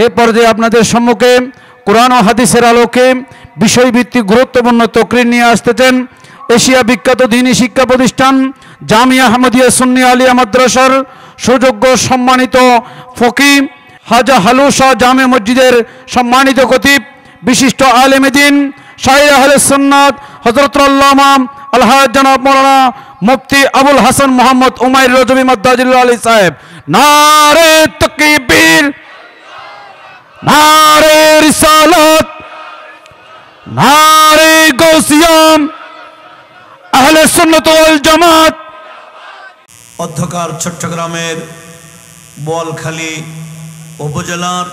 এ পর্যায়ে আপনাদের সম্মুখে কোরআন ও হাদিসের আলোকে বিষয়ভিত্তিক গুরুত্বপূর্ণ তকরির নিয়ে আসতেছেন এশিয়া বিখ্যাত দ্বীনী শিক্ষা প্রতিষ্ঠান জামিয়া আহমদিয়া সুন্নি আলিয়া মাদ্রাসার সুযোগ্য সম্মানিত ফকিহ হাজা হালু শাহ জামে মসজিদের সম্মানিত খতিব বিশিষ্ট আলেম দ্বীন শাইখ আহলে সুন্নাত হযরত আল্লামা আলহাজ জনাব মাওলানা মুফতি আবুল হাসান মোহাম্মদ উমাইর রজবী মাদ্দাজিল্লাহ আলী সাহেব। নারে তাকবীর, নারে রিসালাত, নারে গৌসিয়াম, আহলে সুন্নাত ওয়াল জামাত। অধ্যকার চট্টগ্রামের বোয়ালখালী উপজেলার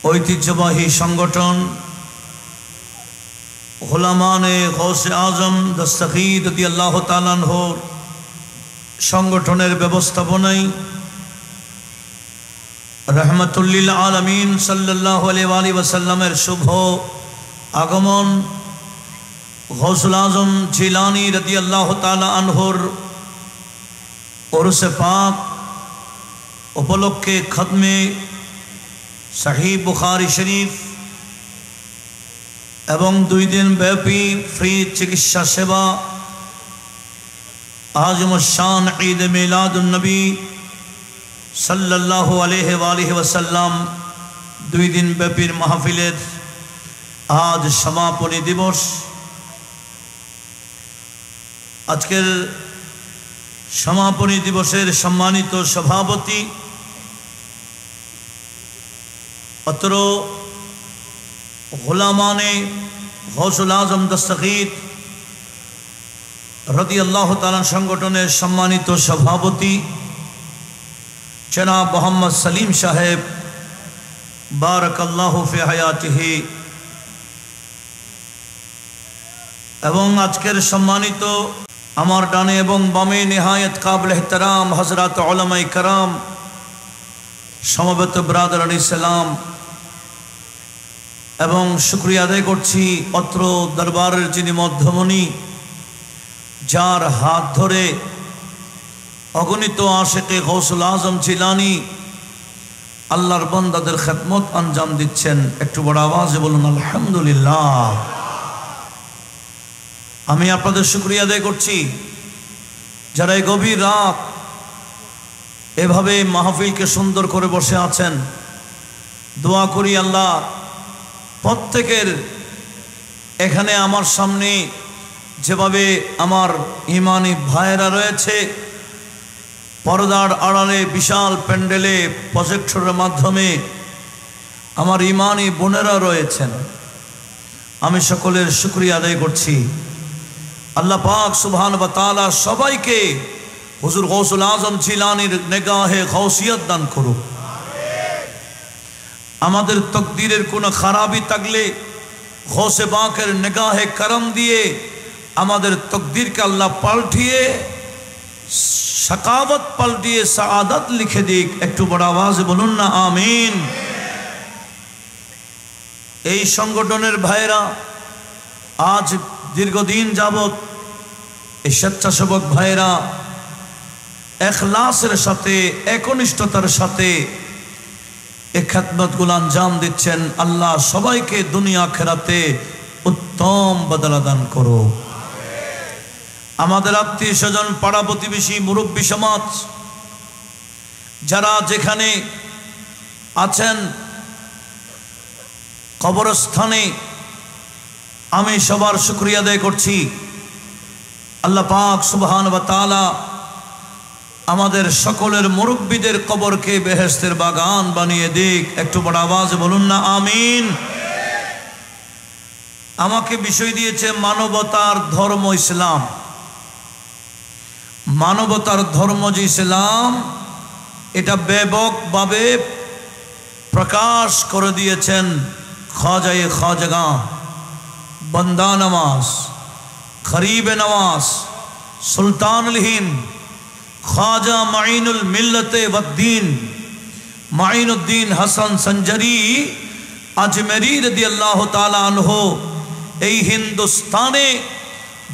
ঐতিহ্যবাহী সংগঠন উলামায়ে গৌসে আজম দস্তগীর রাদিয়াল্লাহু তাআলা আনহুর সংগঠনের ব্যবস্থাপনায় রহমাতুল লিল আলামিন সাল্লাল্লাহু আলাইহি ওয়াসাল্লামের শুভ আগমন গৌসুল আজম জিলানী রাদিয়াল্লাহু তাআলা আনহুর উরুসে পাক উপলক্ষে খতমে সহিহ বুখারী শরীফ এবং 2 দিন ব্যাপী ফ্রি চিকিৎসা সেবা আজম শান ঈদ মিলাদুন নবী সাল্লাল্লাহু আলাইহি ওয়াসাল্লাম 2 দিন ব্যাপীর মাহফিলের আজ সমাপনী দিবস। আজকের সমাপনী দিবসের সম্মানিত সভাপতি অত্র উলামায়ে গৌসুল আজম দস্তগীর রাদিয়াল্লাহু তাআলা সংগঠনের সম্মানিত সভাপতি জনাব মোহাম্মদ সলিম সাহেব বারাকাল্লাহু ফি হায়াতিহি এবং আজকের সম্মানিত আমার ডানে এবং বামে নিহায়ত কাবিল ইহতরাম হযরত উলামায়ে کرام সমবেত ব্রাদারান ইসলাম এবং শুকরিয়া আদায় করছি অত্র দরবারের যিনি মধ্যমণি, যার হাত ধরে অগণিত আশিকে গৌসুল আজম জিলানী আল্লাহর বান্দাদের খেদমত আঞ্জাম দিচ্ছেন। একটু বড় আওয়াজে বলুন আলহামদুলিল্লাহ। আমি আপনাদের শুকরিয়া আদায় করছি যারা এই গভীর রাত এভাবে মাহফিলকে সুন্দর করে বসে আছেন। দোয়া করি আল্লাহ প্রত্যেকের এখানে আমার সামনে যেভাবে আমার ইমানি ভাইয়েরা রয়েছে, পর্দার আড়ালে বিশাল প্যান্ডেলে প্রজেক্টরের মাধ্যমে আমার ইমানি বোনেরা রয়েছেন, আমি সকলের শুকরিয়া আদায় করছি। আল্লাহ পাক সুবহানাহু ওয়া তাআলা সবাইকে হুজুর গৌসুল আজম জিলানীর নিগাহে গৌসিয়ত দান করুক। আমাদের তকদিরের কোনো খারাপি থাকলে গৌসে পাকের নিগাহে করম দিয়ে আমাদের তকদিরকে আল্লাহ পাল্টিয়ে শাকাওয়াত পাল্টিয়ে সাআদাত লিখে দিক। একটু বড় আওয়াজে বলুন না আমিন। এই সংগঠনের ভাইরা আজ দীর্ঘদিন যাবত এই স্বেচ্ছাসেবক ভাইরা ইখলাসের সাথে একনিষ্ঠতার সাথে এই খেদমতগুলো আঞ্জাম দিচ্ছেন। আল্লাহ সবাইকে দুনিয়া আখিরাতে উত্তম বদলা দান করো। আমাদের আত্মীয় স্বজন, পাড়া প্রতিবেশী, মুরব্বী সমাজ যারা যেখানে আছেন কবরস্থানে, আমি সবার শুকরিয়া আদায় করছি। আল্লাহ পাক সুবহানাহু ওয়া তাআলা আমাদের সকলের মুরব্বীদের কবরকে বেহেশতের বাগান বানিয়ে দিক। একটু বড় আওয়াজে বলুন না আমিন। আমাকে বিষয় দিয়েছে মানবতার ধর্ম ইসলাম। মানবতার ধর্ম যে ইসলাম, এটা ব্যাপকভাবে প্রকাশ করে দিয়েছেন খাজায়ে খাজাগাঁ, বন্দা নওয়াজ, গরিব নওয়াজ, সুলতানুল হিন্দ, ख्वाजा माइनुल मिल्लते वद्दीन माइनुद्दीन हसन संजरी आजमेरी रदियल्लाहु ताआला अन्हु এই হিন্দুস্তানে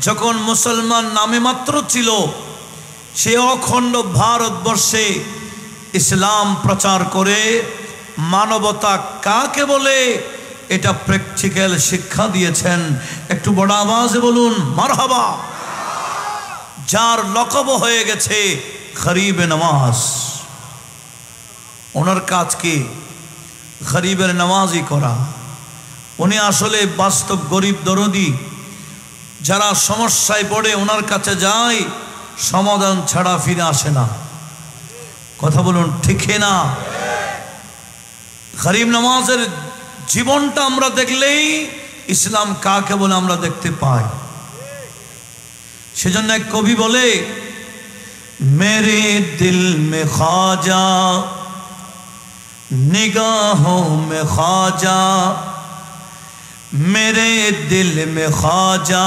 যখন মুসলমান নামে মাত্র ছিল, সে অখণ্ড ভারতবর্ষে ইসলাম প্রচার করে মানবতা কাকে বলে এটা প্র্যাকটিক্যাল শিক্ষা দিয়েছেন। একটু বড় আওয়াজে বলুন মারহাবা। যার লকব হয়ে গেছে গরিবে নামাজ, ওনার কাজ কি? গরিবের নামাজই করা। উনি আসলে বাস্তব গরিব দরদি, যারা সমস্যায় পড়ে ওনার কাছে যায়, সমাধান ছাড়া ফিরে আসে না। কথা বলুন ঠিক না? গরিব নামাজের জীবনটা আমরা দেখলেই ইসলাম কাকে বলে আমরা দেখতে পাই। সেজন্য এক কবি বলে, মেরে দিল মে খাজা निगाहों में ख्वाजा, मेरे दिल में ख्वाजा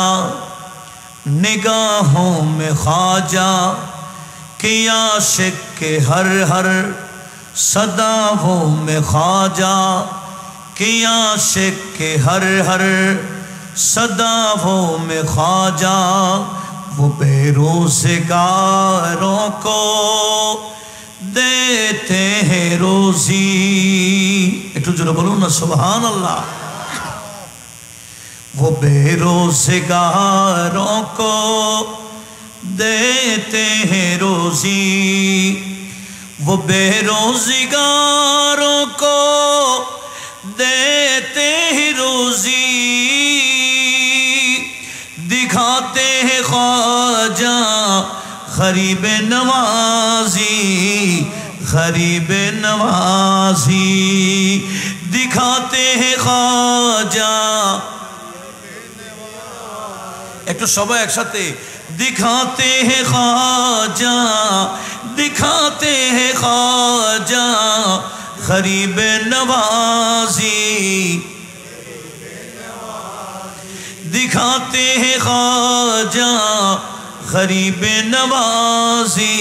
निगाहों में ख्वाजा, किया आशिक के हर हर सदाओं में ख्वाजा, किया आशिक के हर हर सदाओं में ख्वाजा, वो बेरोज़गारों को देते हैं रोजी। एक जोर बोलूं ना सुभान अल्लाह। वो बेरोज़गारों को देते हैं रोजी, वो बेरोज़गारों को देते हैं रोजी, दिखाते हैं ख्वाजा गरीब नवाजी, गरीब नवाजी, दिखाते हैं ख्वाजा। एक तो सबाई एक साथे, दिखाते हैं ख्वाजा, दिखाते हैं ख्वाजा गरीब नवाजी, दिखाते हैं ख्वाजा गरीब नवाजी,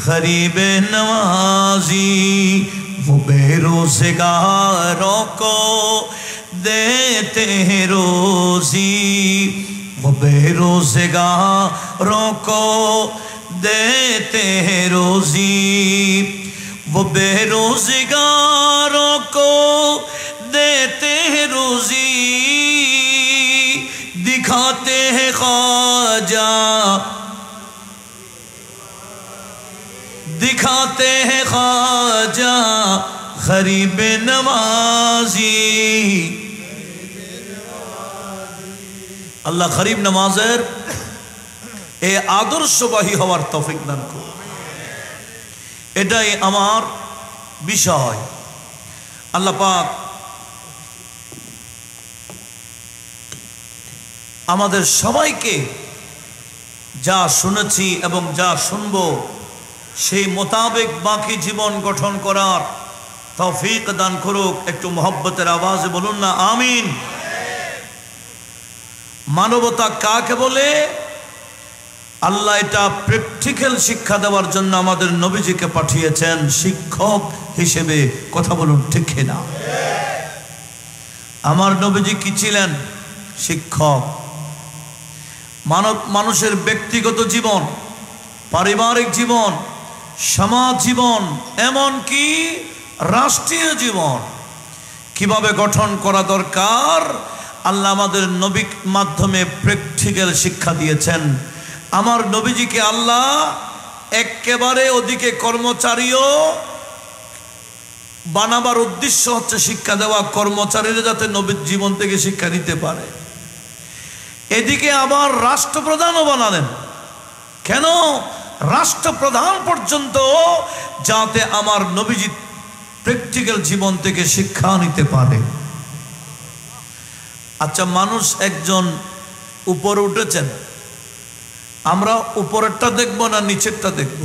गरीब नवाजी, वो बेरोज़गारों को देते हैं रोजी, वो बेरोज़गारों को देते हैं रोजी, वो बेरोज़गारों को देते हैं रोजी, दिखाते हैं ख्वाजा, दिखाते हैं ख्वाजा गरीब नवाजी। अल्लाह गरीब नवाजेर ए आदर्शबाही हওয়ার तौफिक दान করুন। এটাই আমার বিষয়। আল্লাহ পাক আমাদের সবাইকে যা শুনেছি এবং যা শুনব সেই মোতাবেক বাকি জীবন গঠন করার তৌফিক দান করুক। একটু মোহব্বতের আওয়াজে বলুন না আমিন। মানবতা কাকে বলে? আল্লাহ এটা প্র্যাকটিক্যাল শিক্ষা দেওয়ার জন্য আমাদের নবীজিকে পাঠিয়েছেন শিক্ষক হিসেবে। কথা বলুন ঠিক না? আমার নবীজি কি ছিলেন? শিক্ষক। মানুষের ব্যক্তিগত জীবন, পারিবারিক জীবন, সমাজ জীবন, এমনকি রাষ্ট্রীয় জীবন কিভাবে গঠন করা দরকার আল্লাহ আমাদের নবীর মাধ্যমে প্র্যাকটিক্যাল শিক্ষা দিয়েছেন। আমার নবীজিকে আল্লাহ একেবারে ওদিকে কর্মচারীও বানাবার উদ্দেশ্য হচ্ছে শিক্ষা দেওয়া, কর্মচারীরা যাতে নবীর জীবন থেকে শিক্ষা নিতে পারে। এদিকে আবার রাষ্ট্রপ্রধানও বানালেন। কেন? রাষ্ট্রপ্রধান পর্যন্ত যাতে আমার নবীজি প্র্যাকটিক্যাল জীবন থেকে শিক্ষা নিতে পারে। আচ্ছা, মানুষ একজন উপরে উঠেছেন, আমরা উপরেরটা দেখব না নিচেরটা দেখব?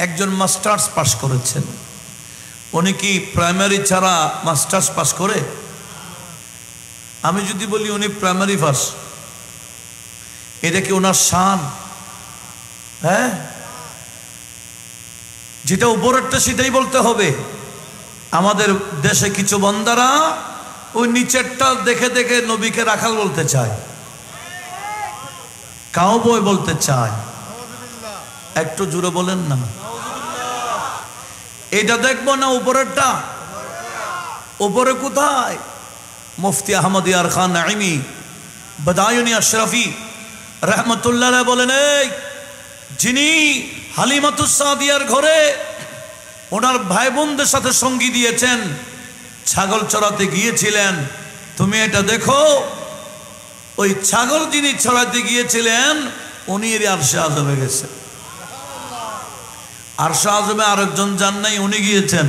একজন মাস্টার্স পাস করেছেন, উনি কি প্রাইমারি ছাড়া মাস্টার্স পাস করে? আমি যদি বলি উনি প্রাইমারি পাস, এটা কি ওনার শান? হ্যাঁ, যেটা উপরেরটা সেটাই বলতে হবে। আমাদের দেশে কিছু বান্দারা ওই নিচেরটা দেখে দেখে নবীকে রাখাল বলতে চায়, কাউবয় বলতে চায়। একটু জোরে বলেন না। এটা দেখবো না উপরেরটা? উপরে কোথায়? মুফতি আহমদ ইয়ার খান নাইমি বদায়ুনি আশরাফি রহমতুল্লাহ বলেন, এই যিনি হালিমাতুস সাদিয়ার ঘরে ওনার ভাই বোনদের সাথে সঙ্গী দিয়েছেন, ছাগল চড়াতে গিয়েছিলেন, তুমি এটা দেখো, ওই ছাগল যিনি চড়াতে গিয়েছিলেন উনি এর আরশে আজমে গেছে। আরশে আজমে আরেকজন যান নাই, উনি গিয়েছেন।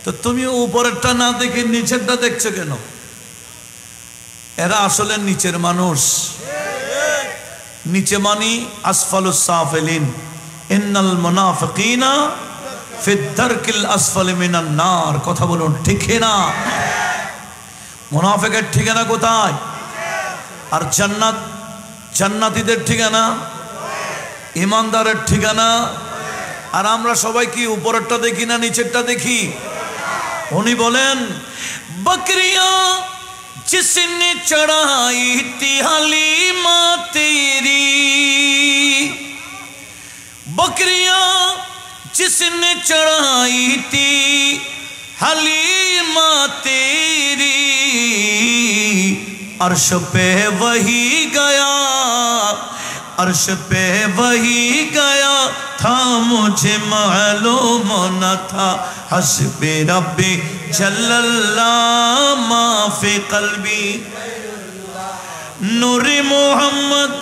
তো তুমি উপরেরটা না দেখে নিচেরটা দেখছো কেন? এরা আসলে নিচের মানুষ। নিচে মানি আসফালুস সাফিলিন, ইন্নাল মুনাফিকিনা ফিদ দারকিল আসফালি মিনান নার। কথা বলুন ঠিক না? মুনাফিকের ঠিকানা কোথায়? আর জান্নাত, জান্নাতীদের ঠিকানা, ইমানদারের ঠিকানা। আর আমরা সবাই কি উপরেরটা দেখি না নিচেরটা দেখি? উনি বলেন, বকরিয়া जिसने चढ़ाई थी हलीमा तेरी, बकरियां जिसने चढ़ाई थी हलीमा तेरी, अर्श पे वही गया, अर्श पे वही गया था, मुझे मालूम न था, हस्बे रब्बी जल्लल्लाह माफी कल्बी, नूरे मोहम्मद।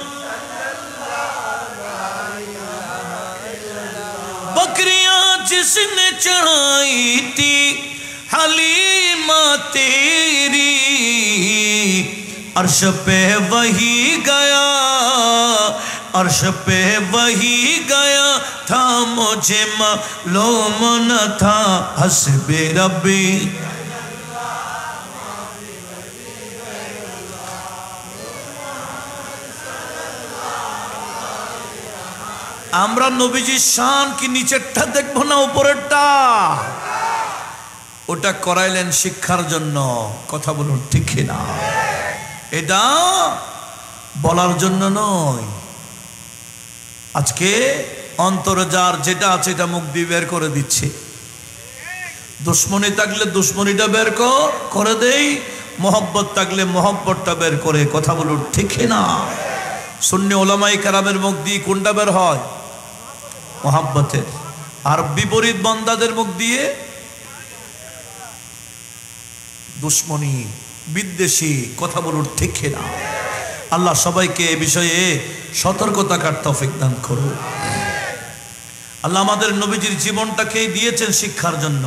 बकरियां जिसने चढ़ाई थी हलीमा तेरी, अर्श पे वही गया, अर्श पे वही गया था, मुझे मालूम न था, हस्बे रब्बी। আমরা নবীজির শান কি নিচেরটা দেখবো না উপরেরটা? ওটা করাইলেন শিক্ষার জন্য। কথা বলুন ঠিক না? এটা বলার জন্য নয়। আজকে অন্তরে যার যেটা আছে এটা মুখ দিয়ে বের করে দিচ্ছে। দুশ্মনী থাকলে দুশ্মনীটা বের করে দেই, মোহব্বত থাকলে মোহব্বতটা বের করে। কথা বলুন ঠিক না? সুন্নি ওলামায়ে কেরামের মুখ দিয়ে কোনটা বের হয়? মোহাব্বতের। আর বিপরীত বান্দাদের মুখ দিয়ে দুশ্মনী, বিদ্বেষী। কথা বলুন ঠিক না? আল্লাহ সবাইকে এ বিষয়ে সতর্কতা কার তৌফিক দান করুন। আল্লাহ আমাদের নবীজির জীবনটাকে দিয়েছেন শিক্ষার জন্য।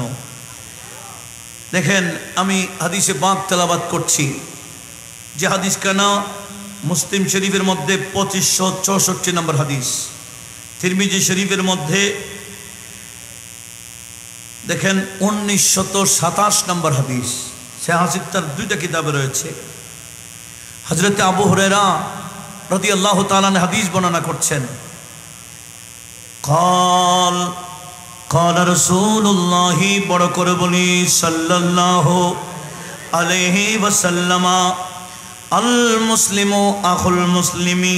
দেখেন, আমি হাদিসে বাঁক তেলাবাত করছি, যে হাদিস কানা মুসলিম শরীফের মধ্যে 2564 নম্বর হাদিস, তিরমিজি শরীফের মধ্যে দেখেন 1927 নম্বর হাদিস। সে হাদিস তার দুইটা কিতাবে রয়েছে। হযরত আবু হুরায়রা রাদিয়াল্লাহু তাআলা হাদিস বর্ণনা করছেন, قال قال رسول الله বড় করে বলি সাল্লাল্লাহু আলাইহি ওয়াসাল্লাম, আল মুসলিমু আখুল মুসলিমি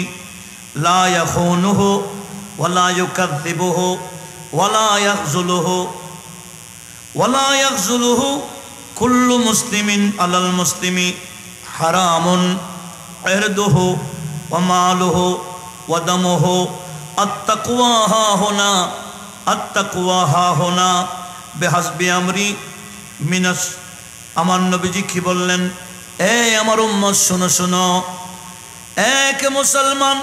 লা ইয়াখুনুহু ওয়া লা ইউকাযযিবুহু ওয়া লা ইয়াখযুলুহু কুল্লু মুসলিমিন আলাল মুসলিমি হারামুন ইরদুহু ওয়া মালুহু ওয়া দামুহু, আত্তাকওয়া হাহুনা, আত্তাকওয়া হাহুনা বিহাসবি আমরি মিনাস। আমার নবীজি কি বললেন? এই আমার উম্মত শোনো শোনো, এক মুসলমান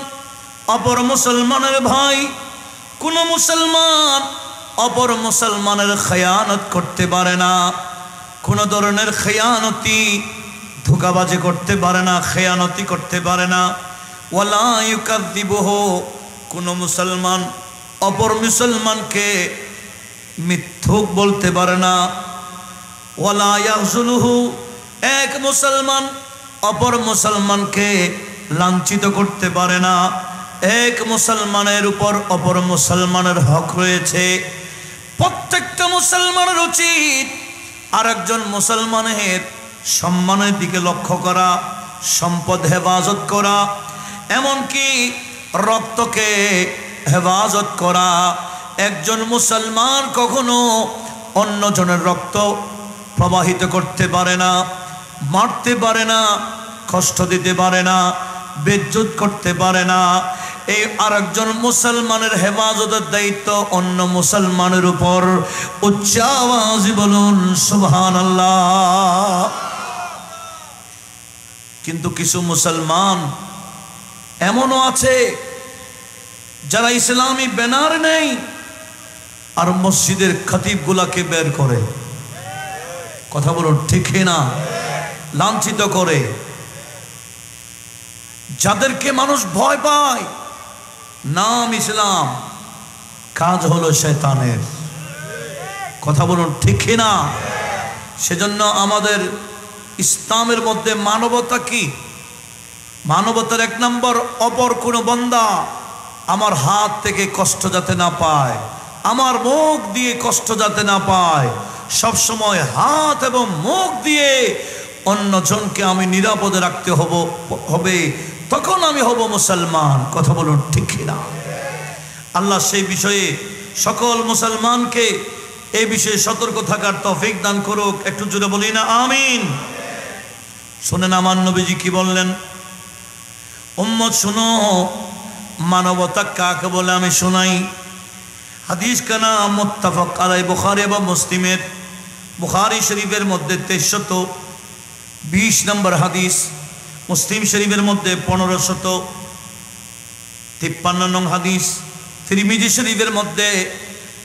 অপর মুসলমানের ভাই, কোন মুসলমান অপর মুসলমানের খেয়ানত করতে পারে না, কোন ধরনের খেয়ানতি, ধোঁকাবাজি করতে পারে না, খেয়ানতি করতে পারে না। ওয়ালা ইউকাযযিবুহু, কোন মুসলমান অপর মুসলমানকে মিথ্যুক বলতে পারে না। ওয়ালা ইয়াহজুলুহু, এক মুসলমান অপর মুসলমানকে লাঞ্ছিত করতে পারে না। এক মুসলমানের উপর অপর মুসলমানের হক রয়েছে। প্রত্যেকটা মুসলমানের উচিত আরেকজন মুসলমানের সম্মানের দিকে লক্ষ্য করা, সম্পদ হেফাজত করা, এমনকি রক্তকে হেফাজত করা। একজন মুসলমান কখনো অন্যজনের রক্ত প্রবাহিত করতে পারে না, মারতে পারে না, কষ্ট দিতে পারে না, বেজ্জত করতে পারে না। এই আরেকজন মুসলমানের হেফাজতের দায়িত্ব অন্য মুসলমানের উপর। উচ্চ আওয়াজে বলুন সুবহানাল্লাহ। কিন্তু কিছু মুসলমান এমনও আছে যারা ইসলামী ব্যানার নেই আর মসজিদের খতিবগুলাকে বের করে, কথা বলুন ঠিক না, লাঞ্ছিত করে, যাদেরকে মানুষ ভয় পায়। নাম ইসলাম, কাজ হলো শয়তানের, কথা বলুন ঠিক না। সেজন্য আমাদের ইসলামের মধ্যে মানবতা কি? মানবতার এক নম্বর, অপর কোনো বান্দা আমার হাত থেকে কষ্ট যাতে না পায়, আমার মুখ দিয়ে কষ্ট যাতে না পায়, সবসময় হাত এবং মুখ দিয়ে অন্যজনকে আমি নিরাপদে রাখতে হবে, তখন আমি হব মুসলমান, কথা বলুন ঠিক না। আল্লাহ সেই বিষয়ে সকল মুসলমানকে এই বিষয়ে সতর্ক থাকার তৌফিক দান করুক। একটু জোরে বলি না আমিন। শুনেন আমার নবীজি কি বললেন, উম্মত শুনো, মানবতা কাকে বলে আমি শোনাই। হাদিস কানা মুত্তাফাক আলাই, বুখারী এবং মুসলিমের, বুখারী শরীফের মধ্যে 1320 নম্বর হাদিস, মুসলিম শরীফের মধ্যে 1553 নং হাদিস, তিরমিজি শরীফের মধ্যে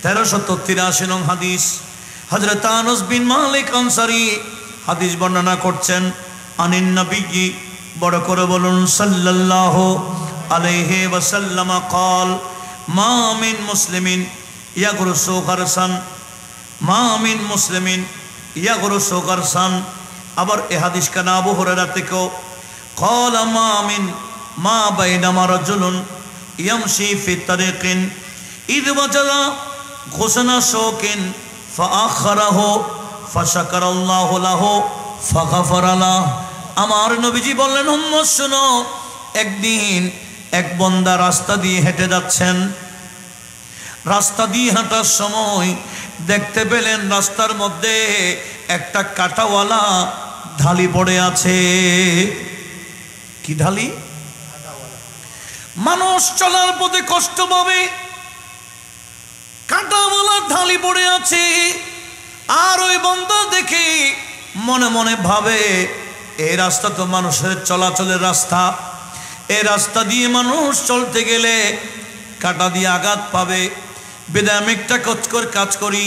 1383 নং হাদিস। হযরত আনাস বিন মালিক আনসারী হাদিস বর্ণনা করছেন, আনিন নবী, বড় করে বলুন, সাল্লাল্লাহু আলাইহি ওয়াসাল্লাম قال মা মিন মুসলিমিন ইয়াগরুসু গারসান, মা মিন মুসলিমিন ইয়াগরুসু গারসান। আবার এই হাদিস কানা আবু হুরায়রা থেকেও, قال মা বাইনামা রাজুলুন ইয়ামশি ফি তারিকিন ইদ ওয়াজাদা গুসনা শাওকিন ফাআখরাহু ফাশাকারাল্লাহু লাহু ফাগাফারা লাহু। আমার নবীজি বললেন, উম্মত শুনো, একদিন এক বান্দা রাস্তা দিয়ে হেঁটে যাচ্ছেন, রাস্তা দিয়ে হাঁটার সময় দেখতে পেলেন রাস্তার মধ্যে একটা কাঁটাওয়ালা ঢালি পড়ে আছে। কি ঢালি? মানুষ চলার পথে কষ্ট পাবে, কাঁটাওয়ালা ঢালি পড়ে আছে। আর ওই বান্দা দেখে মনে মনে ভাবে, এই রাস্তা তো মানুষের চলাচলের রাস্তা, এই রাস্তা দিয়ে মানুষ চলতে গেলে কাঁটা দিয়ে আঘাত পাবে, বেদা আমি একটা কাজ করি,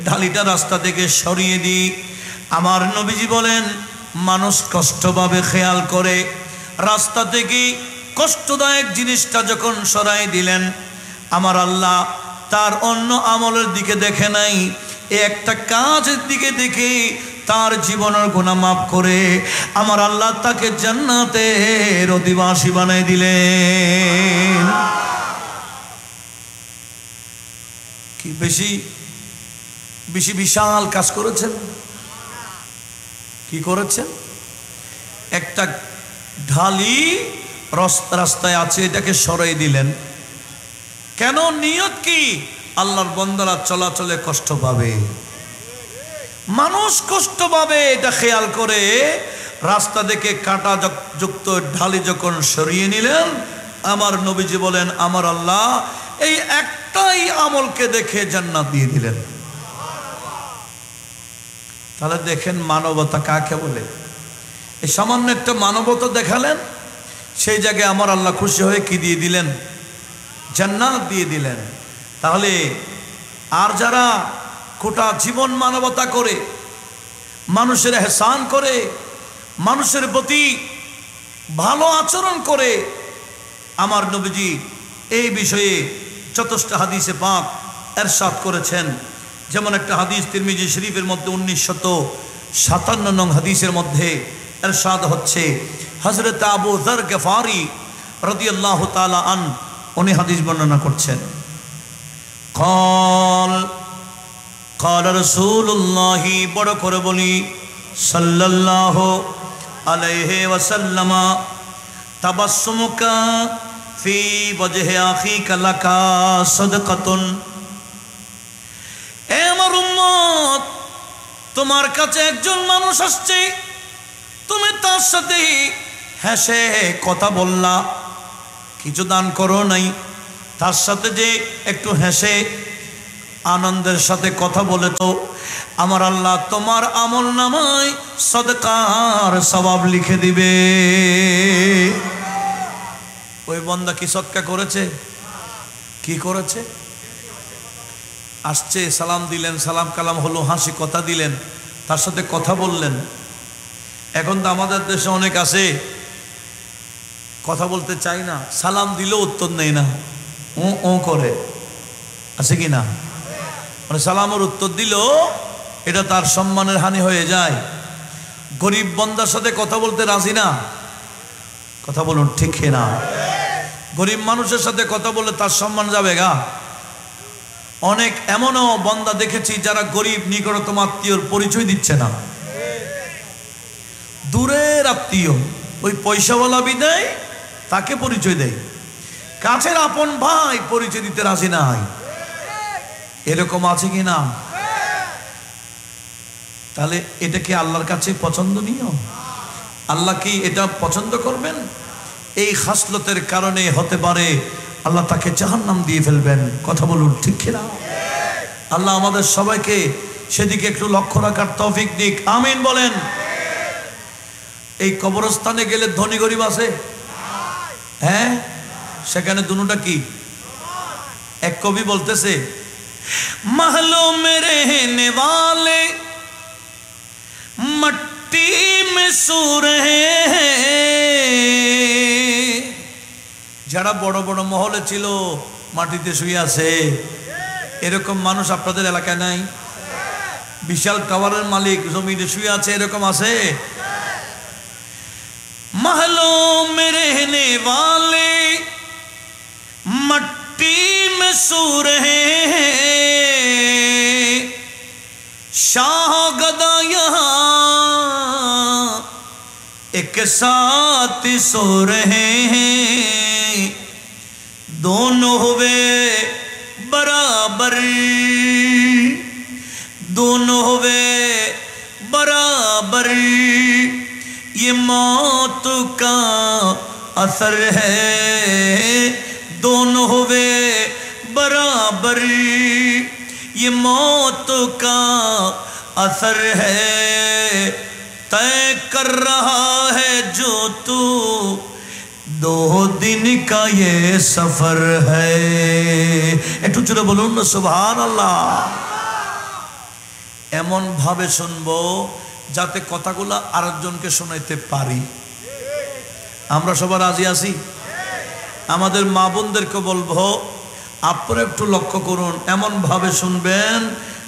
ঢালিটা রাস্তা থেকে সরিয়ে দিই। আমার নবীজি বলেন, মানুষ কষ্ট পাবে খেয়াল করে রাস্তা থেকে কষ্টদায়ক জিনিসটা যখন সরাই দিলেন, আমার আল্লাহ তার অন্য আমলের দিকে দেখে নাই, একটা কাজের দিকে দেখে তার জীবনের গুনাহ মাফ করে আমার আল্লাহ তাকে জান্নাতের অধিবাসী বানাই দিলেন। কি বেশি বেশি বিশাল কাজ করেছেন? কি করেছেন? একটা ঢালি রাস্তায় আছে, এটাকে সরাই দিলেন। কেন? নিয়ত কি? আল্লাহর বান্দারা চলাচলে কষ্ট পাবে, মানুষ কষ্ট পাবে, এটা খেয়াল করে রাস্তা দেখে কাঁটা যুক্ত ঢালি যখন সরিয়ে নিলেন, আমার নবীজি বলেন, আমার আল্লাহ এই একটাই আমলকে দেখে জান্নাত দিয়ে দিলেন। তাহলে দেখেন মানবতা কাকে বলে। এই সামান্য একটা মানবতা দেখালেন, সেই জায়গায় আমার আল্লাহ খুশি হয়ে কি দিয়ে দিলেন? জান্নাত দিয়ে দিলেন। তাহলে আর যারা গোটা জীবন মানবতা করে, মানুষের এহসান করে, মানুষের প্রতি ভালো আচরণ করে, আমার নবীজি এই বিষয়ে যথেষ্ট হাদিসে পাক এরশাদ করেছেন। যেমন একটা হাদিস তিরমিজি শরীফের মধ্যে 1957 নং হাদিসের মধ্যে এরশাদ হচ্ছে, হযরত আবু যর গফারি রাদিয়াল্লাহু তাআলা আন উনি হাদিস বর্ণনা করছেন, قال رسول الله, বড় করে বলি, সাল্লাল্লাহু আলাইহি ওয়াসাল্লাম, তাবাসসুমুকা ফি ওয়াজহি আখিকা লাকা সাদকাতুন তোমার কাছে একজন মানুষ আসছে, তুমি তার সাথে হেসে কথা বললা, কিছু দান করো নাই, তার সাথে যে একটু হেসে আনন্দের সাথে কথা বলেছো, আমার আল্লাহ তোমার আমল নামায় সদকার সওয়াব লিখে দিবে। ওই বান্দা কি সদকা করেছে? কি করেছে? আসছে, সালাম দিলেন, সালাম কালাম হলো, হাসি কথা দিলেন, তার সাথে কথা বললেন। এখন তো আমাদের দেশে অনেক আছে কথা বলতে চাই না, সালাম দিলেও উত্তর নেই না, ও করে, আছে কি না? মানে সালামের উত্তর দিলেও এটা তার সম্মানের হানি হয়ে যায়। গরিব বান্দার সাথে কথা বলতে রাজি না, কথা বলুন ঠিক না? গরিব মানুষের সাথে কথা বললে তার সম্মান যাবে গা। অনেক এমনও বান্দা দেখেছি যারা গরিব, নিকটতম আত্মীয়র পরিচয় দিচ্ছে না, দূরের আত্মীয়, ওই পয়সাওয়ালা বিদায় তাকে পরিচয় দেয়, কাছের আপন ভাই পরিচয় দিতে রাজি নাই। এরকম আছে কি না? তাহলে এটা কি আল্লাহর কাছে পছন্দনীয়? আল্লাহ কি এটা পছন্দ করবেন? এই খাসলতের কারণে হতে পারে আল্লাহ তাকে জাহান্নাম দিয়ে ফেলবেন। কথা বলুন ঠিক কিনা? আল্লাহ আমাদের সবাইকে সেদিকে একটু লক্ষ্য রাখার তৌফিক দিক, আমিন বলেন। এই কবরস্থানে গেলে ধনী গরিব আছে? হ্যাঁ, সেখানে দুটোটা কি? এক কবি বলতেছে, महलों में रहने वाले मट्टी में सो रहे हैं। যারা বড় বড় মহলে ছিল মাটিতে শুয়ে আছে, এরকম মানুষ আপনাদের এলাকায় নাই? বিশাল টাওয়ারের মালিক জমিতে শুয়ে আছে, এরকম আছে? महलों में रहने वाले मट्टी में सो रहे हैं, शाह गदा यहाँ एक साथ सो रहे हैं, दोनों हुए बराबर, दोनों हुए बराबर, ये मौत का असर है, दोनों हुए बराबर, ये मौत का असर है, तय कर रहा है जो तू, 2 दिन का ये सफर है। একটু জোরে বলুন না সুবহানাল্লাহ। এমন ভাবে শুনবো যাতে কথাগুলো আরেকজনকে শোনাইতে পারি। আমরা সবাই রাজি আছি? আমাদের মা বোনদেরকে বলবো আপনারা একটু লক্ষ্য করুন, এমন ভাবে শুনবেন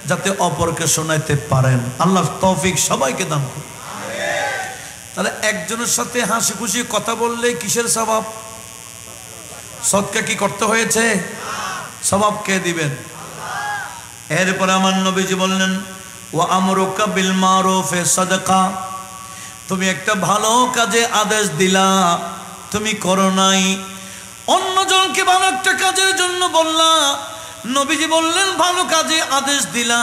যাতে অপরকে শোনাইতে পারেন। আল্লাহ তৌফিক সবাইকে দান করুন। তাহলে একজনের সাথে হাসি খুশি কথা বললে কিসের সওয়াব? সদকা কি করতে হয়েছে? সওয়াব কে দিবেন? এরপর আমার নবীজি বললেন, ওয়া আমরুকা বিল মারুফে সাদাকা, তুমি একটা ভালো কাজে আদেশ দিলা, তুমি করো নাই, অন্যজনকে ভালো একটা কাজের জন্য বললা, নবীজি বললেন ভালো কাজে আদেশ দিলা,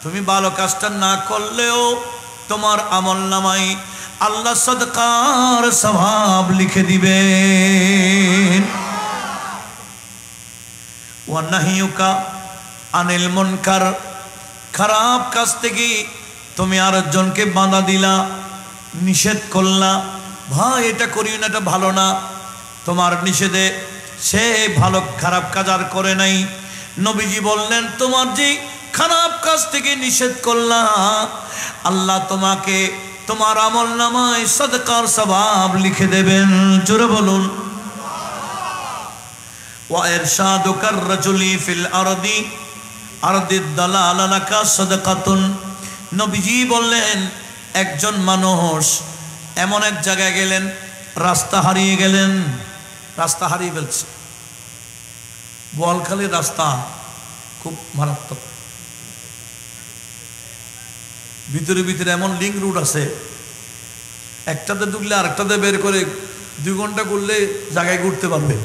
তুমি ভালো কাজটা না করলেও তোমার আমলনামায় আল্লাহ সাদকার সওয়াব লিখে দিবেন। ওয়া নাহিয়ুকা আনিল মুনকার, খারাপ কাজ থেকে তুমি আরেকজনকে বাধা দিলা, নিষেধ করলা, ভাই এটা করিও না, এটা ভালো না, তোমার নিষেধে সে ভালো খারাপ কাজ আর করে নাই। নবীজি বললেন তোমার যে খারাপ কাজ থেকে নিষেধ করলা, আল্লাহ তোমাকে তোমার আমলনামায় সাদকার সওয়াব লিখে দেবেন। জোরে বলুন। ওয়া ইরশাদুকার রাজুলি ফিল আরদি আরদিদ দালালা লাকা সাদকাতুন, নবীজি বললেন একজন মানুষ এমন এক জায়গায় গেলেন, রাস্তা হারিয়ে গেলেন, রাস্তা হারিয়ে ফেলছে, বোয়ালখালীর রাস্তা খুব মারাত্মক, ভিতরে ভিতরে এমন লিঙ্ক রুট আছে, একটাতে ঢুকলে আরেকটাতে বের করে 2 ঘন্টা করলে জায়গায় ঘুরতে পারবে।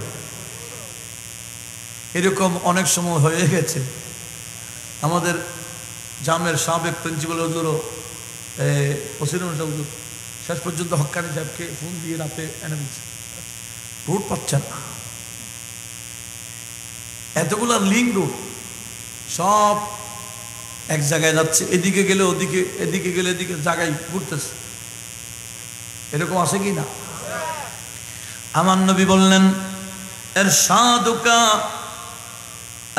এরকম অনেক সময় হয়ে গেছে। আমাদের জামের সাবেক প্রিন্সিপাল হুজুরও ওসিরুল হুজুর শেষ পর্যন্ত হক্কানি সাহেবকে ফোন দিয়ে রাতে এনে দিচ্ছে, রুট পাচ্ছেন না। এতগুলা লিঙ্ক রুট সব এক জায়গায় যাচ্ছে, এদিকে গেলে ওদিকে, এদিকে গেলে এদিকে জায়গায় ঘুরতেছে। এরকম আছে কি না? আমার নবী বললেন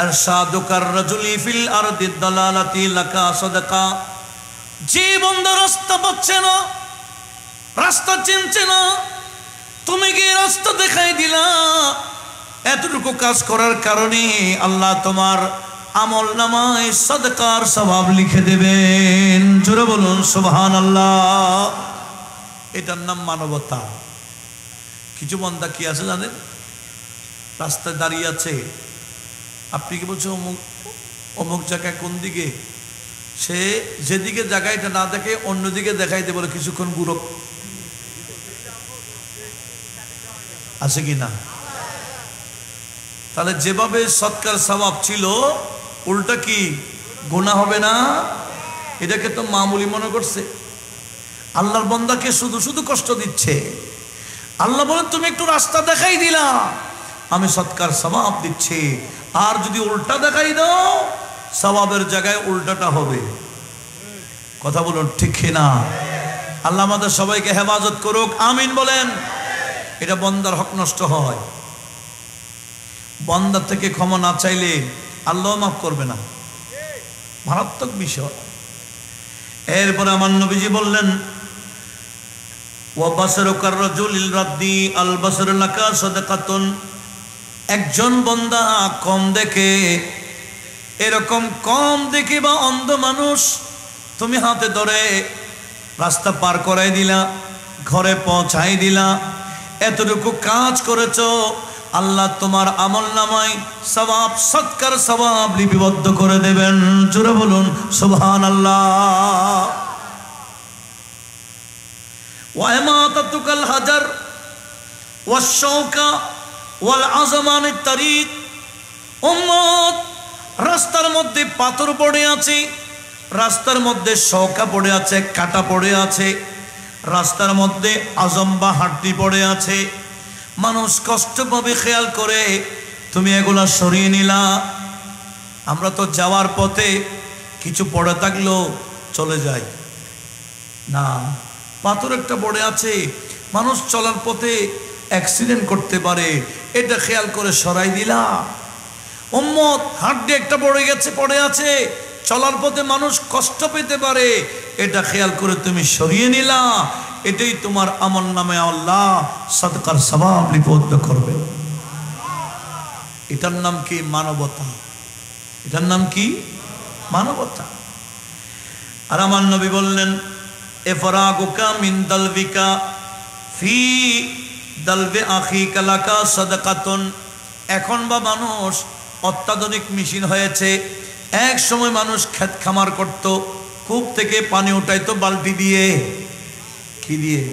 ইরশাদুকার রাজুলি ফিল আরদি দালালাতি লাকা সাদাকা। যে বান্দা রাস্তা পাচ্ছে না, রাস্তা চিনছে না, তুমি গিয়ে রাস্তা দেখাই দিলা, এতটুকু কাজ করার কারণে আল্লাহ তোমার আমল নামায় সাদকার সওয়াব লিখে দেবেন। জোরে বলুন সুবহানাল্লাহ। এটার নাম মানবতা। কিছু বান্দা কি আছে জানেন, রাস্তায় দাঁড়িয়ে আছে, আপনি কি বলছেন অমুক অমুক জায়গায় কোন দিকে, সে যেদিকে জায়গাটা না দেখে অন্যদিকে দেখাইতে বলে কিছুক্ষণ গুরু আছে কি না? তাহলে যেভাবে সৎকার সওয়াব ছিল উল্টা কি গুনাহ হবে না? এটাকে তো মামুলি মনে করছে, আল্লাহর বান্দাকে শুধু শুধু কষ্ট দিচ্ছে। আল্লাহ বলেন তুমি একটু রাস্তা দেখাই দিলা, আমি সৎকার সওয়াব দিচ্ছি। আর যদি উল্টা দেখাই দাও, সওয়াবের জায়গায় উল্টাটা হবে। কথা বলুন ঠিক না? আল্লাহ আমাদের সবাইকে হেফাজত করুক, আমিন বলেন। এটা বান্দার হক নষ্ট হয়। বান্দার থেকে ক্ষমা না চাইলে আল্লাহ মাফ করবে না, মারাত্মক বিষয়। এরপরে আমার নবীজি বললেন ওয়া বাসারুকার রাজুলিল রাদ্দি আল বাসারু লাকা সাদাকাতুন। একজন বান্দা কম দেখে, এরকম কম দেখে বা অন্ধ মানুষ তুমি হাতে ধরে রাস্তা পার করাই দিলা, ঘরে পৌঁছাই দিলা, এতটুকু কাজ করেছো, আল্লাহ তোমার আমল নামায় সওয়াব সৎকার সওয়াব লিপিবদ্ধ করে দেবেন। জোরে বলুন সুবহানাল্লাহ। ওয়া ইমাতাতুকাল হাজার ওয়াশ শাওকা ওয়াল আযমানিত তারিক। উম্মত, রাস্তার মধ্যে পাথর পড়ে আছে, রাস্তার মধ্যে শওকা পড়ে আছে, কাঁটা পড়ে আছে, রাস্তার মধ্যে আজম বা হাড্ডি পড়ে আছে, মানুষ কষ্ট পাবে খেয়াল করে তুমি এগুলা সরিয়ে নিলা। আমরা তো যাওয়ার পথে কিছু পড়ে থাকলেও চলে যাই না, পাথর একটা পড়ে আছে, মানুষ চলার পথে অ্যাক্সিডেন্ট করতে পারে, এটা খেয়াল করে সরাই দিলা। উম্মত, হাড্ডি একটা পড়ে আছে, চলার পথে মানুষ কষ্ট পেতে পারে, এটা খেয়াল করে তুমি সরিয়ে নিলা। এটাই তোমার আমল নামে আল্লাহ সদকার সওয়াব লিপিবদ্ধ করবে। এটার নাম কি? মানবতা। এটার নাম কি? মানবতা। আর আমার নবী বললেন ইফরাগুকা মিন দালবিকা ফি দালবি আখিকা লাকা সাদাকাতুন। এখন বা মানুষ অত্যাধুনিক মেশিন হয়েছে, এক সময় মানুষ ক্ষেত খামার করত, কূপ থেকে পানি উঠাইতো বালতি দিয়ে। কি দিয়ে?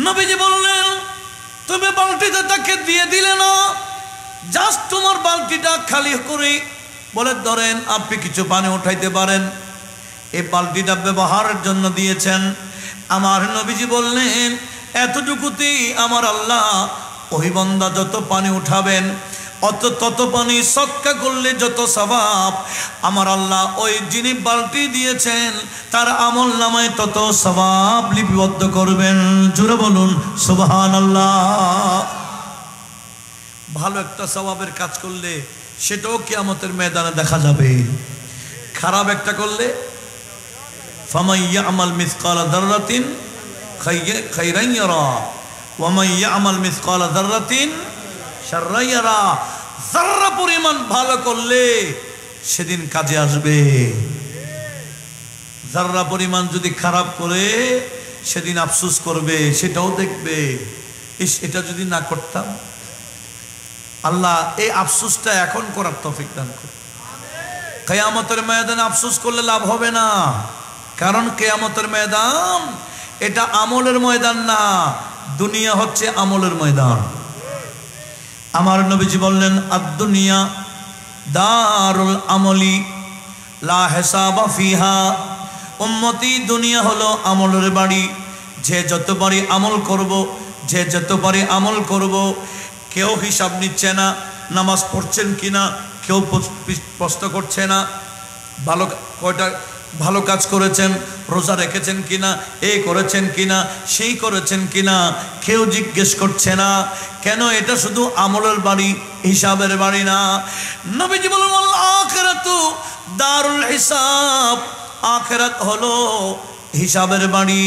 নবীজি বললেন তুমি বালতিটা তাকে দিয়ে দিলে না, জাস্ট তোমার বালতিটা খালি করে বলে ধরেন আপনি কিছু পানি উঠাইতে পারেন, এই বালতিটা ব্যবহারের জন্য দিয়েছেন। আমার নবীজি বললেন এতটুকুতেই আমার আল্লাহ ওই বান্দা যত পানি উঠাবেন তত পানি সদকা করলে যত সওয়াব, আমার আল্লাহ ওই যিনি বালতি দিয়েছেন তার আমল নামায় তত সওয়াব লিপিবদ্ধ করবেন। জোরে বলুন সুবহানাল্লাহ। ভালো একটা সওয়াবের কাজ করলে সেটাও কিয়ামতের ময়দানে দেখা যাবে। খারাপ একটা করলে ফামান ইয়ামাল মিসকালা যাররাতিন খাইরান ইয়ারা ওয়া মান ইয়ামাল মিসকালা যাররাতিন শাররান ইয়ারা। যাররা পরিমাণ ভালো করলে সেদিন কাজে আসবে, যাররা পরিমাণ যদি খারাপ করে সেদিন আফসোস করবে, সেটাও দেখবে এটা যদি না করতাম। আল্লাহ এই আফসোসটা এখন করার তৌফিক দান করুন। কিয়ামতের ময়দানে আফসোস করলে লাভ হবে না, কারণ কিয়ামতের ময়দান এটা আমলের ময়দান না, দুনিয়া হচ্ছে আমলের ময়দান। আমার নবীজি বললেন আদ-দুনিয়া দারুল আমলি লা হিসাবা ফিহা। উম্মতি দুনিয়া হলো আমলের বাড়ি, যে যত পারি আমল করব, যে যত পারি আমল করব। কেউ হিসাব নিচ্ছে না নামাজ পড়ছেন কিনা, কেউ প্রশ্ন করছে না ভালো কয়টা ভালো কাজ করেছেন, রোজা রেখেছেন কিনা, এই করেছেন কিনা, সেই করেছেন কিনা, কেউ জিজ্ঞেস করছে না। কেন? এটা শুধু আমলের বাড়ি, হিসাবের বাড়ি না। নবীজি বলেন আল আখিরাতু দারুল হিসাব, আখিরাত হলো হিসাবের বাড়ি।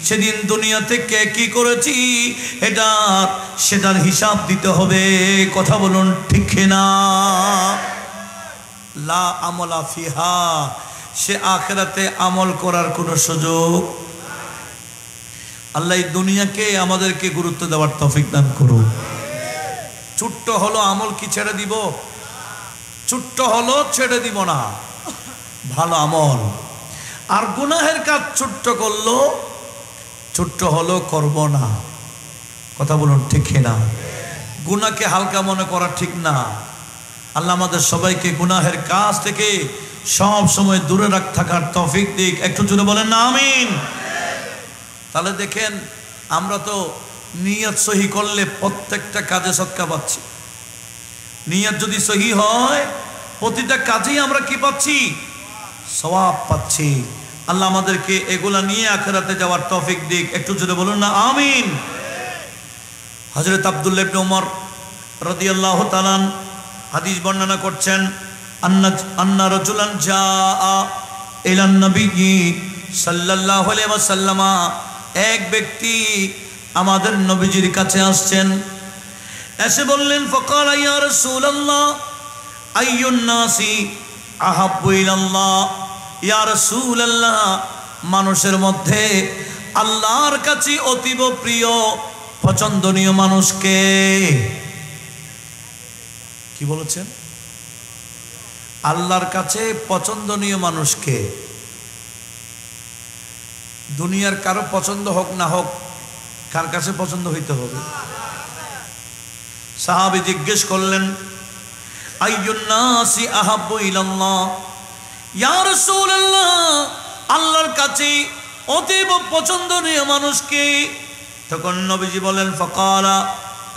সেদিন দুনিয়া থেকে কি করেছি সেটার হিসাব দিতে হবে। কথা বলুন ঠিক কিনা? লা আমলা ফিহা, সে আখিরাতে আমল করার কোনো সুযোগ। আল্লাহ এই দুনিয়াকে আমাদেরকে গুরুত্ব দেওয়ার তৌফিক দান করুন। ছোট্ট হলো আমল কি ছেড়ে দিব? ছোট্ট হলো ছেড়ে দিব না, ভালো আমল। আর গুনাহের কাজ ছোট্ট করলো, ছোট্ট হলো করব না। কথা বলুন ঠিক না? গুনাহকে হালকা মনে করা ঠিক না। আল্লাহ আমাদের সবাইকে গুনাহের কাজ থেকে সব সময় দূরে থাকার তৌফিক দিক। একটু জোরে বলেন না আমিন। তাহলে দেখেন, আমরা তো নিয়ত সহি করলে প্রত্যেকটা কাজে সদকা পাচ্ছি। নিয়ত যদি সহি হয়, প্রতিটা কাজেই আমরা কি পাচ্ছি? সওয়াব পাচ্ছি। আল্লাহ আমাদেরকে এগুলা নিয়ে আখিরাতে যাওয়ার তৌফিক দিক। একটু জোরে বলুন না আমিন। হযরত আব্দুল্লাহ ইবনে ওমর রাদিয়াল্লাহু তাআলা হাদিস বর্ণনা করছেন, আন্না রাজুলান জাআ ইলান নবী সাল্লাল্লাহু আলাইহি ওয়াসাল্লাম, এক ব্যক্তি আমাদের নবীজির কাছে আসছেন, এসে বললেন ফাকালা ইয়া রাসূলুল্লাহ আইয়ুন নাসি আহাব্বু ইলাল্লাহ। ইয়া রাসূলুল্লাহ, মানুষের মধ্যে আল্লাহর কাছে অতীব প্রিয় পছন্দনীয় মানুষকে? কি বলেছেন? আল্লাহর কাছে পছন্দনীয় মানুষকে। দুনিয়ার কারো পছন্দ হোক না হোক, কার কাছে পছন্দ হইতে হবে? সাহাবী জিজ্ঞেস করলেন আইয়ুন নাসি আহাব্বু ইলাল্লাহ। ইয়া রাসূলুল্লাহ, আল্লাহর কাছে অতীব পছন্দনীয় মানুষকে? তখন নবীজি বলেন ফাকালা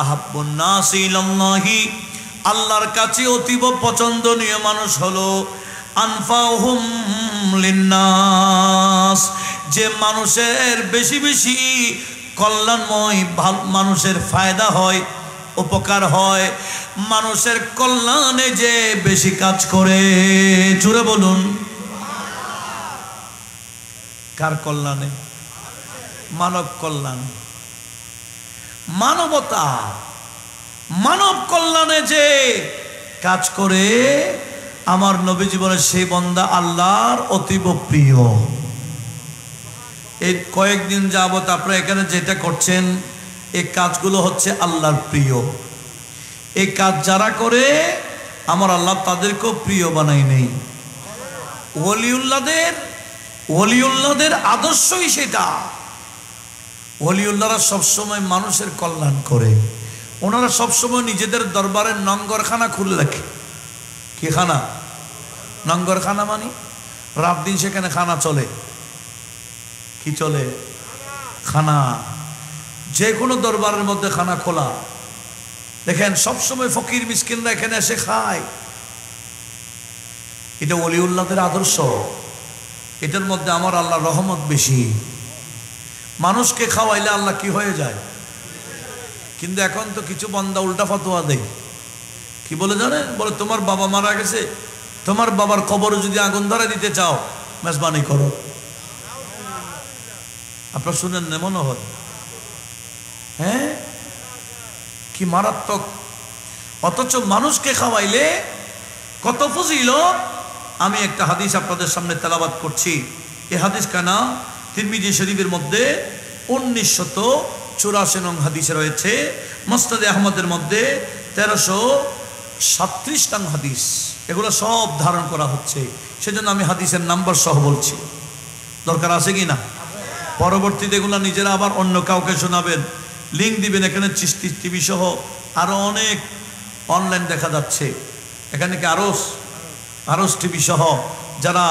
আহাব্বুন নাসি ইলাল্লাহি, আল্লাহর কাছে অতীব পছন্দনীয় মানুষ হলো আনফাহুম লিন্নাস, যে মানুষের বেশি বেশি কল্যাণময়, মানুষের ফায়দা হয়, উপকার হয়, মানুষের কল্যাণে যে বেশি কাজ করে। জোরে বলুন। কার কল্যাণে? মানব কল্যাণ, মানবতা, মানব কল্যাণে যে কাজ করে, আমার নবী জীবনের সেই বান্দা আল্লাহর অতীব প্রিয়। এই কয়েকদিন যাবত আপনারা এখানে যেটা করছেন, এই কাজগুলো হচ্ছে আল্লাহর প্রিয়। এই কাজ যারা করে, আমার আল্লাহ তাদেরকেও প্রিয় বানাই নেই। ওলিউল্লাহদের আদর্শই সেটা। ওলিউল্লাহরা সবসময় মানুষের কল্যাণ করে। ওনারা সবসময় নিজেদের দরবারের নঙ্গরখানা খুলে রাখে। কি খানা? নঙ্গরখানা মানে রাত দিন সেখানে খানা চলে। কি চলে? খানা। যে কোনো দরবারের মধ্যে খানা খোলা। দেখেন সবসময় ফকির মিসকিনরা এখানে এসে খায়। এটা ওলিউল্লাহদের আদর্শ। এটার মধ্যে আমার আল্লাহর রহমত বেশি। মানুষকে খাওয়াইলে আল্লাহ কি হয়ে যায়? কিন্তু এখন তো কিছু বান্দা উল্টা ফতোয়া দেয়। কি বলে জানেন? বলে তোমার বাবা মারা গেছে, তোমার বাবার কবরে যদি আগুন ধরে দিতে চাও, মেজবানি করো। আপনার শুনেন না মনে হয়? হ্যাঁ, কি মারাত্মক। অথচ মানুষকে খাওয়াইলে কত ফজিলত। আমি একটা হাদিস আপনাদের সামনে তেলাওয়াত করছি। এই হাদিস কানা তিরমিজি শরীফের মধ্যে 1984 নং হাদিসে রয়েছে। মুসনাদে আহমদের মধ্যে 1337 নং হাদিস। এগুলো সব ধারণ করা হচ্ছে, সেজন্য আমি হাদিসের নাম্বার সহ বলছি। দরকার আছে কি না? পরবর্তীতে এগুলো নিজেরা আবার অন্য কাউকে শোনাবেন, লিঙ্ক দিবেন। এখানে চিশতি টিভি সহ আরও অনেক অনলাইন দেখা যাচ্ছে। এখানে কি আরস টিভি সহ যারা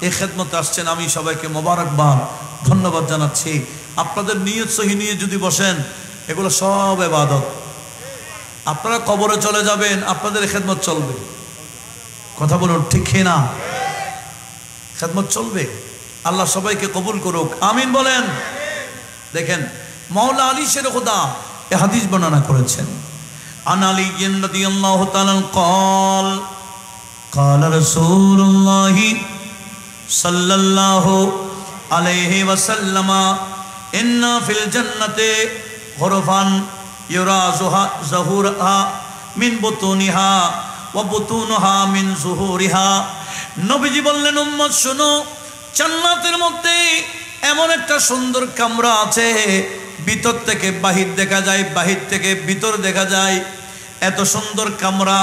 এই খেদমতে আসছেন আমি সবাইকে মোবারকবাদ ধন্যবাদ জানাচ্ছি। আপনাদের নিয়ত সহি নিয়ে যদি বসেন এগুলো সব ইবাদত। আপনারা কবরে চলে যাবেন, আপনাদের খেদমত চলবে। কথা বলুন ঠিক না? খেদমত চলবে। আল্লাহ সবাইকে কবুল করুক, আমিন বলেন। দেখেন মাওলা আলী শের খুদা এই হাদিস বর্ণনা করেছেন। আন আলী রাদিয়াল্লাহু তাআলা قال قال رسول الله صلى الله عليه وسلم ان في الجنه غرفا يرى ظهورها من بطونها وبطونها من ظهورها। নবীজি বললেন উম্মত শুনো, জান্নাতের মধ্যে এমন একটা সুন্দর কামরা আছে, ভিতর থেকে বাহির দেখা যায়, বাহির থেকে ভিতর দেখা যায়। এত সুন্দর কামরা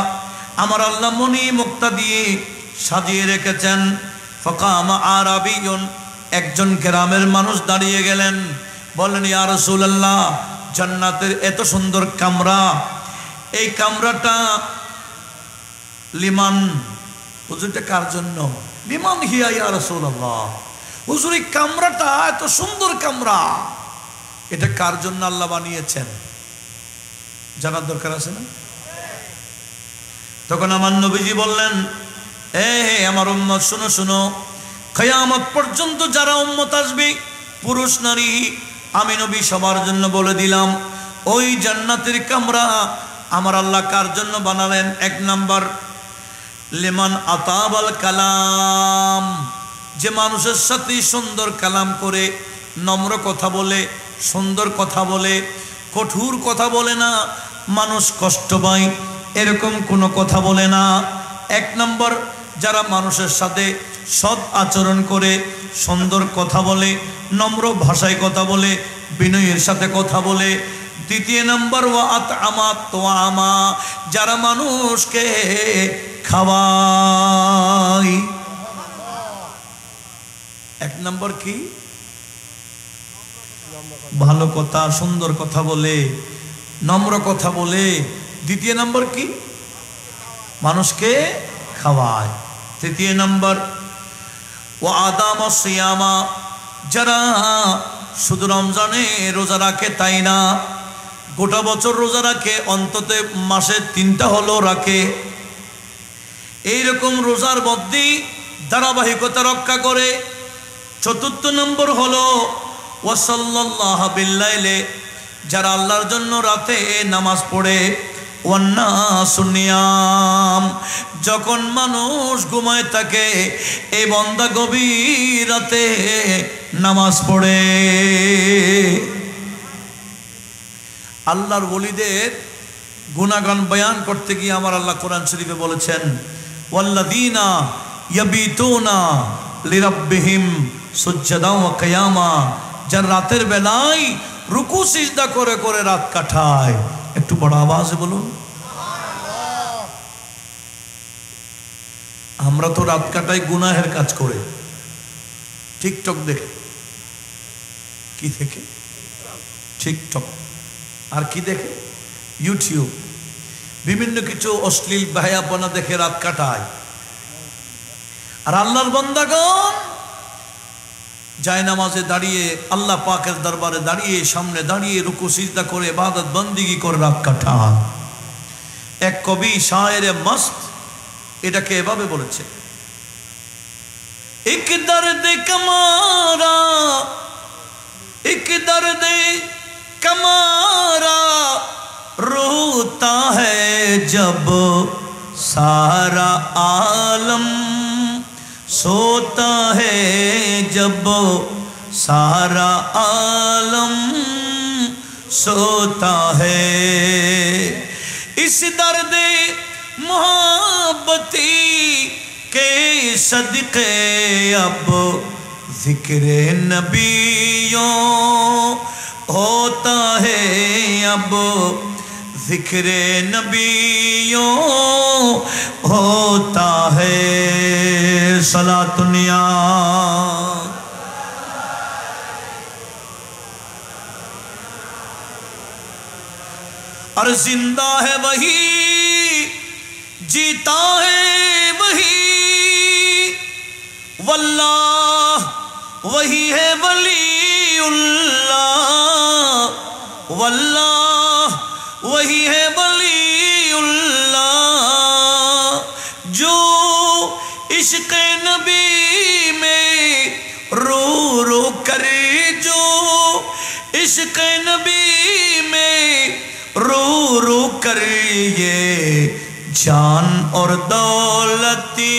আমার আল্লাহ মনি মুক্তা দিয়ে সাজিয়ে রেখেছেন। ফাকামা আরাবিয়ুন, একজন গ্রামের মানুষ দাঁড়িয়ে গেলেন, বললেন ইয়া রাসূলুল্লাহ, জান্নাতের এত সুন্দর কামরা, এই কামরাটা লিমান, হুজুরটা কার জন্য? লিমান হিয়া ইয়া রাসূলুল্লাহ, হুজুর এই কামরাটা এত সুন্দর কামরা, এটা কার জন্য আল্লাহ বানিয়েছেন? জানার দরকার আছে না? তখন আমার নবীজি বললেন, আমার উম্মত শুনো শুনো, কিয়ামত পর্যন্ত যারা উম্মত আসবে পুরুষ নারী, আমি নবী সবার জন্য বলে দিলাম ওই জান্নাতের কামরা আমার আল্লাহ কার জন্য বানালেন? এক নাম্বার লিমান আতাবাল কালাম, যে মানুষের সাথে সুন্দর কালাম করে, নম্র কথা বলে, সুন্দর কথা বলে, কঠোর কথা বলে না, মানুষ কষ্ট পায় এরকম কোনো কথা বলে না। এক নম্বর যারা মানুষের সাথে সৎ আচরণ করে, সুন্দর কথা বলে, নম্র ভাষায় কথা বলে, বিনয়ের সাথে কথা বলে। দ্বিতীয় নম্বর ওয়া আতআমা তোয়ামা, যারা মানুষকে খাওয়ায়। এক নম্বর কি? ভালো কথা, সুন্দর কথা বলে, নম্র কথা বলে। দ্বিতীয় নম্বর কি? মানুষকে খাওয়ায়। তৃতীয় নম্বর ওয়া আদামা সিয়ামা, যারা শুধু রমজানে রোজা রাখে তাই না, গোটা বছর রোজা রাখে, অন্তত মাসে 3টা হলো রাখে। এইরকম রোজার মধ্যে ধারাবাহিকতা রক্ষা করে। চতুর্থ নম্বর হলো ওয়া সাল্লাল্লাহু বিল্লাইলে, যারা আল্লাহর জন্য রাতে নামাজ পড়ে। ওয়ান্নাসু নিয়াম, যখন মানুষ ঘুমায় থাকে এই বান্দা গভীর রাতে নামাজ পড়ে। আল্লাহর ওলিদের গুণাগান বয়ান করতে গিয়ে আমার আল্লাহ কোরআন শরীফে বলেছেন, ওয়াল্লাযীনা ইয়াবিতুনা লিরাব্বিহিম সুজদাও ওয়া কিয়ামা, যারা রাতের বেলায় রুকু সিজদা করে করে রাত কাটায়। একটু বড় আওয়াজে বলুন। আমরা তো রাত কাটাই গুনাহের কাজ করে, টিকটক দেখে। কি দেখে? টিকটক। আর কি দেখে? ইউটিউব। বিভিন্ন কিছু অশ্লীল ভায়াপনা দেখে রাত কাটায়। আর আল্লাহর বান্দাগণ যায় নামাজে দাঁড়িয়ে, আল্লাহ পাকের দরবারে দাঁড়িয়ে, সামনে দাঁড়িয়ে রুকু সিজদা করে ইবাদত বন্দেগী করে রাত কাটায়। এক কবি শায়ের মস্ত এটাকে এভাবে বলেছে, এক দর্দ কমারা, এক দর্দ কমারা रोता है जब सारा आलम, सोता है जब सारा आलम सोता है। इस दर्द मोहब्बती के सदक़े अब ज़िक्र नबियों होता है, अब ज़िक्र नबियों होता है। सलातुनिया और जिंदा है वही, जीता है वही, वल्लाह वही है वलीउल्लाह, वल्लाह वही है वलीउल्लाह, जो इश्क़ नबी में रो रो कर, जो इश्क़ नबी में रो रो कर ये जान और दौलती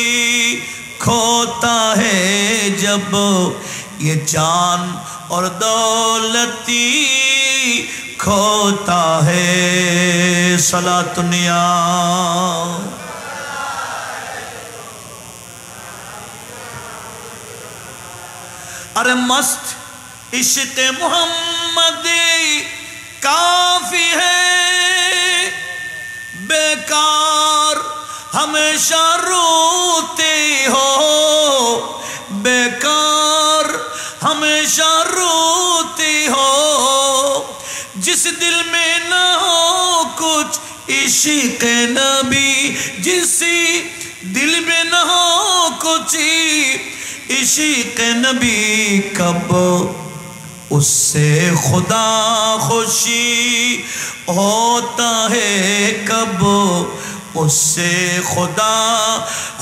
खोता है, जब ये जान और दौलती खोता है। सलातुनिया अरे मस्त इश्क़ मोहम्मद काफी है, बेकार हमेशा रोते हो, बेकार हमेशा रोते हो, जिस दिल में न हो कुछ इश्क़ नबी, जिस दिल में न हो कुछ इश्क़ नबी, कब उससे खुदा खुशी होता है, कब उससे खुदा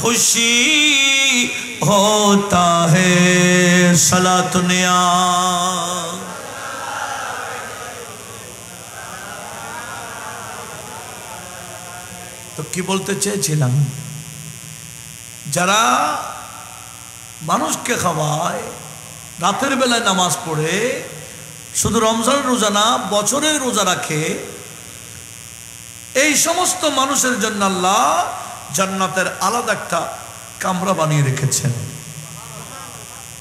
खुशी होता है। सलातुनिया तो কি বলতে চেয়েছিলাম, যারা মানুষকে খাওয়ায়, রাতের বেলায় নামাজ পড়ে, শুধু রমজানের রোজা না বছরের রোজা রাখে, এই সমস্ত মানুষের জন্য আল্লাহ জান্নাতের আলাদা একটা কামরা বানিয়ে রেখেছেন।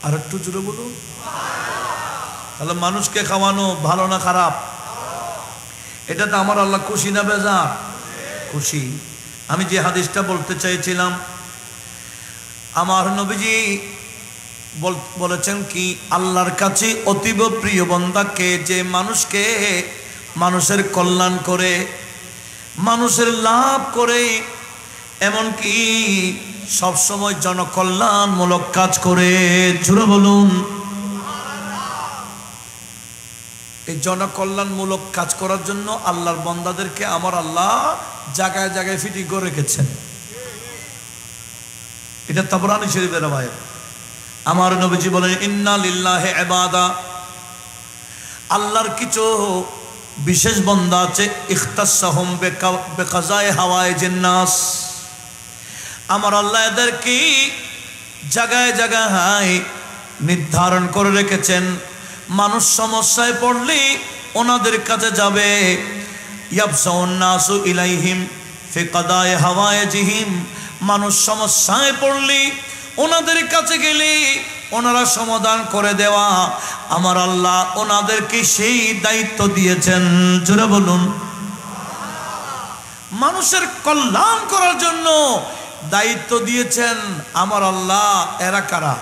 আর একটু জোরে বলুন। তাহলে মানুষকে খাওয়ানো ভালো না খারাপ? এটাতে আমার আল্লাহ খুশি না বেজার? খুশি। আমি যে হাদিসটা বলতে চাইছিলাম, আমার নবীজি বলেছেন কি, আল্লাহর কাছে অতীব প্রিয় বান্দাকে, যে মানুষকে মানুষের কল্যাণ করে, মানুষের লাভ করে, এমনকি সবসময় জনকল্যাণমূলক কাজ করে। জোরে বলুন। এই জনকল্যাণমূলক কাজ করার জন্য আল্লাহর বান্দাদেরকে আমার আল্লাহ জায়গায় জায়গায় ফিটিং করে রেখেছেন। এটা তাবরানী শরীফের রাওয়ায়াত। আমার নবীজি বলেন, ইন্না লিল্লাহি ইবাদা, আল্লাহর কিছু বিশেষ বান্দা আছে, ইখতাসসাহুম বিকাযায়ে হাওয়াইজিন নাস, আমার আল্লাহ এদেরকে জায়গায় জায়গায় নির্ধারণ করে রেখেছেন। মানুষ সমস্যায় পড়লে ওনাদের কাছে যাবে, ইয়াবসাউন নাসু ইলাইহিম ফি কাদায়ে হাওয়াইজিহিম, মানুষ সমস্যায় পড়লে ওনাদের কাছে গেলে ওনারা সমাধান করে দেওয়া, আমার আল্লাহ ওনাদেরকে সেই দায়িত্ব দিয়েছেন। জোরে বলুন। মানুষের কল্যাণ করার জন্য দায়িত্ব দিয়েছেন আমার আল্লাহ। এরা কারা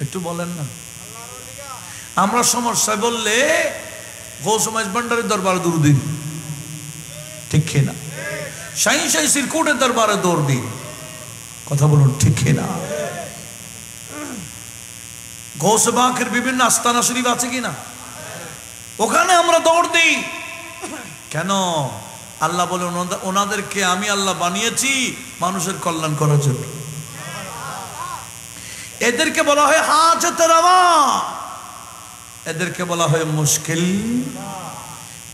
একটু বলেন না? আমরা সমস্যায় বললে গৌস ভান্ডারের দরবারে দৌড় দিই, ঠিক না? শাহিন শাহী সিরকুটের দরবারে দৌড় দিই, কথা বলুন, ঠিক না? গৌস বাকের বিভিন্ন আস্তানা শরীফ আছে কিনা, ওখানে আমরা দৌড় দিই। কেন? আল্লাহ বলে ওনাদেরকে আমি আল্লাহ বানিয়েছি মানুষের কল্যাণ করার জন্য। এদেরকে বলা হয় হাজত রওয়া, এদেরকে বলা হয় মুশকিল।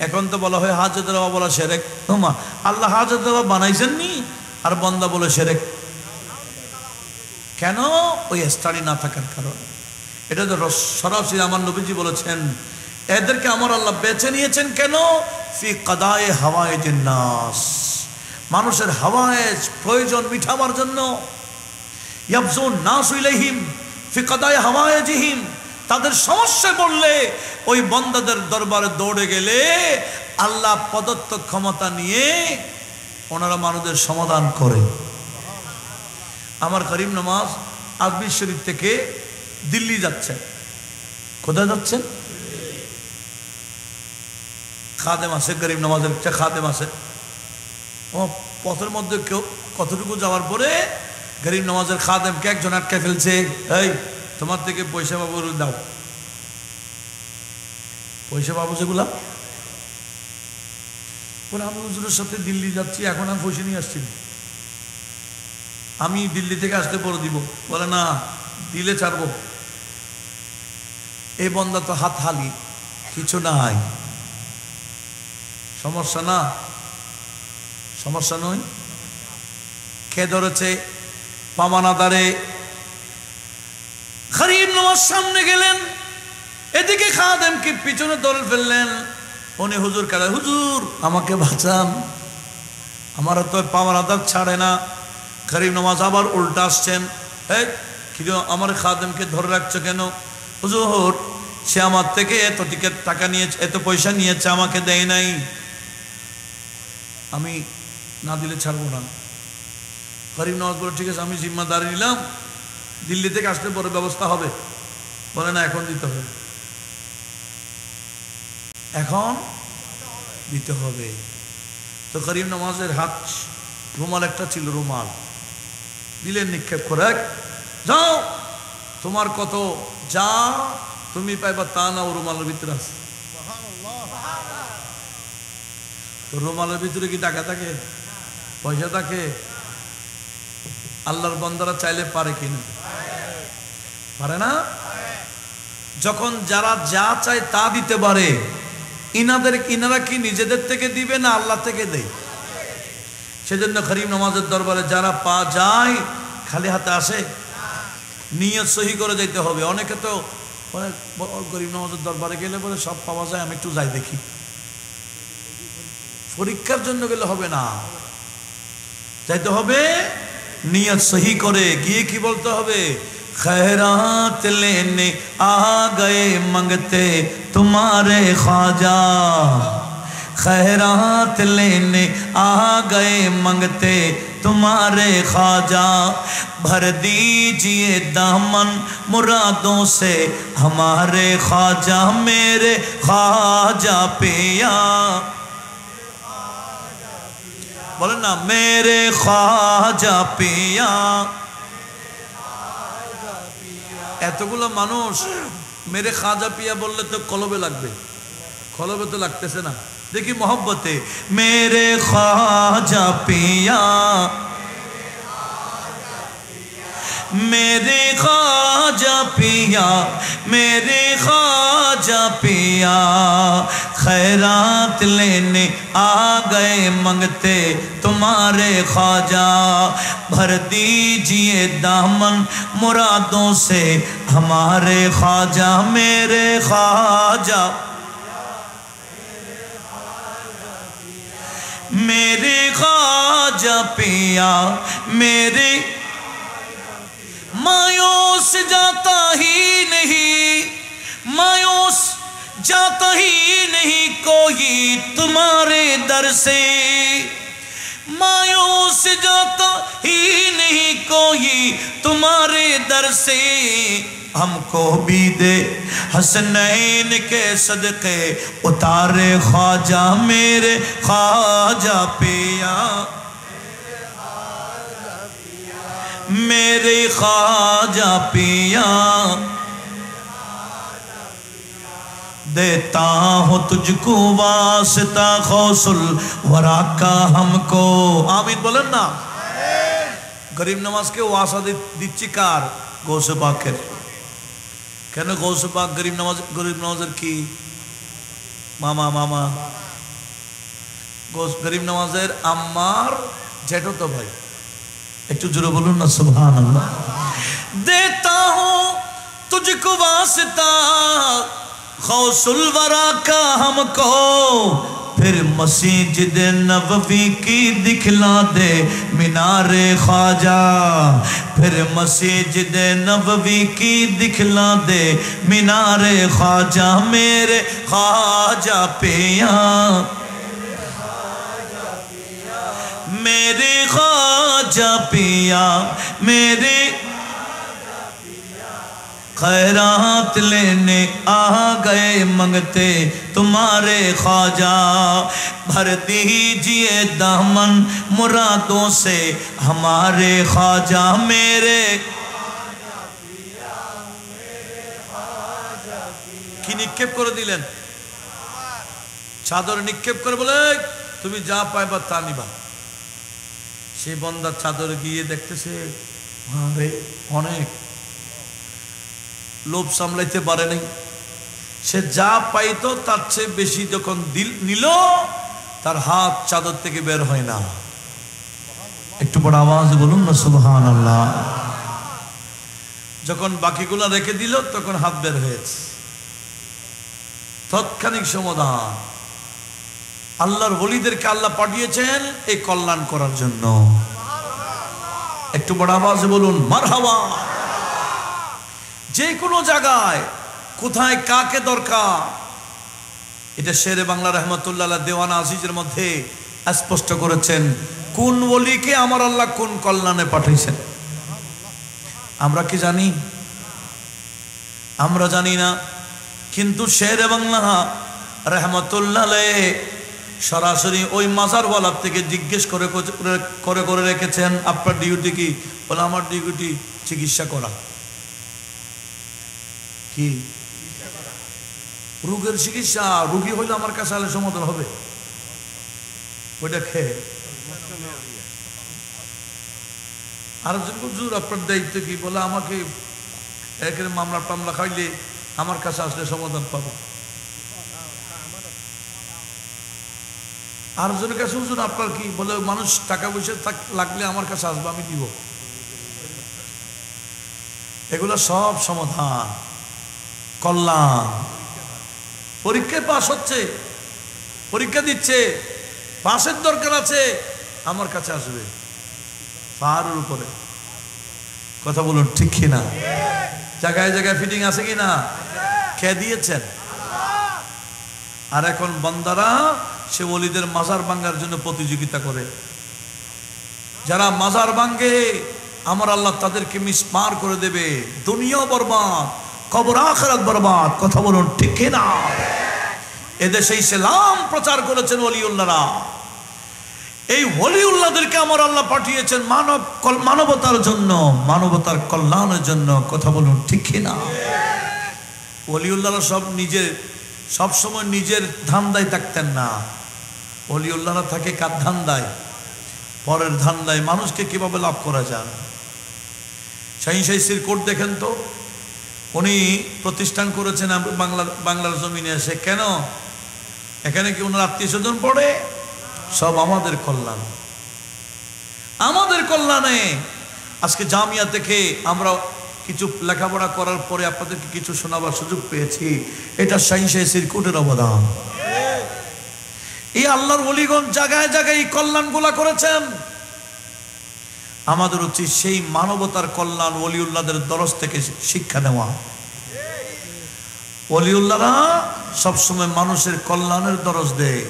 এখন তো বলা হয় হাজত রওয়া বলা শিরক। ওমা, আল্লাহ হাজত রওয়া বানাইছেননি আর বান্দা বলে শিরক। কেন? ওই স্টাডি না থাকার কারণে। এটা তো সরাসরি আমার নবীজি বলেছেন, এদেরকে আমার আল্লাহ বেছে নিয়েছেন কেন? ফি কাদায়ে হাওয়াইজিন নাস, মানুষের হাওয়ায়েজ প্রয়োজন মিটাবার জন্য। ইয়াবজুন নাসু ইলাইহিম ফি কাদায়ে হাওয়াইজিহিম, তাদের সমস্যায় পড়লে ওই বান্দাদের দরবারে দৌড়ে গেলে আল্লাহ প্রদত্ত ক্ষমতা নিয়ে ওনারা মানুষদের সমাধান করে। আমার করিম নামাজ আজমির শরীফ থেকে দিল্লি যাচ্ছে। কোথায় যাচ্ছেন? খাদেম আছে, গরিব নামাজের একটা খাদেম আছে। ও পথের মধ্যে কেউ কতটুকু যাওয়ার পরে গরিব নওয়াজের খাদেমকে একজন আটকে ফেলছে, এই তোমার থেকে পয়সা পাবো দাও, পয়সা পাবো যেগুলা। বলে আমি হুজুরের সাথে দিল্লি যাচ্ছি, এখন আমি পয়সা নিয়ে আসছি, আমি দিল্লি থেকে আসতে পরে দিব। বলে না, দিলে ছাড়বো। এই বন্দা তো হাত হালি, কিছু নাই, সমস্যা না, সমস্যা নয়। কে ধরেছে? পামানাদারে গরিব নওয়াজ সামনে গেলেন, এদিকে খাদেমকে পিছনে ধরে ফেললেন। উনি হুজুর কালে, হুজুর আমাকে বাঁচান, আমার তো পামানাদার ছাড়ে না। গরিব নওয়াজ আবার উল্টা আসছেন, এই কি আমার খাদেমকে ধরে রাখছো কেন? হুজুর সে আমার থেকে এত টিকিট টাকা নিয়েছে, এত পয়সা নিয়েছে, আমাকে দেয় নাই, আমি না দিলে ছাড়বো না। গরিব নওয়াজ বলে ঠিক আছে, আমি জিম্মাদারি নিলাম, দিল্লি থেকে আসলে পরে ব্যবস্থা হবে। বলে না, এখন দিতে হবে, এখন দিতে হবে। তো গরিব নওয়াজের হাত রুমাল একটা ছিল, রুমাল দিলেন নিক্ষেপ করে, যাও তোমার কত যা তুমি পাইবা তা না, ও রুমালের ভিতরে আছে। তো রুমালের ভিতরে কি টাকা থাকে, পয়সা থাকে? আল্লাহর বান্দারা চাইলে পারে কিনা? পারে না। যখন যারা যা চায় তা দিতে পারে, ইনারা কি নিজেদের থেকে দিবে না আল্লাহ থেকে দেয়? সেজন্য গরিব নওয়াজের দরবারে যারা পা যায় খালি হাতে আসে, নিয়ত সহি করে যেতে হবে। অনেকে তো গরিব নওয়াজের দরবারে গেলে বলে সব পাওয়া যায়, আমি একটু যাই দেখি। পরীক্ষার জন্য গেলে হবে না, যাইতে হবে নিয়ত সহি করে। গিয়ে কি বলতে হবে? खैरात लेने आ गए मंगते तुम्हारे ख्वाजा, खैरात लेने आ गए मंगते तुम्हारे ख्वाजा, भर दीजिए दामन मुरादों से हमारे ख्वाजा, मेरे ख्वाजा पिया। बोले ना, मेरे ख्वाजा पिया। এতগুলো মানুষ মেরে খাজা পিয়া বললে তো কলবে লাগবে, কলবে তো লাগতেছে না। দেখি মোহব্বতে, মেরে খাজা পিয়া, मेरे ख्वाजा पिया, मेरे ख्वाजा पिया, खैरात लेने आ गए मंगते तुम्हारे ख्वाजा, भर दीजिए दामन मुरादों से हमारे ख्वाजा, मेरे ख्वाजा, मेरे ख्वाजा पिया, मेरे मायूस जाता ही नहीं, मायूस जाता ही नहीं कोई तुम्हारे दर से, मायूस जाता ही नहीं कोई तुम्हारे दर से, हमको भी दे हसनैन के सदके उतारे ख्वाजा, मेरे ख्वाजा पिया, मेरे ख्वाजा पिया, देता हूँ तुझको वास्ता गौसुल वरा का हमको। आमीन बोलें ना। गरीब नवाज के वास्ता दिच्छी कार गौसे पाकेर। कहने गौसे पाक गरीब नवाजर की मामा मामा गरीब नवाजेर अम्मार जेठो तो भाई एक जुड़े बोलूं ना सुभान अल्लाह। देता हूँ तुझको वास्ता गौसुल वरा का हमको, फिर मस्जिद नबवी की दिखला दे मीनारे ख्वाजा, फिर मस्जिद नबवी की दिखला दे मीनारे ख्वाजा, मेरे ख्वाजा पिया, मेरे ख्वाजा पिया, मेरे खैरात लेने आ गए मंगते तुम्हारे ख्वाजा, भर दीजिए दामन मुरादों से हमारे ख्वाजा मेरे। কি নিক্ষেপ করে দিলেন? চাদর নিক্ষেপ করে বলে তুমি যা পাইবা তা নিবা। সেই বন্দার চাদর গিয়ে দেখতেছে আরে অনেক, লোভ সামলাইতে পারে নাই। সে যা পাইতো তার চেয়ে বেশি যখন নিল, তার হাত চাদর থেকে বের হয় না। একটু বড় আওয়াজ বলুন না সুবহানাল্লাহ। যখন বাকিগুলা রেখে দিল তখন হাত বের হয়েছে। তৎক্ষণিক সমাধান। আল্লাহর ওলিদেরকে আল্লাহ পাঠিয়েছেন এই কল্যাণ করার জন্য। একটু বড় আওয়াজে বলুন মারহাবা। যে কোনো জায়গায় কোথায় কাকে দরকার, এটা শেরে বাংলা রহমতুল্লাহ দেওয়ানা আজিজের মধ্যে স্পষ্ট করেছেন। কোন ওলিকে আমার আল্লাহ কোন কল্যাণে পাঠিয়েছেন আমরা কি জানি? আমরা জানি না। কিন্তু শেরে বাংলা রহমতুল্লাহ সরাসরি ওই মাজারওয়ালার থেকে জিজ্ঞেস করে করে করে রেখেছেন আপনার ডিউটি কি? বলে আমার ডিউটি চিকিৎসা করা। কি রোগের চিকিৎসা? রোগী হইলে আমার কাছে আলে সমাধান হবে ওইটা খেয়ে। আর হুজুর আপনার দায়িত্ব কি? বলে আমাকে একের মামলা টামলা খাইলে আমার কাছে আসলে সমাধান পাবো। আর জনের কাছে হুজুর আপনার কি? বলে মানুষ টাকা পয়সা লাগলে আমার কাছে আসবে, আমি দিব। এগুলো সব সমাধান, কল্যাণ। পরীক্ষায় পাস হচ্ছে, পরীক্ষা দিচ্ছে, পাসের দরকার আছে, আমার কাছে আসবে। পাহাড়ের উপরে কথা বলুন ঠিক কিনা? জায়গায় জায়গায় ফিটিং আছে কিনা? কে দিয়েছেন? আর এখন বান্দারা সে ওলিদের মাজার ভাঙার জন্য প্রতিযোগিতা করে। যারা মাজার ভাঙে আমার আল্লাহ তাদেরকে মিসমার করে দেবে। দুনিয়াও বরবাদ, কবর আখিরাত বরবাদ। কথা বলুন ঠিক কিনা? এদেশে ইসলাম প্রচার করেছেন ওলিউল্লাহরা। এই ওলিউল্লাহদেরকে আমার আল্লাহ পাঠিয়েছেন মানবতার জন্য, মানবতার কল্যাণের জন্য। কথা বলুন ঠিক কিনা? ওলিউল্লাহরা সব সময় নিজের ধান্দায় থাকতেন না। ওলিউল্লাহরা থাকে কার ধান্দায়? পরের ধান্দায়। মানুষকে কিভাবে লাভ করা যায়। শাহিন সিরকোট দেখেন তো, উনি প্রতিষ্ঠান করেছেন বাংলার জমিনে এসে। কেন? এখানে কি ওনার আত্মীয় স্বজন পড়ে? সব আমাদের কল্যাণ, আমাদের কল্যাণে। আজকে জামিয়া থেকে আমরা কিছু লেখাপড়া করার পরে আপনাদেরকে কিছু শোনাবার সুযোগ পেয়েছি। এটা শাহিন সিরকোটের অবদান। এই আল্লাহর ওলিগণ জায়গায় জায়গায় এই কল্যাণগুলা করেছেন। আমাদের উচিত সেই মানবতার কল্যাণ ওলিউল্লাহদের দরজ থেকে শিক্ষা নেওয়া। ওলিউল্লাহরা সবসময় মানুষের কল্যাণের দরজ দেয়।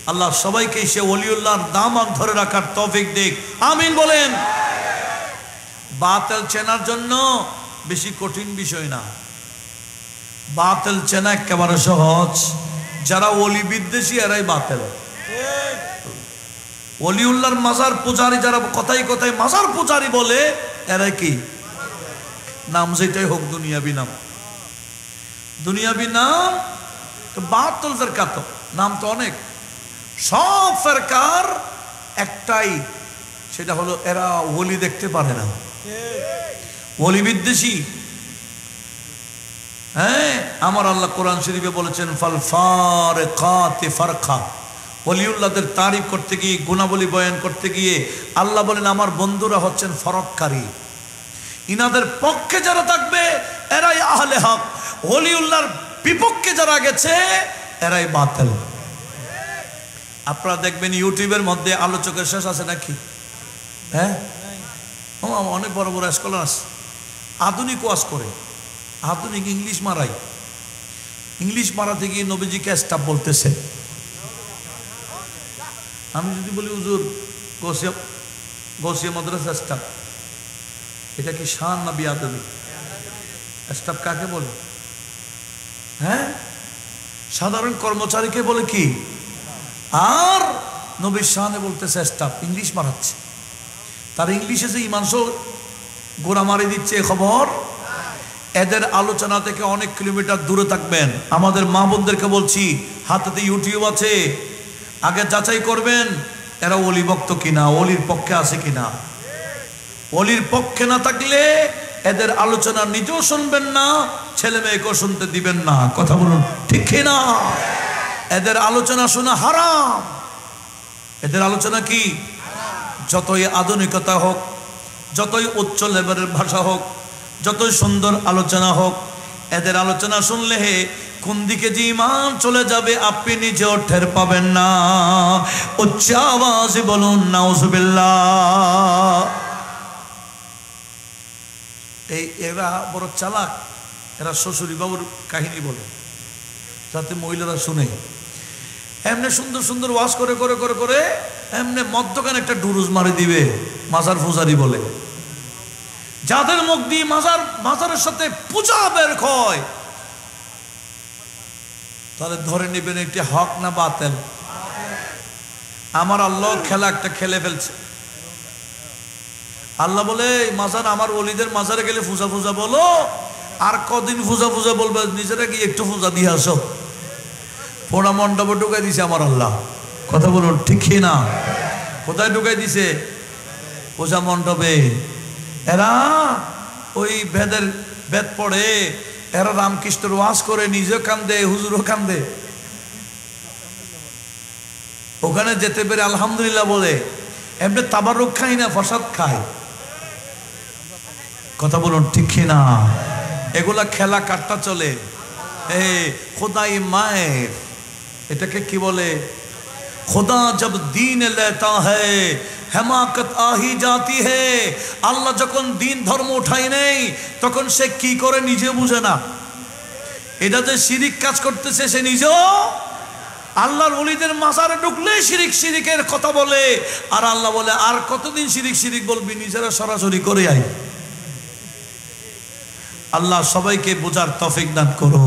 আল্লাহ সবাইকে সে ওলিউল্লাহর দামান ধরে রাখার তৌফিক দিক, আমিন বলেন। বাতিল চেনার জন্য বেশি কঠিন বিষয় না, বাতিল চেনা একেবারে সহজ। যারা ওলি বিদ্বেষী এরাই বাতিল। ওলিউল্লাহর মাজার পূজারি যারা কথাই কথাই মাজার পূজারি বলে, এরাই কি? নাম যেটাই হোক দুনিয়াবি নাম, দুনিয়াবি নাম। তো বাতিল ফেরকা তো নাম তো অনেক। সব ফেরকার একটাই, সেটা হলো এরা ওলি দেখতে পারে না, ওলি বিদ্বেষী। হ্যাঁ, আমার আল্লাহ কোরআন শরীফে বলেছেন ফাল ফারিকাতি ফারকা। ওলিউল্লাহদের তারিফ করতে গিয়ে, গুণাবলী বয়ান করতে গিয়ে আল্লাহ বলেন আমার বন্ধুরা হচ্ছেন ফরককারী। ইনাদের পক্ষে যারা থাকবে এরাই আহলে হক, ওলিউল্লাহর বিপক্ষে যারা গেছে এরাই বাতিল। আপনারা দেখবেন ইউটিউবের মধ্যে আলোচকের শেষ আছে নাকি? হ্যাঁ, অনেক বড় বড় স্কলার আছে, আধুনিক ওয়াজ করে, আধুনিক ইংলিশ মারাই। ইংলিশ মারাতে গিয়ে নবীজিকে স্টাফ বলতেছে। আমি যদি বলি হুজুর গৌসিয়া মাদ্রাসা স্টাফ, এটা কি শান না বিয়াদবি? স্টাফ কাকে বলে? হ্যাঁ, সাধারণ কর্মচারীকে বলে কি? আর নবীর শানে বলতেছে স্টাফ, ইংলিশ মারাচ্ছে। তার ইংলিশে যে ইমানস গোড়া মারি দিচ্ছে খবর। এদের আলোচনা থেকে অনেক কিলোমিটার দূরে থাকবেন। আমাদের মা বোনদেরকে বলছি, হাতেতে ইউটিউব আছে, আগে যাচাই করবেন এরা ওলি ভক্ত কিনা, ওলির পক্ষে আছে কিনা। ওলির পক্ষে না থাকলে এদের আলোচনা নিজেও শুনবেন না, ছেলে মেয়েকেও শুনতে দিবেন না। কথা বলুন ঠিক কিনা? এদের আলোচনা শোনা হারাম। এদের আলোচনা কি? যতই আধুনিকতা হোক, যতই উচ্চ লেভেলের ভাষা হোক, যতই সুন্দর আলোচনা হোক, এদের আলোচনা শুনলে কোন দিকে যে ইমান চলে যাবে আপনি নিজেও টের পাবেন না। উচ্চ আওয়াজে বলুন নাউজুবিল্লাহ। এরা বড় চালাক। এরা শ্বশুরি বাবুর কাহিনী বলে যাতে মহিলারা শুনে। এমনি সুন্দর সুন্দর ওয়াজ করে করে করে করে এমনি মদ্যখানে একটা ডুরুজ মারি দিবে, মাজার পূজারি বলে। যাদের মুখ দিয়ে মাজারের সাথে পূজা বের হয়, তাহলে ধরে নেবেন একটি হক না বাতেল। আমার আল্লাহ খেলা একটা খেলে ফেলছে। আল্লাহ বলে মাজার, আমার ওলিদের মাজারে গেলে পূজা পূজা বলো, আর কদিন পূজা পূজা বলবে, নিজেরা গিয়ে একটু পূজা দিয়ে আসো। পোড়া মণ্ডপে ঢুকাই দিছে আমার আল্লাহ। কথা বলুন ঠিক না? কোথায় ঢুকাই দিছে? পূজা মণ্ডপে। এরা ওই বেদ পড়ে, এরা রামকৃষ্ণের ওয়াজ করে, নিজেও কান্দে, হুজুরও কান্দে। ওখানে যেতে পেরে আলহামদুলিল্লাহ বলে। এমনি তাবারুক খাই না, প্রসাদ খায়। কথা বলুন ঠিক না? এগুলা খেলা কাটটা চলে। খোদাই মায়ের, এটাকে কি বলে? खुदा जब दीन लेता है হেমাকত আহি জাতি হে। আল্লাহ যখন দিন ধর্ম উঠাই নেই তখন সে কি করে নিজে বুঝে না। এটা যে শিরিক কাজ করতেছে সে নিজেও। আল্লাহর ওলিদের মাজারে ঢুকলে শিরিক শিরিকের কথা বলে, আর আল্লাহ বলে আর কতদিন শিরিক শিরিক বলবি, নিজেরা সরাসরি করে আই। আল্লাহ সবাইকে বোঝার তৌফিক দান করো।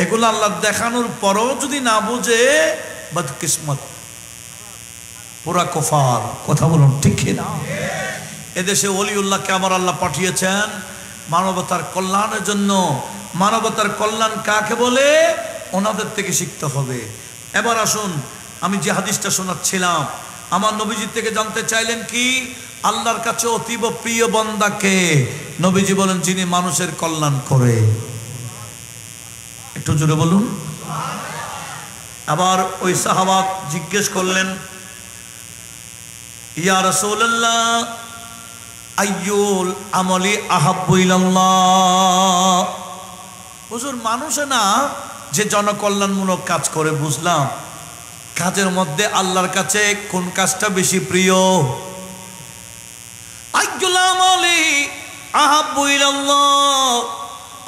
এগুলো আল্লাহ দেখানোর পরও যদি না বুঝে, বদকিসমত, পুরা কুফার। কথা বলুন ঠিক না? এদেশে ওলিউল্লাহকে আমার আল্লাহ পাঠিয়েছেন মানবতার কল্যাণের জন্য। মানবতার কল্যাণ কাকে বলে ওনাদের থেকে শিখতে হবে। এবার আসুন, আমি যে হাদিসটা শোনাচ্ছিলাম, আমার নবীজি থেকে জানতে চাইলেন কি? আল্লাহর কাছে অতীব প্রিয় বান্দাকে। নবীজি বলেন যিনি মানুষের কল্যাণ করে। একটু জোরে বলুন। আবার ওই সাহাবা জিজ্ঞেস করলেন, ইয়া রাসূলুল্লাহ আইয়ুল আমালি আহাব্বু ইলাল্লাহ। হুজুর, মানুষে না যে জনকল্যাণমূলক কাজ করে বুঝলাম, কাজের মধ্যে আল্লাহর কাছে কোন কাজটা বেশি প্রিয়? আইয়ুল আমালি আহাব্বু ইলাল্লাহ,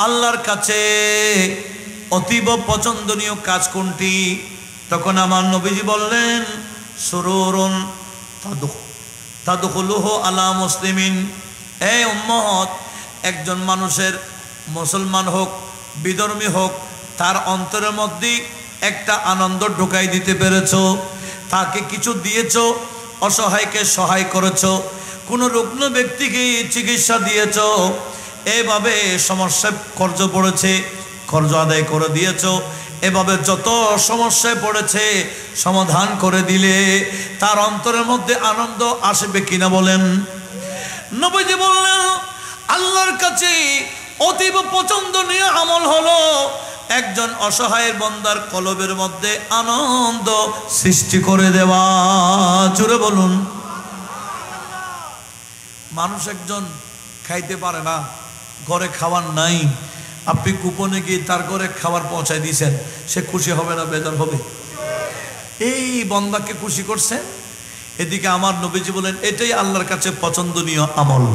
আল্লাহর কাছে অতীব পছন্দনীয় কাজ কোনটি? তখন আমার নবীজি বললেন, সুরুরুন তাদখুলুহু আলা মুসলিমিন। এই উম্মত, একজন মানুষের, মুসলমান হোক বিধর্মী হোক, তার অন্তরের মধ্যে একটা আনন্দ ঢুকাই দিতে পেরেছ, তাকে কিছু দিয়েছ, অসহায়কে সহায় করেছ, কোনো রুগ্ন ব্যক্তিকে চিকিৎসা দিয়েছ, এভাবে সমস্যায় কর্জ পড়েছে, কর্জ আদায় করে দিয়েছ, এভাবে যত সমস্যায় পড়েছে সমাধান করে দিলে তার অন্তরের মধ্যে আনন্দ আসবে কিনা বলেন? নবীজি বললেন, আল্লাহর কাছে অতীব পছন্দনীয় আমল হলো একজন অসহায়ের বান্দার কলবের মধ্যে আনন্দ সৃষ্টি করে দেওয়া। জোরে বলুন। মানুষ একজন খাইতে পারে না, ঘরে খাবার নাই, আপনি কুপনে গিয়ে তার ঘরে খাবার পৌঁছায় দিয়েছেন, সে খুশি হবে না বেজার হবে? এই বান্দাকে খুশি করছেন। এদিকে আমার নবীজি বলেন এটাই আল্লাহর কাছে পছন্দনীয় আমল।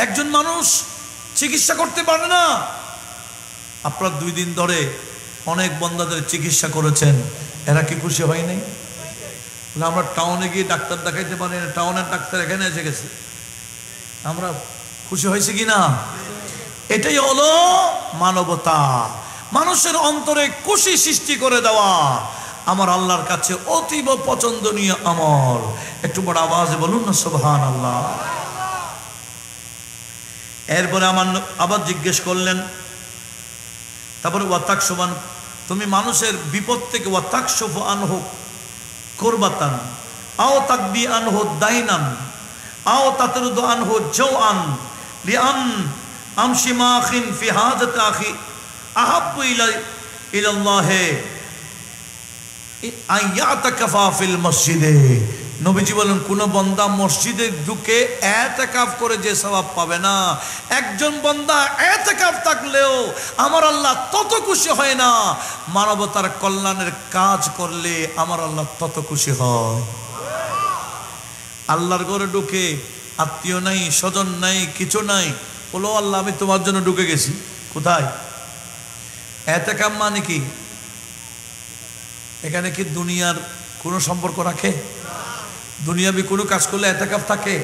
একজন মানুষ চিকিৎসা করতে পারে না, আপনার 2 দিন ধরে অনেক বান্দাদের চিকিৎসা করেছেন, এরা কি খুশি হয় নাই? আমরা টাউনে গিয়ে ডাক্তার দেখাইতে পারি না, টাউনের ডাক্তার এখানে এসে গেছে, আমরা খুশি হয়েছে কিনা? এটাই হলো মানবতা, মানুষের অন্তরে খুশি সৃষ্টি করে দেওয়া আমার আল্লাহর কাছে অতীব পছন্দনীয় আমল। একটু বড় আওয়াজে বলুন না সুবহানাল্লাহ। এরপরে আবার জিজ্ঞেস করলেন, তারপরে ওয়াতাকসুবান, তুমি মানুষের বিপদ থেকে ওয়াতাকসুফু আনহু কুরবাতান আও তাকদি আনহু দাইনান আও তাতরুদু আনহু জাওআন লিআন আমশি মাখিন ফি হাজাত আখি আহাব্বু ইলাল্লাহি আন ইয়াতাকাফা ফিল মসজিদে। নবীজি বলেন, কোন বান্দা মসজিদে ঢুকে ইতিকাফ করে যে সওয়াব পাবে না, একজন বান্দা ইতিকাফ থাকলেও আমার আল্লাহ তত খুশি হয় না। মানবতার কল্যাণের কাজ করলে আমার আল্লাহ তত খুশি হয়। আল্লাহর ঘরে ঢুকে আত্মীয় নাই, স্বজন নাই, কিছু নাই, বলো আল্লাহ আমি তোমার জন্য ঢুকে গেছি। কোথায়? ইতিকাফ মানে কি? এখানে কি দুনিয়ার কোনো সম্পর্ক রাখে? দুনিয়াবি কোনো কাজ করলে ইতিকাফ থাকে?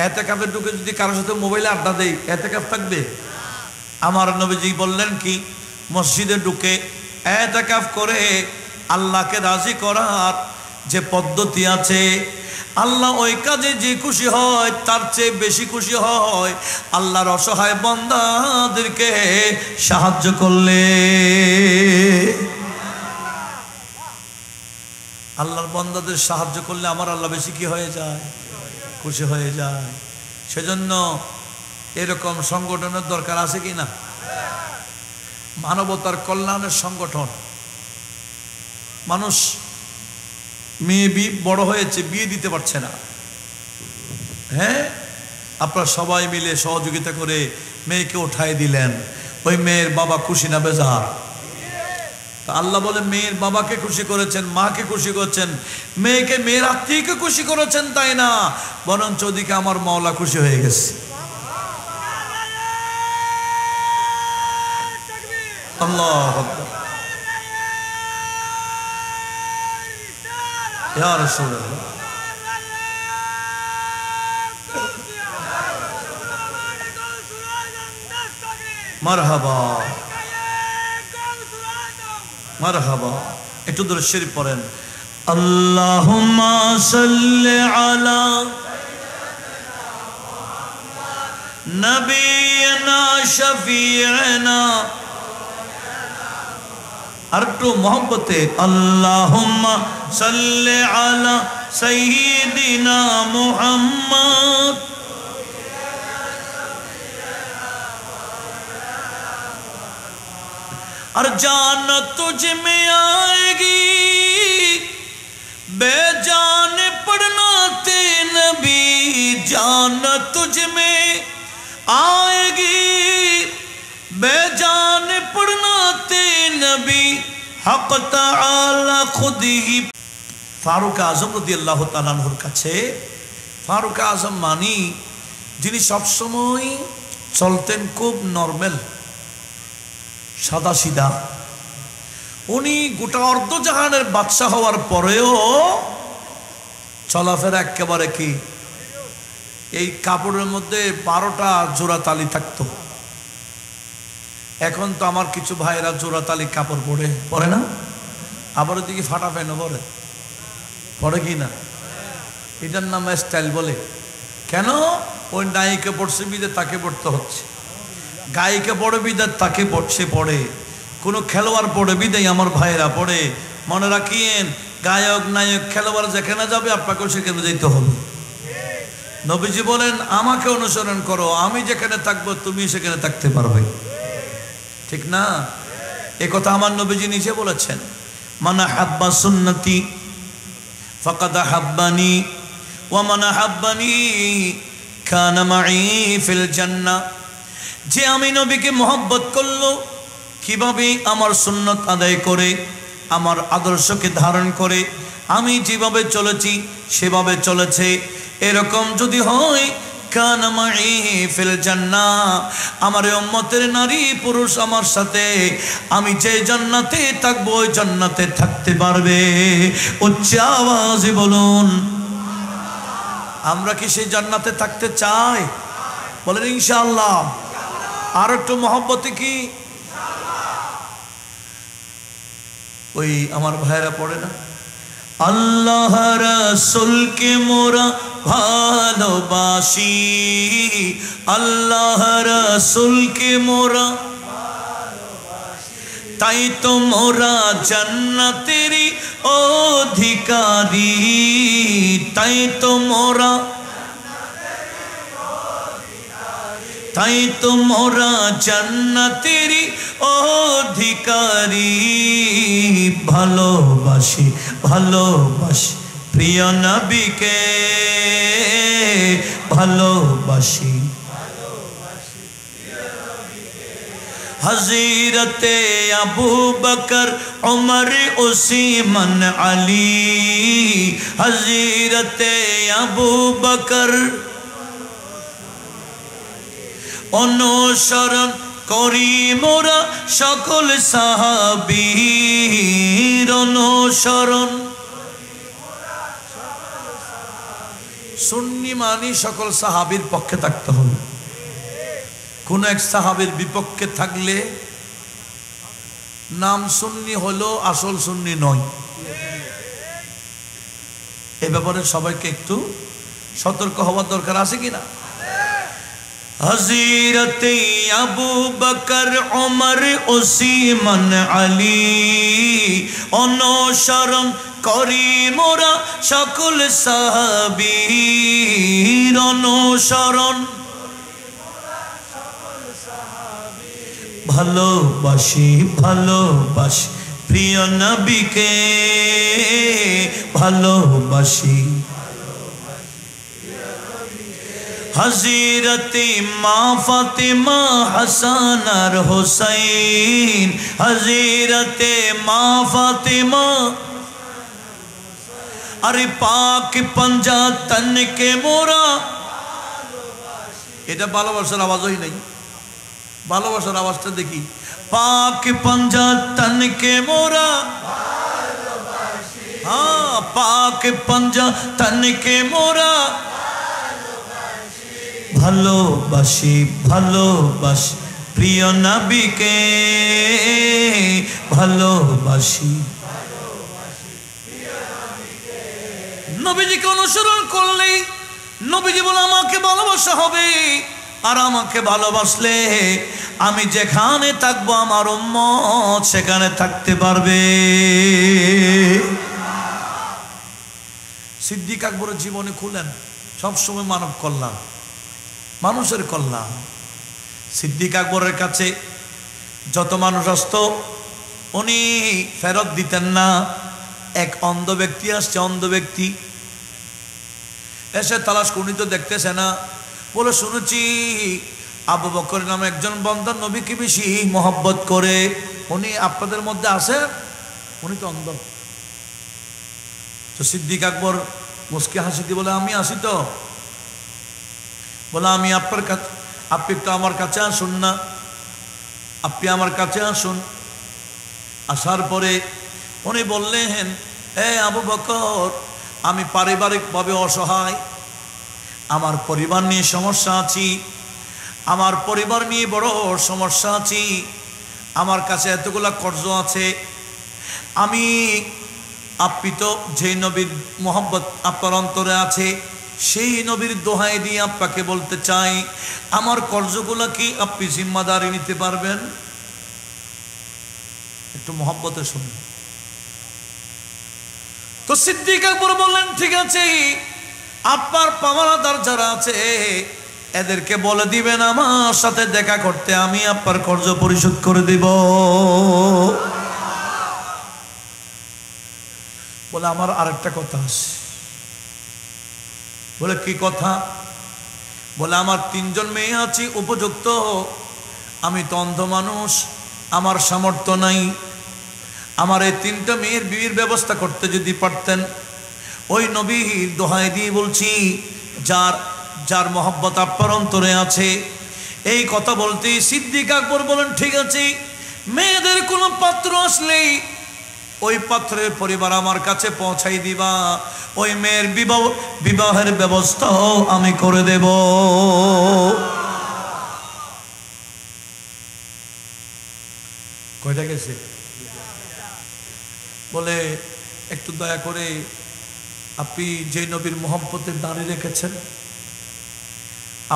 ইতিকাফে ঢুকে যদি কারোর সাথে মোবাইলে আড্ডা দেই, ইতিকাফ থাকবে? আমার নবীজি বললেন কি, মসজিদে ঢুকে ইতিকাফ করে আল্লাহকে রাজি করার যে পদ্ধতি আছে, আল্লাহ ওই কাজে যে খুশি হয় তার চেয়ে বেশি খুশি হয় আল্লাহর অসহায় বান্দাদেরকে সাহায্য করলে। আল্লাহর বান্দাদের সাহায্য করলে আমার আল্লাহ বেশি কি হয়ে যায়? খুশি হয়ে যায়। সেজন্য এরকম সংগঠনের দরকার আছে কি না? মানবতার কল্যাণের সংগঠন। মানুষ মেয়ে বড় হয়েছে, বিয়ে দিতে পারছে না, হ্যাঁ, আপনারা সবাই মিলে সহযোগিতা করে মেয়েকে উঠায় দিলেন, ওই মেয়ের বাবা খুশি না বেজার? আল্লাহ বলে মেয়ের বাবাকে খুশি করেছেন, মাকে খুশি করেছেন, মেয়েকে মেয়ের আত্মীয়কে খুশি করেছেন, তাই না, বরঞ্চ ওদিকে আমার মাওলা খুশি হয়ে গেছে। আল্লাহু আকবার। ইয়া রাসূলুল্লাহ, মারহাবা মারহাবা। একটু দরুদ শরীফ পড়েন। আল্লাহুম্মা সাল্লি আলা নবিয়িনা শফিয়িনা, আর একটু মহব্বতে আল্লাহুম্মা সাল্লি আলা সাইয়্যিদিনা মুহাম্মদ। और जान तुझ में आएगी बेजान पढ़ना ते नबी, जान तुझ में आएगी बेजान पढ़ना ते नबी, हक ताला खुद ही। फारूक आजम রাদিয়াল্লাহু তাআলা আনহুর কাছে ফারুক আজম মানি যিনি সবসময় চলতেন খুব নরমাল, সাদা সিধা। উনি গোটা অর্ধজাহানের বাদশা হওয়ার পরেও চলাফেরা একেবারে কি, এই কাপড়ের মধ্যে 12টা জোড়া তালি থাকতো। এখন তো আমার কিছু ভাইরা জোড়া তালি কাপড় পরে না, আবার ওদিকে ফাটা প্যান্ট পরে কি না, এটার নাম স্টাইল বলে। কেন? ওই নায়িকে পড়ছে বিদে তাকে পড়তে হচ্ছে, গায়িকা পড়ে বিদায় তাকে সে পড়ে, কোনো খেলোয়াড় পড়ে বিদায় আমার ভাইয়েরা পড়ে। মনে রাখিয়েন, গায়ক নায়ক খেলোয়াড় যেখানে যাবে আপনাকেও সেখানে যেতে হবে। নবীজি বলেন আমাকে অনুসরণ করো, আমি যেখানে থাকবো তুমি সেখানে থাকতে পারবে, ঠিক না? এ কথা আমার নবীজি নিজে বলেছেন, মান আহাব্বা সুন্নতি ফাকাদ আহাব্বানি ওয়া মান আহাব্বানি কানা মাই ফিল জান্নাহ। যে আমি নবীকে মহব্বত করলো, কিভাবে আমার সুন্নত আদায় করে, আমার আদর্শকে ধারণ করে আমি যেভাবে চলেছি সেভাবে চলেছে, এরকম যদি হয় কানা মাই ফিল জান্নাহ, আমার উম্মতের নারী পুরুষ আমার সাথে আমি যে জান্নাতে থাকবো ওই জান্নাতে থাকতে পারবে। উচ্চ আওয়াজে বলুন, আমরা কি সেই জান্নাতে থাকতে চাই? বলেন ইনশাআল্লাহ। আর একটু মহব্বতে কি ওই আমার ভাইরা পড়ে না, আল্লাহ রাসূলকে মোরা ভালোবাসি, আল্লাহ রাসূলকে মোরা তাই তো মোরা জান্নাতেরই অধিকারী, তাই তো মোরা, তাই তো মোরা জান্নাতেরই অধিকারী। ভালোবাসি ভালোবাসি প্রিয় নবীকে, ভালোবাসি হযরতে আবু বকর উমর উসমান আলী, হযরতে আবু বকর অনুসরণ করি মোরা সকল সাহাবীর অনুসরণ। সুন্নি মানি সকল সাহাবীর পক্ষে থাকতে হবে, কোন এক সাহাবীর বিপক্ষে থাকলে নাম সুন্নি হলো, আসল সুন্নি নয়। এ ব্যাপারে সবাইকে একটু সতর্ক হওয়ার দরকার আছে কিনা? হযরতে আবু বকর উমর উসমান আলী অনুসরণ করি মোরা সকল সাহাবীর অনুসরণ। ভালোবাসি ভালোবাসি প্রিয় নবীকে, ভালোবাসি হযরতে মা ফাতেমা হাসান আর হুসাইন, হযরতে মা ফাতেমা আরে পাক পঞ্জা তনকে মোরা। এটা ভালোবাসার আওয়াজই নাই, ভালোবাসার আওয়াজটা দেখি। পাক পঞ্জা তনকে মোরা, হ্যাঁ পাক পঞ্জা তনকে মোরা ভালোবাসি ভালোবাসি প্রিয় নবীকে, ভালোবাসি নবীজিকে অনুসরণ করলেই নবীজি বলে আমাকে ভালোবাসা হবে, আর আমাকে ভালোবাসলে আমি যেখানে থাকবো আমার উম্মত সেখানে থাকতে পারবে। সিদ্দিক আকবরের জীবনে খুলেন সবসময় মানব কল্যাণ, মানুষের কল্যাণ। সিদ্দিক আকবরের কাছে যত মানুষ আসতো উনি ফেরত দিতেন না। এক অন্ধ ব্যক্তি আসছে, অন্ধ ব্যক্তি এসে তালাশ উনি তো দেখতেছে না, বলে শুনেছি আবু বকর নামে একজন বান্দা নবীকে বেশি মহব্বত করে, উনি আপনাদের মধ্যে আছে? উনি তো অন্ধ। তো সিদ্দিক আকবর মুস্কি হাসি দিয়ে বলে আমি আসি তো। বলে আমি আপনার কাছে, আপনি একটু আমার কাছে আসুন না, আপনি আমার কাছে আসুন। আসার পরে উনি বললেন, এ আবু বকর, আমি পারিবারিকভাবে অসহায়, আমার পরিবার নিয়ে সমস্যা আছি, আমার পরিবার নিয়ে বড় সমস্যা আছি, আমার কাছে এতগুলা কর্জ আছে। আমি, আপনি তো যে নবীর মোহাম্মত আপনার অন্তরে আছে সেই নবীর দোহাই দিয়ে আপনাকে বলতে চাই, আমার কর্জগুলা কি আপনি জিম্মাদারি নিতে পারবেন? একটু মোহাম্মতে শুনুন। তো সিদ্দিক আকবর বললেন ঠিক আছে, আপনার পাওনাদার যারা আছে এদেরকে বলে দিবেন আমার সাথে দেখা করতে, আমি আপনার কর্জ পরিশোধ করে দিব। বলে আমার আরেকটা কথা আছে। বলে কি কথা? বলে আমার 3 জন মেয়ে আছে উপযুক্ত, আমি তো অন্ধ মানুষ, আমার সামর্থ্য নাই, আমার এই 3টা মেয়ের বিয়ের ব্যবস্থা করতে যদি পারতেন। ওই নবীর দোহাই দিয়ে বলছি, যার যার মহব্বত আপনার অন্তরে আছে। এই কথা বলতে সিদ্দিক আকবর বলেন ঠিক আছে, মেয়েদের কোনো পাত্র আসলেই ওই পাত্রের পরিবার আমার কাছে পৌঁছাই দিবা, ওই মেয়ের বিবাহের ব্যবস্থাও আমি করে দেব। কয়টা গেছে? বলে একটু দয়া করে আপনি যে নবীর মোহাম্মতের দাড়ি রেখেছেন,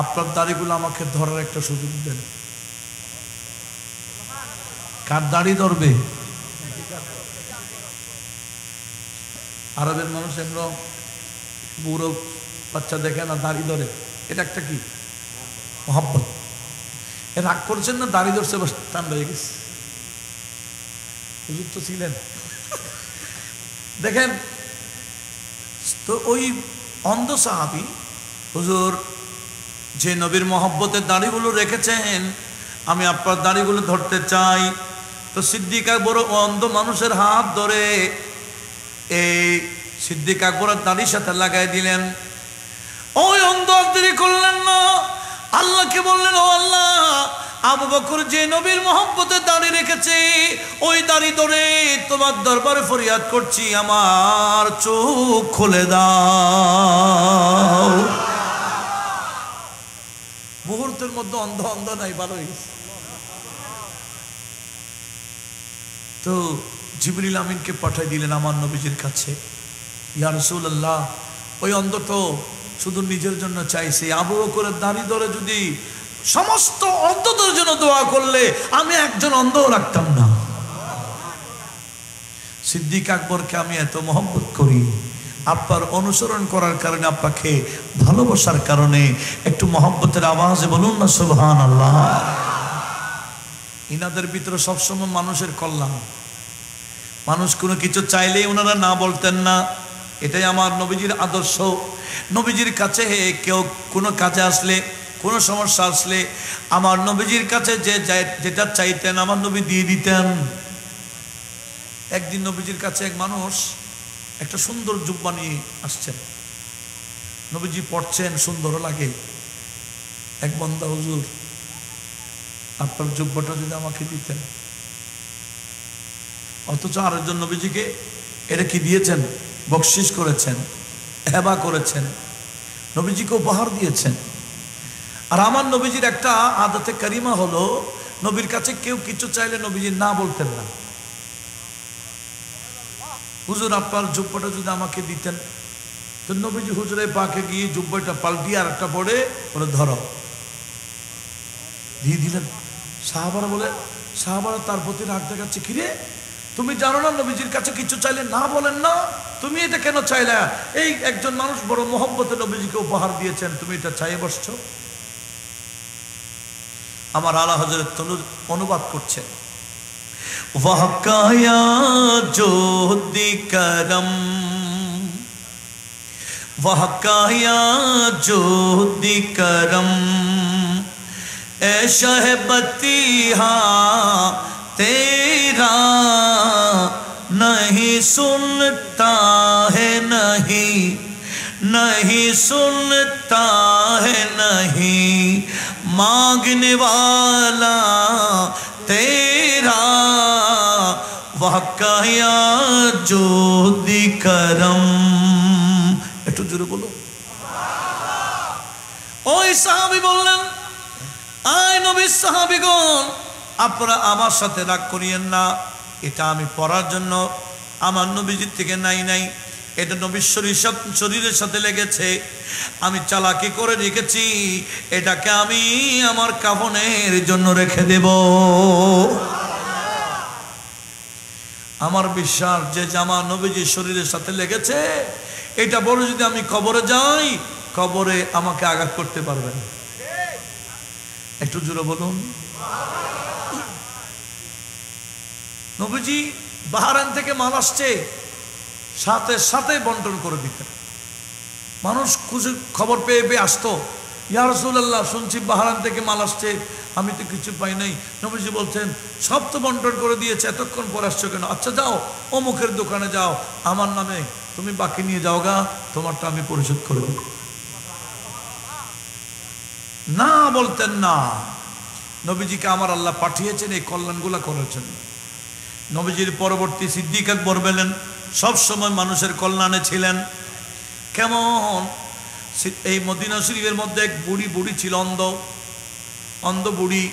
আপনার দাড়িগুলো আমাকে ধরার একটা সুযোগ দেন। কার দাড়ি ধরবে? আরবের মানুষ এমন বুড়ো বাচ্চা দেখে না, দাড়ি ধরে, এটা একটা কি মোহাম্মত। এ রাগ করছেন না, দাড়ি ধরছে, বাস টান হয়ে গেছে। হুজুর তো ছিলেন, দেখেন তো ওই অন্ধ সাহাবী হুজুর যে নবীর মহব্বতের দাড়িগুলো রেখেছেন, আমি আপনার দাড়িগুলো ধরতে চাই। তো সিদ্দিক আকবর অন্ধ মানুষের হাত ধরে এই সিদ্দিক আকবরের দাড়ির সাথে লাগাই দিলেন। ওই অন্ধ দেরি করলেন না, আল্লাহকে বললেন, ও আল্লাহ, আবু বকর যে নবীর মহব্বতের দাড়ি রেখেছে, ওই দাড়ি ধরে তোমার দরবারে ফরিয়াদ করছি, আমার চোখ খুলে দাও। মুহূর্তের মধ্যে অন্ধ অন্ধ নাই, ভালো হয়ে গেছে। তো জিবরিল আমিনকে পাঠাই দিলেন আমার নবীজির কাছে, ইয়া রাসূলুল্লাহ, ওই অন্ধ তো শুধু নিজের জন্য চাইছে, আবু বকরের দাড়ি ধরে যদি সমস্ত অন্ধদের জন্য দোয়া করলে আমি একজন অন্ধও রাখতাম না। সিদ্দিক আকবরকে আমি এত মহব্বত করি, আপনার অনুসরণ করার কারণে, আপনাকে ভালোবাসার কারণে, একটু মহব্বতের আওয়াজে বলুন না সুবহানাল্লাহ। ইনাদের ভিতরে সবসময় মানুষের কল্যাণ, মানুষ কোনো কিছু চাইলেই ওনারা না বলতেন না। এটাই আমার নবীজির আদর্শ। নবীজির কাছে কেউ কোনো কাজে আসলে, কোনো সমস্যা আসলে আমার নবীজির কাছে যেটা চাইতেন আমার নবী দিয়ে দিতেন। একদিন নবীজির কাছে এক মানুষ একটা সুন্দর জুব্বা নিয়ে আসছেন, নবীজি পড়ছেন, সুন্দরও লাগে। এক বান্দা, হুজুর আপনার জুব্বাটা যদি আমাকে দিতেন। অথচ আরেকজন নবীজিকে এটা কি দিয়েছেন? বকশিশ করেছেন, হেবা করেছেন, নবীজিকে উপহার দিয়েছেন। আর আমার নবীজির একটা আদতে কারিমা হলো, নবীর কাছে কেউ কিছু চাইলে নবীজি না বলতেন না। হুজুর আপনার জুব্বাটা যদি আমাকে দিতেন, তো নবীজি হুজুরের পাকে গিয়ে জুব্বাটা পাল্টিয়ে আর একটা পড়ে বলে ধরো, দিয়ে দিলেন। সাহাবারা বলে, সাহাবারা তার প্রতি রাগ দেখাচ্ছে, কিরে তুমি জানো না নবীজির কাছে কিছু চাইলে না বলেন না, তুমি এটা কেন চাইলে? এই একজন মানুষ বড় মহব্বতে নবীজিকে উপহার দিয়েছেন, তুমি এটা চাইয়ে বসছো। আমার আলা হযরত অনুবাদ করছেন, ওয়াকায়া জোদি করম, ওয়াকায়া জোদি করম, এ শাহবতিহা तेरा नहीं सुनता है, नहीं नहीं सुनता है, नहीं मांगने वाला तेरा, वाकया जोदी करम। একটু জোরে বলো। ওই সাহাবী বললেন, আয় নবীর সাহাবীগণ, আপনারা আমার সাথে রাগ করিয়েন না, এটা আমি পড়ার জন্য আমার নবীজির থেকে নাই, এটা নবীর শরীরের সাথে লেগেছে, আমি চালাকি করে রেখেছি, এটাকে আমি আমার কাফনের জন্য রেখে দেব। আমার বিশ্বাস যে জামা নবীজির শরীরের সাথে লেগেছে, এটা বলে যদি আমি কবরে যাই, কবরে আমাকে আঘাত করতে পারবেন। একটু জোরে বলুন। নবীজি বাহরাইন থেকে মাল আসছে, সাথে সাথে বন্টন করে দিতেন। মানুষ খুশি খবর পেয়ে আসতো, ইয়া রাসূলুল্লাহ শুনছি বাহরাইন থেকে মাল আসছে, আমি তো কিছু পাই নাই। নবীজি বলছেন, সব তো বন্টন করে দিয়েছে, এতক্ষণ পর আসছো কেন? আচ্ছা যাও অমুকের দোকানে যাও, আমার নামে তুমি বাকি নিয়ে যাও গা, তোমারটা আমি পরিশোধ করে দেব। না বলতেন না। নবীজিকে আমার আল্লাহ পাঠিয়েছেন এই কল্যাণগুলা করার জন্য। নবীজির পরবর্তী সিদ্দিক আকবর বলেন, সব সময় মানুষের কল্যাণে ছিলেন। কেমন? এই মদিনা শরীফের মধ্যে এক বুড়ি ছিল, অন্ধ বুড়ি।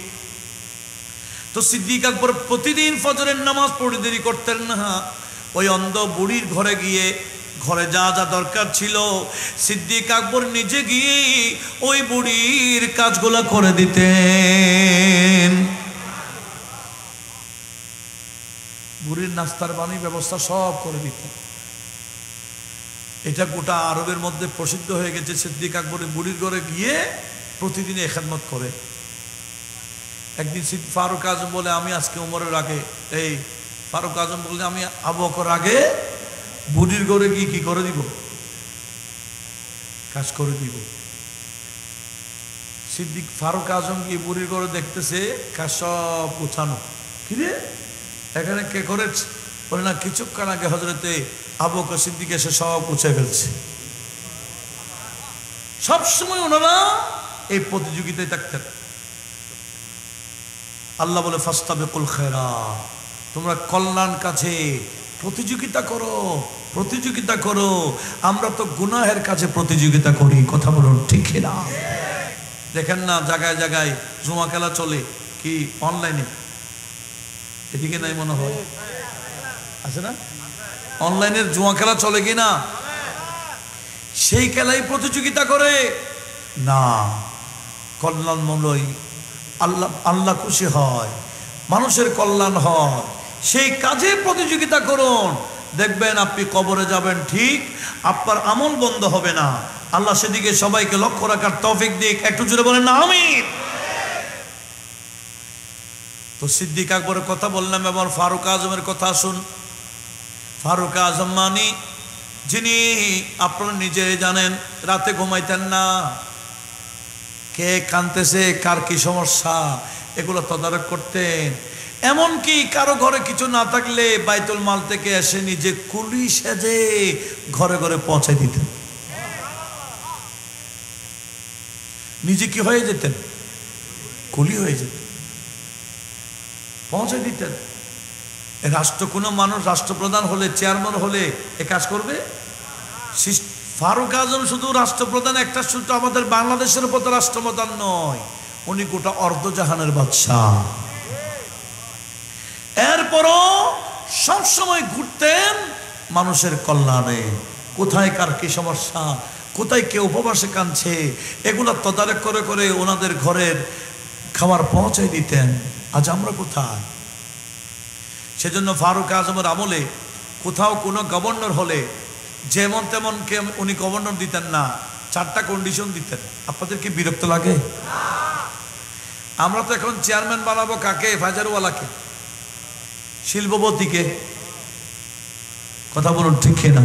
তো সিদ্দিক আকবর প্রতিদিন ফজরের নামাজ পড়ে দেরি করতেন না। ওই অন্ধ বুড়ির ঘরে গিয়ে ঘরে যা যা দরকার ছিল সিদ্দিক আকবর নিজে গিয়ে ওই বুড়ির কাজগুলো করে দিতেন। বুড়ির নাস্তার পানির ব্যবস্থা সব করে দিতেন। এটা গোটা আরবের মধ্যে প্রসিদ্ধ হয়ে গেছে। সিদ্দিক আকবরের বুড়ির ঘরে গিয়ে প্রতিদিন খেদমত করে। একদিন ফারুক আজম বলে, আমি আজকে ওমরের আগে, এই ফারুক আজম বললে আমি আবু বকর আগে বুড়ির ঘরে গিয়ে কি করে দিব, কাজ করে দিব। সিদ্দিক ফারুক আজম গিয়ে বুড়ির ঘরে দেখতেছে কাজ সব গোছানো। কিরে এখানে কে করেছে? বলে না, কিছুক্ষণ আগে হজরতে আবু বকর সিদ্দিক এসে সব গুছিয়ে ফেলছে। সবসময় ওনারা এই প্রতিযোগিতায় থাকতেন। আল্লাহ বলে ফাস্তাবিকুল খায়রাত, তোমরা কল্যাণ কাছে প্রতিযোগিতা করো, প্রতিযোগিতা করো। আমরা তো গুনাহের কাছে প্রতিযোগিতা করি। কথা বলুন ঠিক না? দেখেন না জায়গায় জায়গায় জুয়া খেলা চলে, কি অনলাইনে? এদিকে নাই মনে হয়, আছে না? অনলাইনের জুয়া খেলা চলে কি না? সেই খেলাই প্রতিযোগিতা করে না। কল্যাণমূলক আল্লাহ আল্লাহ খুশি হয়, মানুষের কল্যাণ হয়, সেই কাজে প্রতিযোগিতা করুন। দেখবেন আপনি কবরে যাবেন ঠিক, আপনার আমল বন্ধ হবে না। আল্লাহ সেদিকে সবাইকে লক্ষ্য রাখার তৌফিক দিক। একটু জোরে বলেন না আমিন। তো সিদ্দিক আকবরের কথা বললাম, এবার ফারুক আজমের কথা শুন। ফারুক আজম মানি যিনি আপনারা নিজে জানেন রাতে ঘুমাইতেন না, কে কাঁদতেছে, কার কি সমস্যা, এগুলো তদারক করতেন। এমনকি কারো ঘরে কিছু না থাকলে বাইতুল মাল থেকে এসে নিজে কুলি সেজে ঘরে ঘরে পৌঁছে দিতেন। নিজে কি হয়ে যেতেন? কুলি হয়ে যেতেন, পৌঁছে দিতেন। রাষ্ট্র কোনো মানুষ রাষ্ট্রপ্রধান হলে, চেয়ারম্যান হলে এ কাজ করবে? ফারুক আজম শুধু রাষ্ট্রপ্রধান একটা, শুধু আমাদের বাংলাদেশের উপর রাষ্ট্রপ্রধান নয়, উনি গোটা অর্ধজাহানের বাদশাহ। এরপরও সবসময় ঘুরতেন মানুষের কল্যাণে। কোথায় কার কি সমস্যা, কোথায় কে উপবাসে কাঁদছে, এগুলো তদারক করে করে ওনাদের ঘরের খাবার পৌঁছায় দিতেন। আজ আমরা কোথায়? সেজন্য ফারুক আজমের আমলে কোথাও কোনো গভর্নর হলে যেমন তেমন কে উনি গভর্নর দিতেন না, 4টা কন্ডিশন দিতেন। আপনাদের কি বিরক্ত লাগে? আমরা তো এখন চেয়ারম্যান বানাবো কাকে? ফাজারওয়ালাকে, শিল্পপতিকে। কথা বলুন ঠিক না?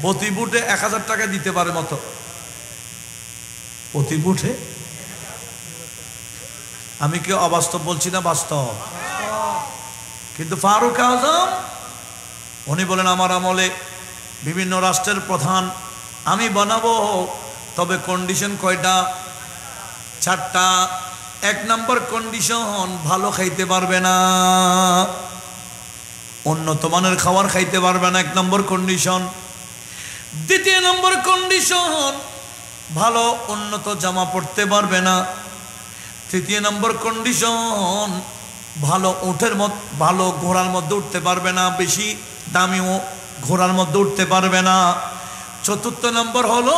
প্রতি বুটে 1000 টাকা দিতে পারে মতো, প্রতি বুটে। আমি কি অবাস্তব বলছি না? বাস্তব। কিন্তু ফারুক আজম উনি বলেন, আমার আমলে বিভিন্ন রাষ্ট্রের প্রধান আমি বানাবো, তবে কন্ডিশন কয়টা? 4টা। 1 নম্বর কন্ডিশন, ভালো খাইতে পারবে না, উন্নত মানের খাবার খাইতে পারবে না, 1 নম্বর কন্ডিশন। 2 নম্বর কন্ডিশন, ভালো উন্নত জামা পরতে পারবে না। 3 নম্বর কন্ডিশন, ভালো উটের মধ্যে, ভালো ঘোড়ার মধ্যে উঠতে পারবে না, বেশি দামি ঘোড়ার মধ্যে উঠতে পারবে না। 4 নম্বর হলো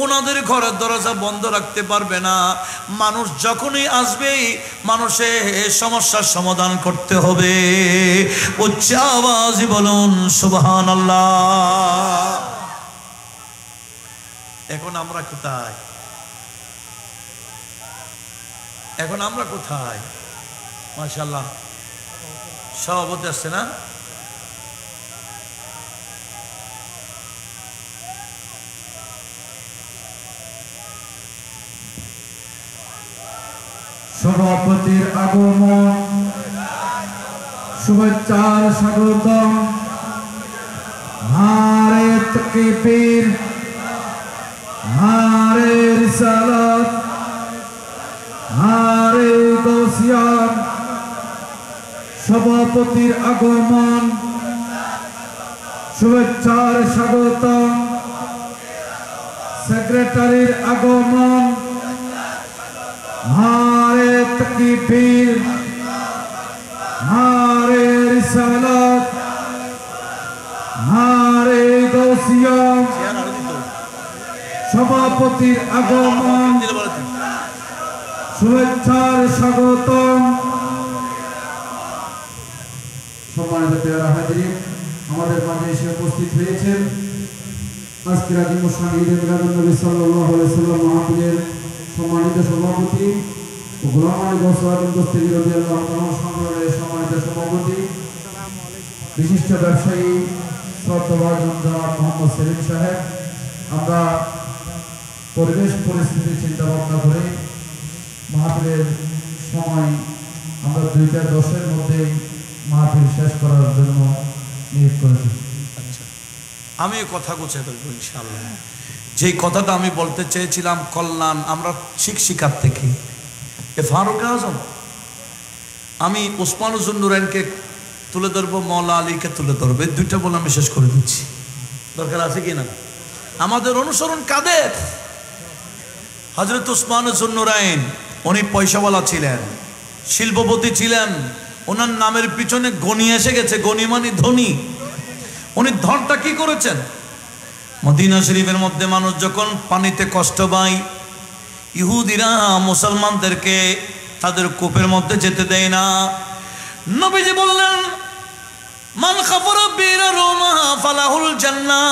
ওনাদের ঘরের দরজা বন্ধ রাখতে পারবে না। মানুষ যখনই আসবে মানুষের সমস্যার সমাধান করতে হবে। উচ্চ আওয়াজে বলুন সুবহানাল্লাহ। এখন আমরা কোথায়? এখন আমরা কোথায়? মাশাআল্লাহ, সভাপতি আসছে না? সভাপতির আগমন, শুভেচ্ছার স্বাগতম। নারে তাকবীর, নারে রিসালাত, নারে গাউসিয়া। সভাপতির আগমন, শুভেচ্ছার স্বাগতম। সেক্রেটারির আগমন, নারে তাকবীর, রিসালাত নারে গাউসিয়া সভাপতির আগমন শুভেচ্ছার স্বাগতম। সম্মানিত প্রিয় হাজিরিন, আমাদের মাঝে এসে উপস্থিত হয়েছেন আজকের আজিম শান ঈদে মিলাদুন নবী সাল্লাল্লাহু আলাইহি ওয়াসাল্লাম মাহফিলের সম্মানিত সভাপতি ও গোলাম আলী গৌস আজম দস্তগীর রাদিয়াল্লাহু তাআলা সংগ্রহের সম্মানিত সভাপতি, বিশিষ্ট ব্যবসায়ী শ্রদ্ধাভাজন জনাব মোহাম্মদ সেলিম সাহেব। আমরা পরিবেশ পরিস্থিতি চিন্তা ভাবনা করে মাহফিলের সময় আমরা 2:10-এর মধ্যেই মাহফিল শেষ করার জন্য নিয়োগ করেছি। আমি কথা গুছিয়ে বলবো ইনশাআল্লাহ। যে কথাটা আমি বলতে চেয়েছিলাম কল্যাণ আমরা শিক্ষার থেকে ফারুক আজম, আমি ওসমানুজ্জুন নুরাইনকে তুলে ধরবো, মওলা আলীকে তুলে ধরবো, এই দুইটা বলে আমি শেষ করে দিচ্ছি। দরকার আছে কি না? আমাদের অনুসরণ কাদের? হযরত ওসমানুজ্জুন নুরাইন, উনি পয়সাওয়ালা ছিলেন, শিল্পপতি ছিলেন। ওনার নামের পিছনে গনি এসে গেছে, গনি মানে ধনী। উনি ধনটা কি করেছেন? মদিনা শরীফের মধ্যে মানুষ যখন পানিতে কষ্ট পায়, ইহুদিরা মুসলমানদেরকে তাদের কূপের মধ্যে যেতে দেয় না। নবীজি বললেন, মান খাফারা বিরা রোমা ফালাহুল জান্নাহ।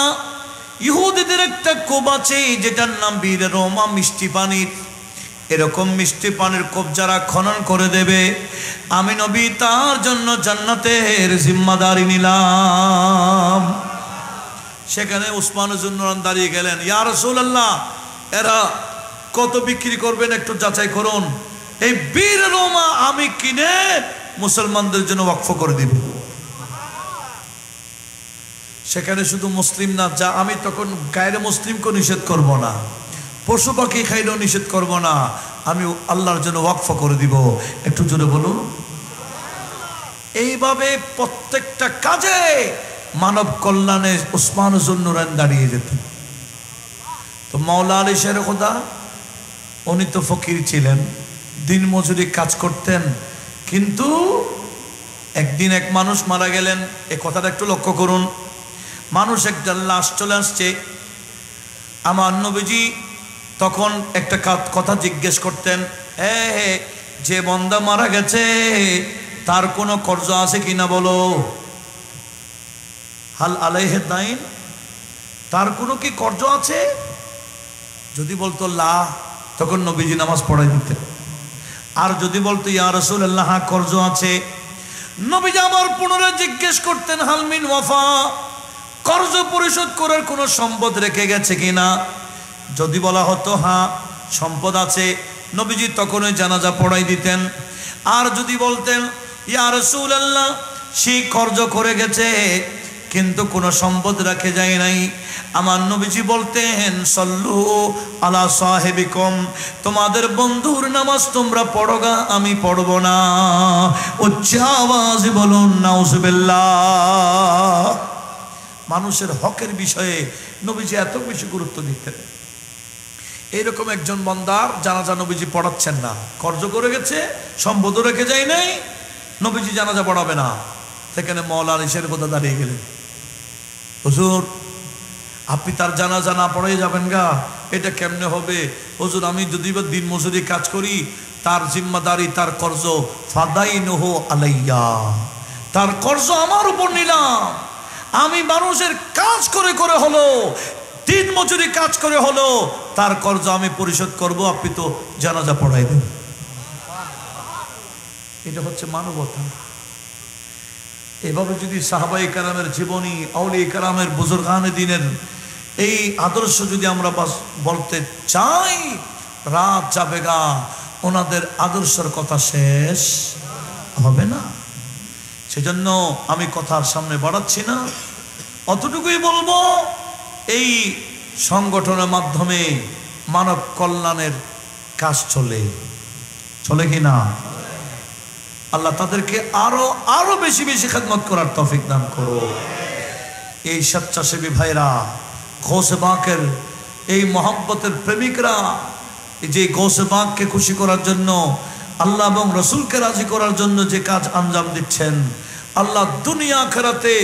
ইহুদিদের একটা কূপ আছে যেটার নাম বীর রোমা, মিষ্টি পানির। এরকম মিষ্টি পানির কূপ যারা খনন করে দেবে, আমি নবী তার জন্য জান্নাতের জিম্মাদারি নিলাম। সেখানে ওসমানুজ্জুন নুরাইন দাঁড়িয়ে গেলেন, ইয়া রাসূলুল্লাহ, এরা কত বিক্রি করবেন একটু যাচাই করুন। এই বীর রোমা আমি কিনে মুসলমানদের জন্য ওয়াকফ করে দিব। সেখানে শুধু মুসলিম না, যা আমি তখন গায়রে মুসলিমকে নিষেধ করব না, পশু পাখি খাইলেও নিষেধ করব না, আমি আল্লাহর জন্য ওয়াকফ করে দিব। একটু জোরে বলুন। এইভাবে প্রত্যেকটা কাজে মানব কল্যাণে ওসমানুজ্জুন নুরাইন দাঁড়িয়ে যেতেন। তো মওলা আলী শের খোদা, উনি তো ফকির ছিলেন, দিন মজুরি কাজ করতেন, কিন্তু একদিন এক মানুষ মারা গেলেন। এ কথাটা একটু লক্ষ্য করুন। মানুষ একটা লাশ চলে আসছে, আমার নবীজি তখন একটা কথা জিজ্ঞেস করতেন, যে বন্দা মারা গেছে তার কোনো কর্জ আছে কিনা বলো, হাল আলাইহি দাইন, তার কোনো কি কর্জ আছে? যদি বলতো লা, তখন নবীজি নামাজ পড়াই দিতেন। আর যদি বলতো ইয়া রাসূলুল্লাহ, কর্জ আছে, নবীজি আবার পুনরায় জিজ্ঞেস করতেন, হাল মিন ওয়াফা, কর্জ পরিশোধ করার কোনো সম্পদ রেখে গেছে কিনা। যদি বলা হতো হ্যাঁ সম্পদ আছে, নবীজি তখন ওই জানাজা পড়াই দিতেন। আর যদি বলতেন ইয়া রাসূলুল্লাহ, সেই কর্জ করে গেছে কিন্তু কোনো সম্পদ রেখে যায় নাই, আমার নবীজি বলতেন সল্লু আলা সাহেবিকুম, তোমাদের বন্ধুর নামাজ তোমরা পড়োগা, আমি পড়ব না। উচ্চ আওয়াজে বলুন নাউজুবিল্লাহ। মানুষের হকের বিষয়ে নবীজি এত বেশি গুরুত্ব দিতেন। এইরকম একজন বান্দার জানাজা নবীজি পড়াচ্ছেন না, কর্জ করে গেছে, সম্পদ রেখে যায় নাই, নবীজি জানাজা পড়াবে না। সেখানে মওলা আলী শের খোদা দাঁড়িয়ে গেলেন, হুজুর আপনি তার জানাজা না পড়াই যাবেন গা, এটা কেমনে হবে? হুজুর আমি যদি বা দিন মজুরি কাজ করি, তার জিম্মাদারি, তার কর্জ ফাদাইনুহু আলাইয়া, তার কর্জ আমার উপর নিলাম। আমি মানুষের কাজ করে করে হলো, দিন মজুরি কাজ করে হলো, তার কর্জ আমি পরিশোধ করব, আপনি তো জানাজা পড়াই দেন। এটা হচ্ছে মানবতা। এভাবে যদি সাহাবায়ে কেরামের জীবনী, আউলিয়া কেরামের, বুজুর্গানে দ্বীনের এই আদর্শ যদি আমরা বলতে চাই, রাত যাবে গা, ওনাদের আদর্শের কথা শেষ হবে না। সেজন্য আমি কথার সামনে বাড়াচ্ছি না, অতটুকুই বলবো, এই সংগঠনের মাধ্যমে মানব কল্যাণের কাজ চলে কি না? আল্লাহ তাদেরকে আরো আরো বেশি বেশি খেদমত করার তৌফিক দান করো। এই স্বেচ্ছাসেবী ভাইরা, গৌসে বাকের এই মহব্বতের প্রেমিকরা, যে গৌসে বাককে খুশি করার জন্য, আল্লাহ এবং রসুলকে রাজি করার জন্য যে কাজ আঞ্জাম দিচ্ছেন, আল্লাহ দুনিয়া আখিরাতে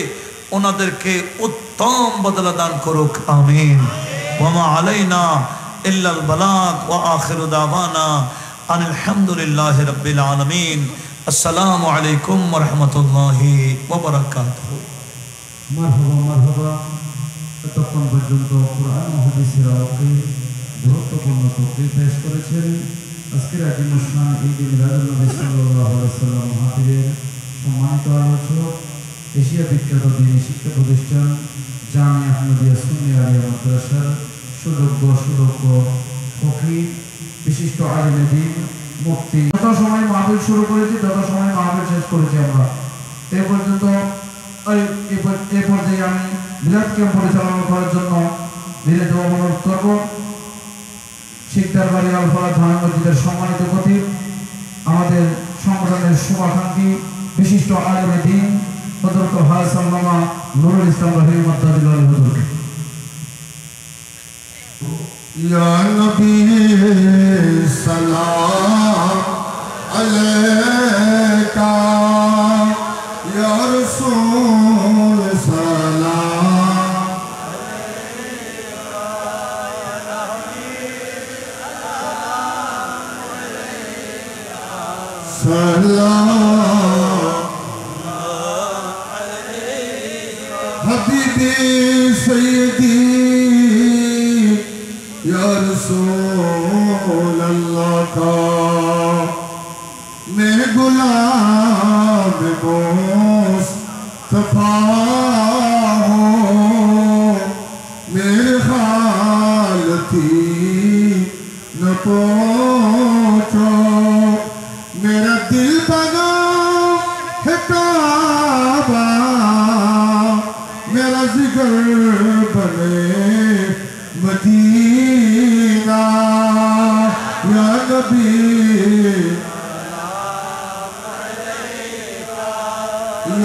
ওনাদেরকে উত্তম বদলা দান করুক, আমিন। ওয়া মা আলাইনা ইল্লাল বালাগ ওয়া আখিরু দাওয়ানা আনিল হামদুলিল্লাহি রাব্বিল আলামিন। আসসালামু আলাইকুম ওয়া রাহমাতুল্লাহি ওয়া বারাকাতুহু। মারহাবা মারহাবা। এতক্ষণ পর্যন্ত কোরআন ও হাদিসের আলোকে গুরুত্বপূর্ণ তকরির পেশ করেছেন আজকের আজিম শান ঈদ মিলাদুন্নবী সাল্লাল্লাহু আলাইহি ওয়াসাল্লাম মাহফিলের সম্মানিত আলোচক, এশিয়া বিখ্যাত দ্বীনি শিক্ষা প্রতিষ্ঠান জামিয়া আহমদিয়া সুন্নিয়া আলিয়া মাদ্রাসার সুযোগ্য ফকিহ, বিশিষ্ট আলেম দ্বীন, মুফতি। যত সময় মাহফিল শুরু করেছি তত সময় মাহফিল শেষ করেছি আমরা। এ পর্যন্ত এই পর্যায়ে আমি মিলাদ ক্যাম্প পরিচালনা করার জন্য ধীরে ধীরে অনুরোধ করব শিকদার বাড়ি আল ফলাহ থানা মসজিদের সম্মানিত খতিব, আমাদের সংগঠনের শুভাকাঙ্ক্ষী, বিশিষ্ট আলেম দ্বীন হযরত হাজ আল্লামা নুরুল ইসলাম রাহিমাহুল্লাহ হুজুরকে। या नबी सलाम अलैका या रसूल सलाम सलाम हबीबी सैयदी या रसूल अल्लाह का मैं गुलाम मुस्तफा हूँ, मेरे हालती न पहुँचो, मेरा दिल बना है काबा, मेरा जिगर बने मदीना, या नबी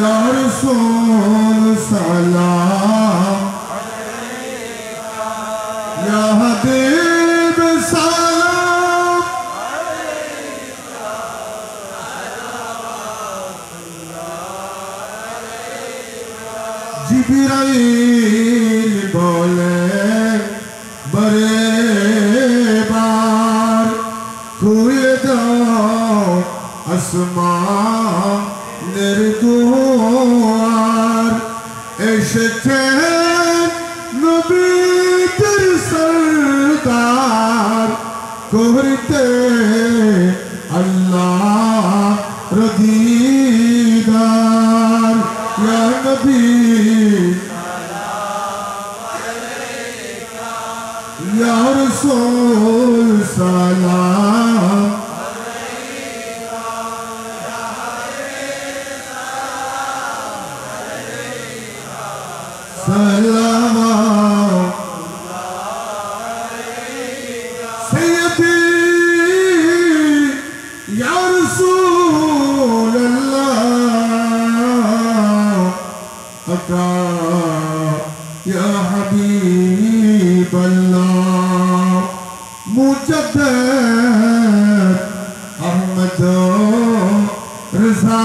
या रसूल सलाम या हबीब सलाम जिब्राइल बोले बड़े बार खुल दो आसमान निर्दुआर, एशके नबी तेरे सरदार करते अल्लाह रदीदार, या नबी या रसूल सलाम सलाम सैयदी या रसूल अल्लाह अता या हबीब अल्लाह मुजद्दिद अहमद रज़ा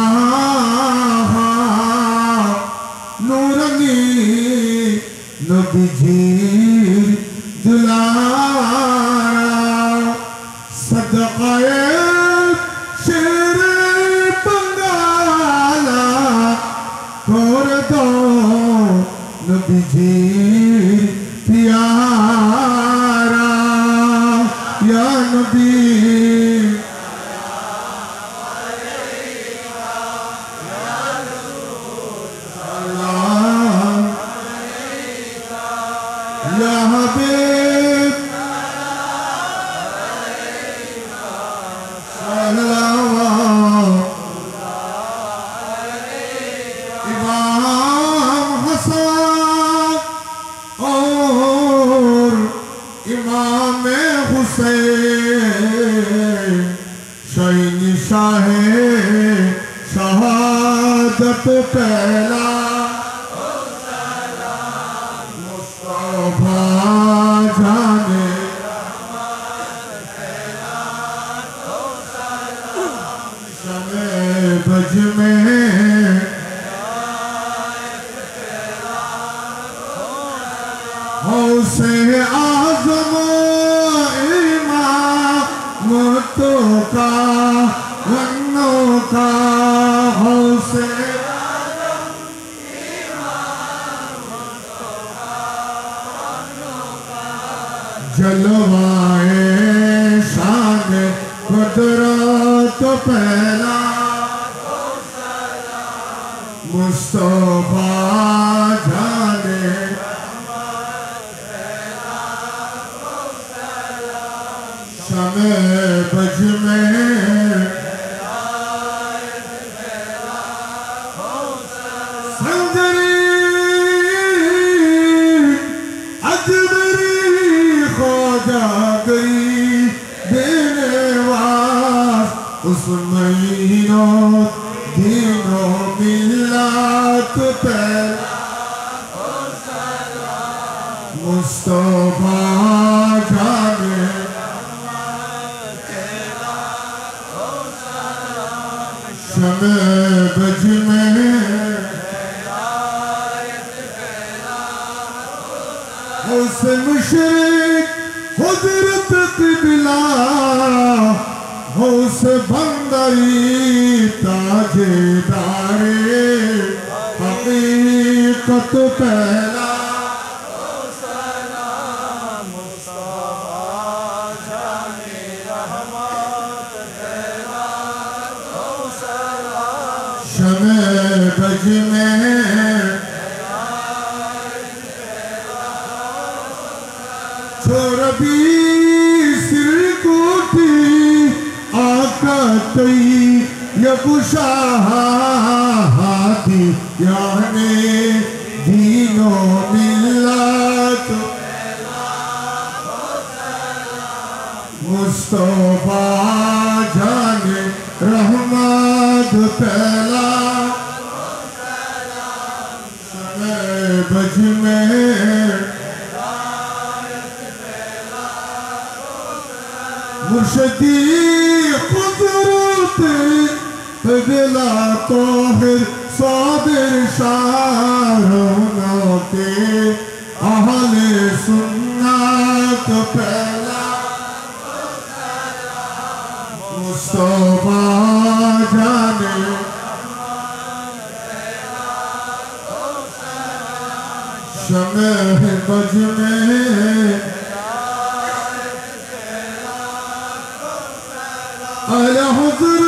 नूरनी नबीजीर दुलारा, सदक़ाए शेर बंगाला कर दो नबीजीर प्यारा, या नबी या हबीब सलाम इमाम हसन और इमाम हुसैन शहीन शाहे शहादत पहला जाने शमे बज में मुतुका वन्नों का हौसे जलवाए शान कुदरत पहला मुस्तफा जाने शमे बज में संगरी अजमरी खोजागरी देने वास उस महीनों दिनों मिलात पहला मुस्तफा जाने शमे बज में उस मुशरिक हुजरत क़िबला उस बंदरी ताजेदारे हकीकत पहला शमे बज में छोरबी सिर कोटी आकतई यकुशाहाती याने दीनों मिल्लत मुस्तफा जाने रहमत पहला शमे बज में मुर्शदी कुदरत बिला तोहिर साबिर शारों के अहले सुन्नत पहला मुस्तफा जाने शमे बज में आला हुज़ूर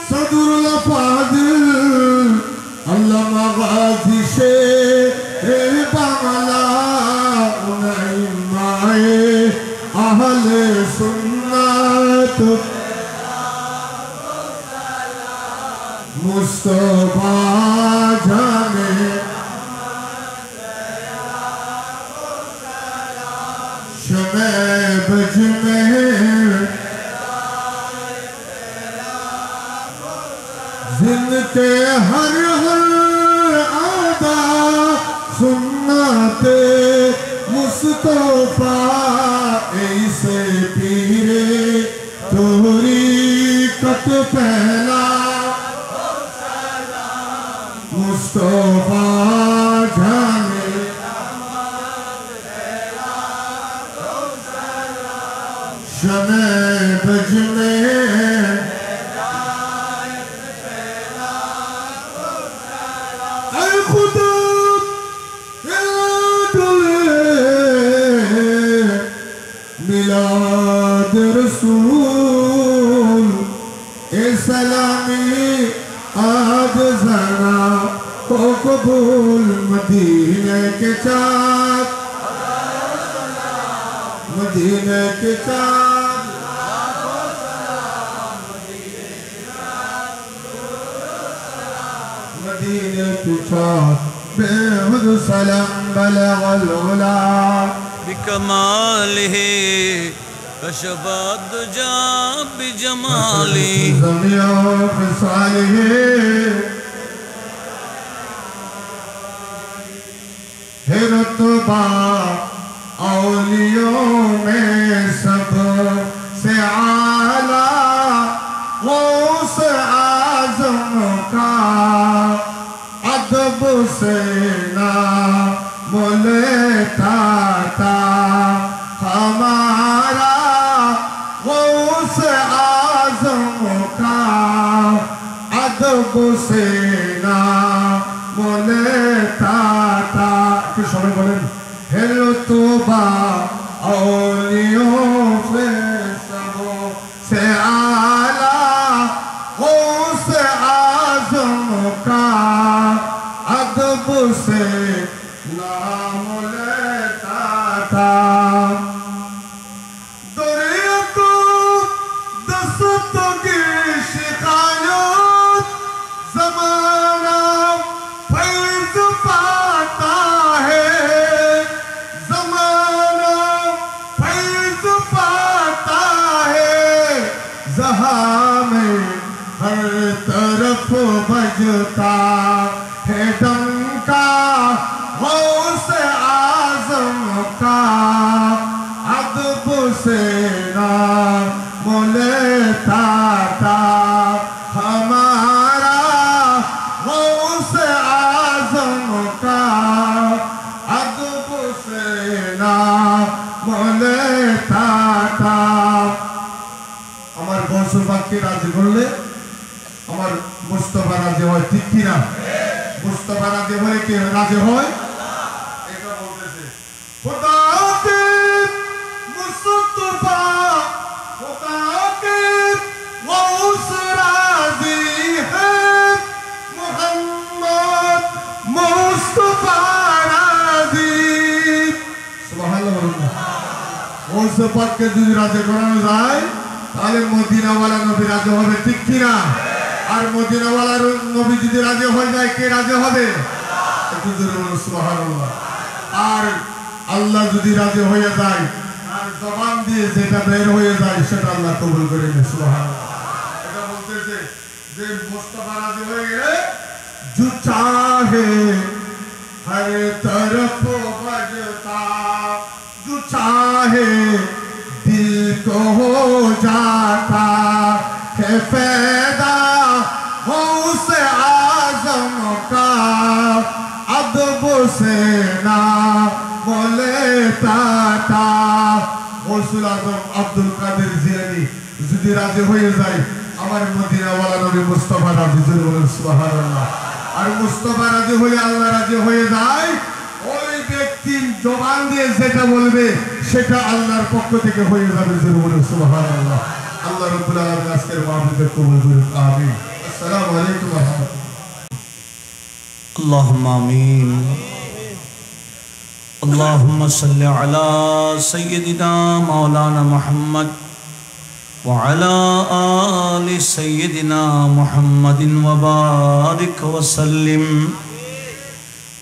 सदरुल फाज़िल अल्लामा गाज़ी शेर बांग्ला उन्नाए अहले सुन्नत मुस्तफा जाने शमे बज में जिनके हर हर आदा सुन्नते मुस्तफा ऐसे पीरे तोरी कत पहला मुस्तफा जाने शमे बज में मिलाद रसूल ए सलामी आज जरा को कबूल मदीने के चाँद मदीने के चाँद मदीने के चाँद बेहुद सलाम बलगल गुलाम बिकमालिह कशफ दुजा बिजमाली ज़मियों फ़िसालिह है रुतबा औलियों में सब से आला गौस आज़म का अदब से नाम लेता था हमारा रुतबा औलियों से सबों से आला गौसे आज़म का अदब से नाम लेता था। बजता है डंका गौसे आज़म का अदब से नाम लेता था। हमारा गौसे आज़म का अदब से नाम लेता था। আমার গৌসুল পাককে রাজি করলে আমার মুস্তাফা রাজি হয়, ঠিক কি না? মুস্তাফা রাজি হলে কে রাজি হয়? এটা বলতেছে খোদা কে মুস্তাফা, খোদা কে গৌস রাজি হ্যায়, মুহাম্মদ মুস্তাফা রাজি। সুবহানাল্লাহ। গৌস পাককে যদি রাজি করানো যায় তাহলে মদিনাওয়ালা নবী রাজি হবে, ঠিক কি না? আর মদিনাওয়ালার নবী যদি রাজি হয়ে যায় কে রাজি হবে? একটু জোরে বলুন সুবহানাল্লাহ। আর আল্লাহ যদি রাজি হয়ে যায় আর জবান দিয়ে যেটা বের হয়ে যায় সেটা আল্লাহ কবুল করে নেয়, সুবহানাল্লাহ। এটা বলতেছে যে মুস্তাফা রাজি হয়ে গেলে जो चाहे हर तरफ बजता, जो चाहे दिल को हो जाता है पैदा गौसे आज़म का अदब से नाम लेता था। गौसुल आज़म আব্দুল কাদের জিলানী যদি রাজি হয়ে যায় আমার মদিনাওয়ালা নবী মুস্তাফা রাজি, জোরে বলেন সুবহানাল্লাহ। আর মুস্তাফা রাজি হয়ে আল্লাহ রাজি হয়ে যায়, ওই ব্যক্তি জবান দিয়ে যেটা বলবে সেটা আল্লাহর পক্ষ থেকে হয়ে যাবে, জোরে বলেন সুবহানাল্লাহ। আল্লাহ রাব্বুল আলামিন আজকের মাহফিলকে কবুল করুন, আমিন। আসসালামু আলাইকুম ওয়া রাহমাতুল্লাহ। আল্লাহুম্মা আমিন। اللهم صل على سيدنا مولانا محمد وعلى آل سيدنا محمد وبارك وسلم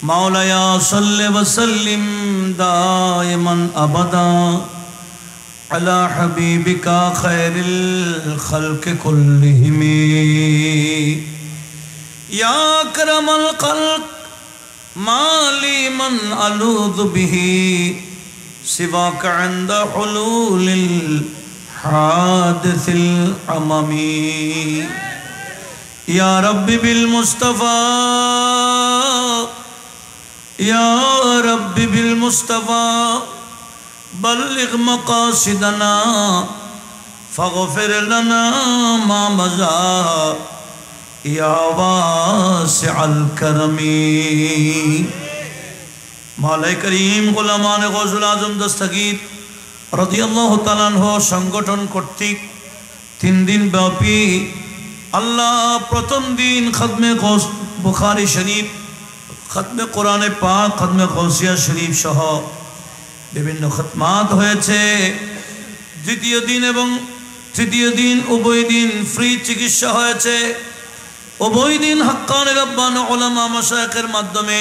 مولاي صل وسلم دائما أبدا على حبيبك خير الخلق كلهم يا أكرم الخلق ما لي من ألوذ به سواك عند حلول الحادث العممي يا رب بالمصطفى يا رب بالمصطفى بلغ مقاصدنا فاغفر لنا ما مضى या वासिअल करमी। मौला करीम गुलामान गौसुल आजम दस्तगीर রাদিয়াল্লাহু তাআলা আনহু সংগঠন কর্তৃক 3 দিন ব্যাপী আল্লাহ প্রথম দিন খতমে বুখারী শরীফ, খতমে কোরআনে পাক, খতমে গৌসিয়া শরীফ সহ বিভিন্ন খতমাত হয়েছে। দ্বিতীয় দিন এবং তৃতীয় দিন উভয় দিন ফ্রি চিকিৎসা হয়েছে। উভয় দিন হাক্কানি রাব্বানি উলামা মাশায়েখের মাধ্যমে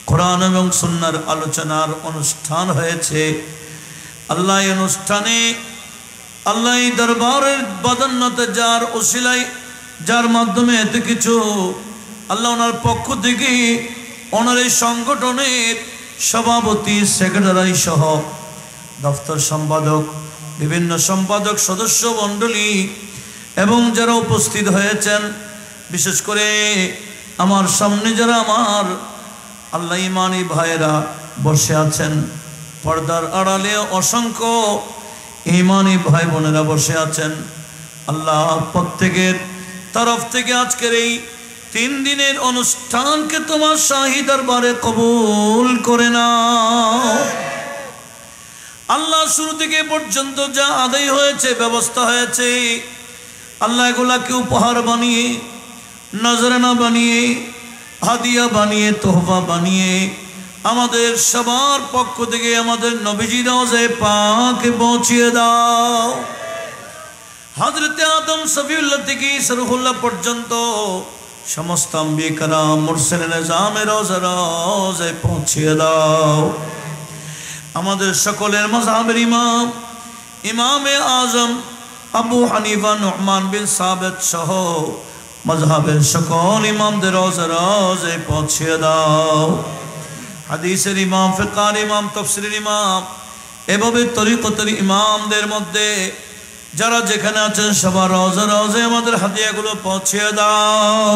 কোরআন এবং সুন্নাহর আলোচনার অনুষ্ঠান হয়েছে। আল্লাহ এই অনুষ্ঠানে, আল্লাহ এই দরবারের বদন্নতে যার ওসিলায়, যার মাধ্যমে এত কিছু আল্লাহ ওনার পক্ষ থেকে ওনার এই সংগঠনের সভাপতি, সেক্রেটারি সহ দপ্তর সম্পাদক, বিভিন্ন সম্পাদক, সদস্য মণ্ডলী এবং যারা উপস্থিত হয়েছেন, বিশেষ করে আমার সামনে যারা আমার আল্লাহ ইমানি ভাইয়েরা বসে আছেন, পর্দার আড়ালে অসংখ্য ইমানি ভাই বোনেরা বসে আছেন, আল্লাহ প্রত্যেকের তরফ থেকে আজকের এই 3 দিনের অনুষ্ঠানকে তোমার শাহী দরবারে কবুল করে নাও। আল্লাহ শুরু থেকে পর্যন্ত যা আদায় হয়েছে, ব্যবস্থা হয়েছে, আল্লাহ এগুলাকে উপহার বানিয়ে, নজরানা বানিয়ে, হাদিয়া বানিয়ে, তোহফা বানিয়ে আমাদের সবার পক্ষ থেকে আমাদের নবীজি রওজা পাকে পৌঁছিয়ে দাও। হযরতে আদম সফিউল্লাহ থেকে সরহুল্লাহ পর্যন্ত সমস্ত আম্বিয়া কেরাম মুরসালিন নিজামে রওজায় পৌঁছিয়ে দাও। আমাদের সকলের মাযহাবের ইমাম, ইমামে আজম আবু হানিফা নু'মান বিন সাবিত সহ মাযহাবের সকল ইমামদের রওজায় পৌঁছিয়ে দাও। হাদিসের ইমাম, ফিকহের ইমাম, তাফসীরের ইমাম, এভাবে তরিকতের ইমামদের মধ্যে যারা যেখানে আছেন সবার রওজায় আমাদের হাদিয়াগুলো পৌঁছিয়ে দাও।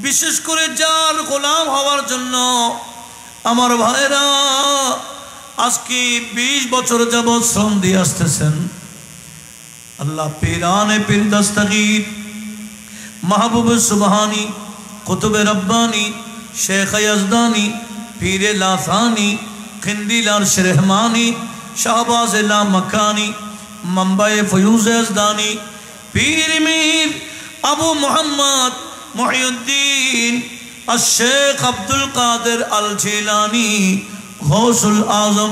বিশেষ করে যার গোলাম হওয়ার জন্য আমার ভাইরা আজকে 20 বছর যাবৎ শ্রম দিয়ে আসতেছেন, আল্লাহ পীরানে পীর দস্তগীর মাহবুব সুবহানি, কুতুবে রব্বানি, শেখ ইয়াজদানি, পীরে লাসানি, খিন্দিলার শেরহমানি, শাহবাজ লা মকানি, মুম্বাই ফয়ুজ ইয়াজদানি, পীর মীর আবু মোহাম্মদ মুহিউদ্দিন আশ-শেখ আব্দুল কাদের আল জিলানি, গৌসুল আজম,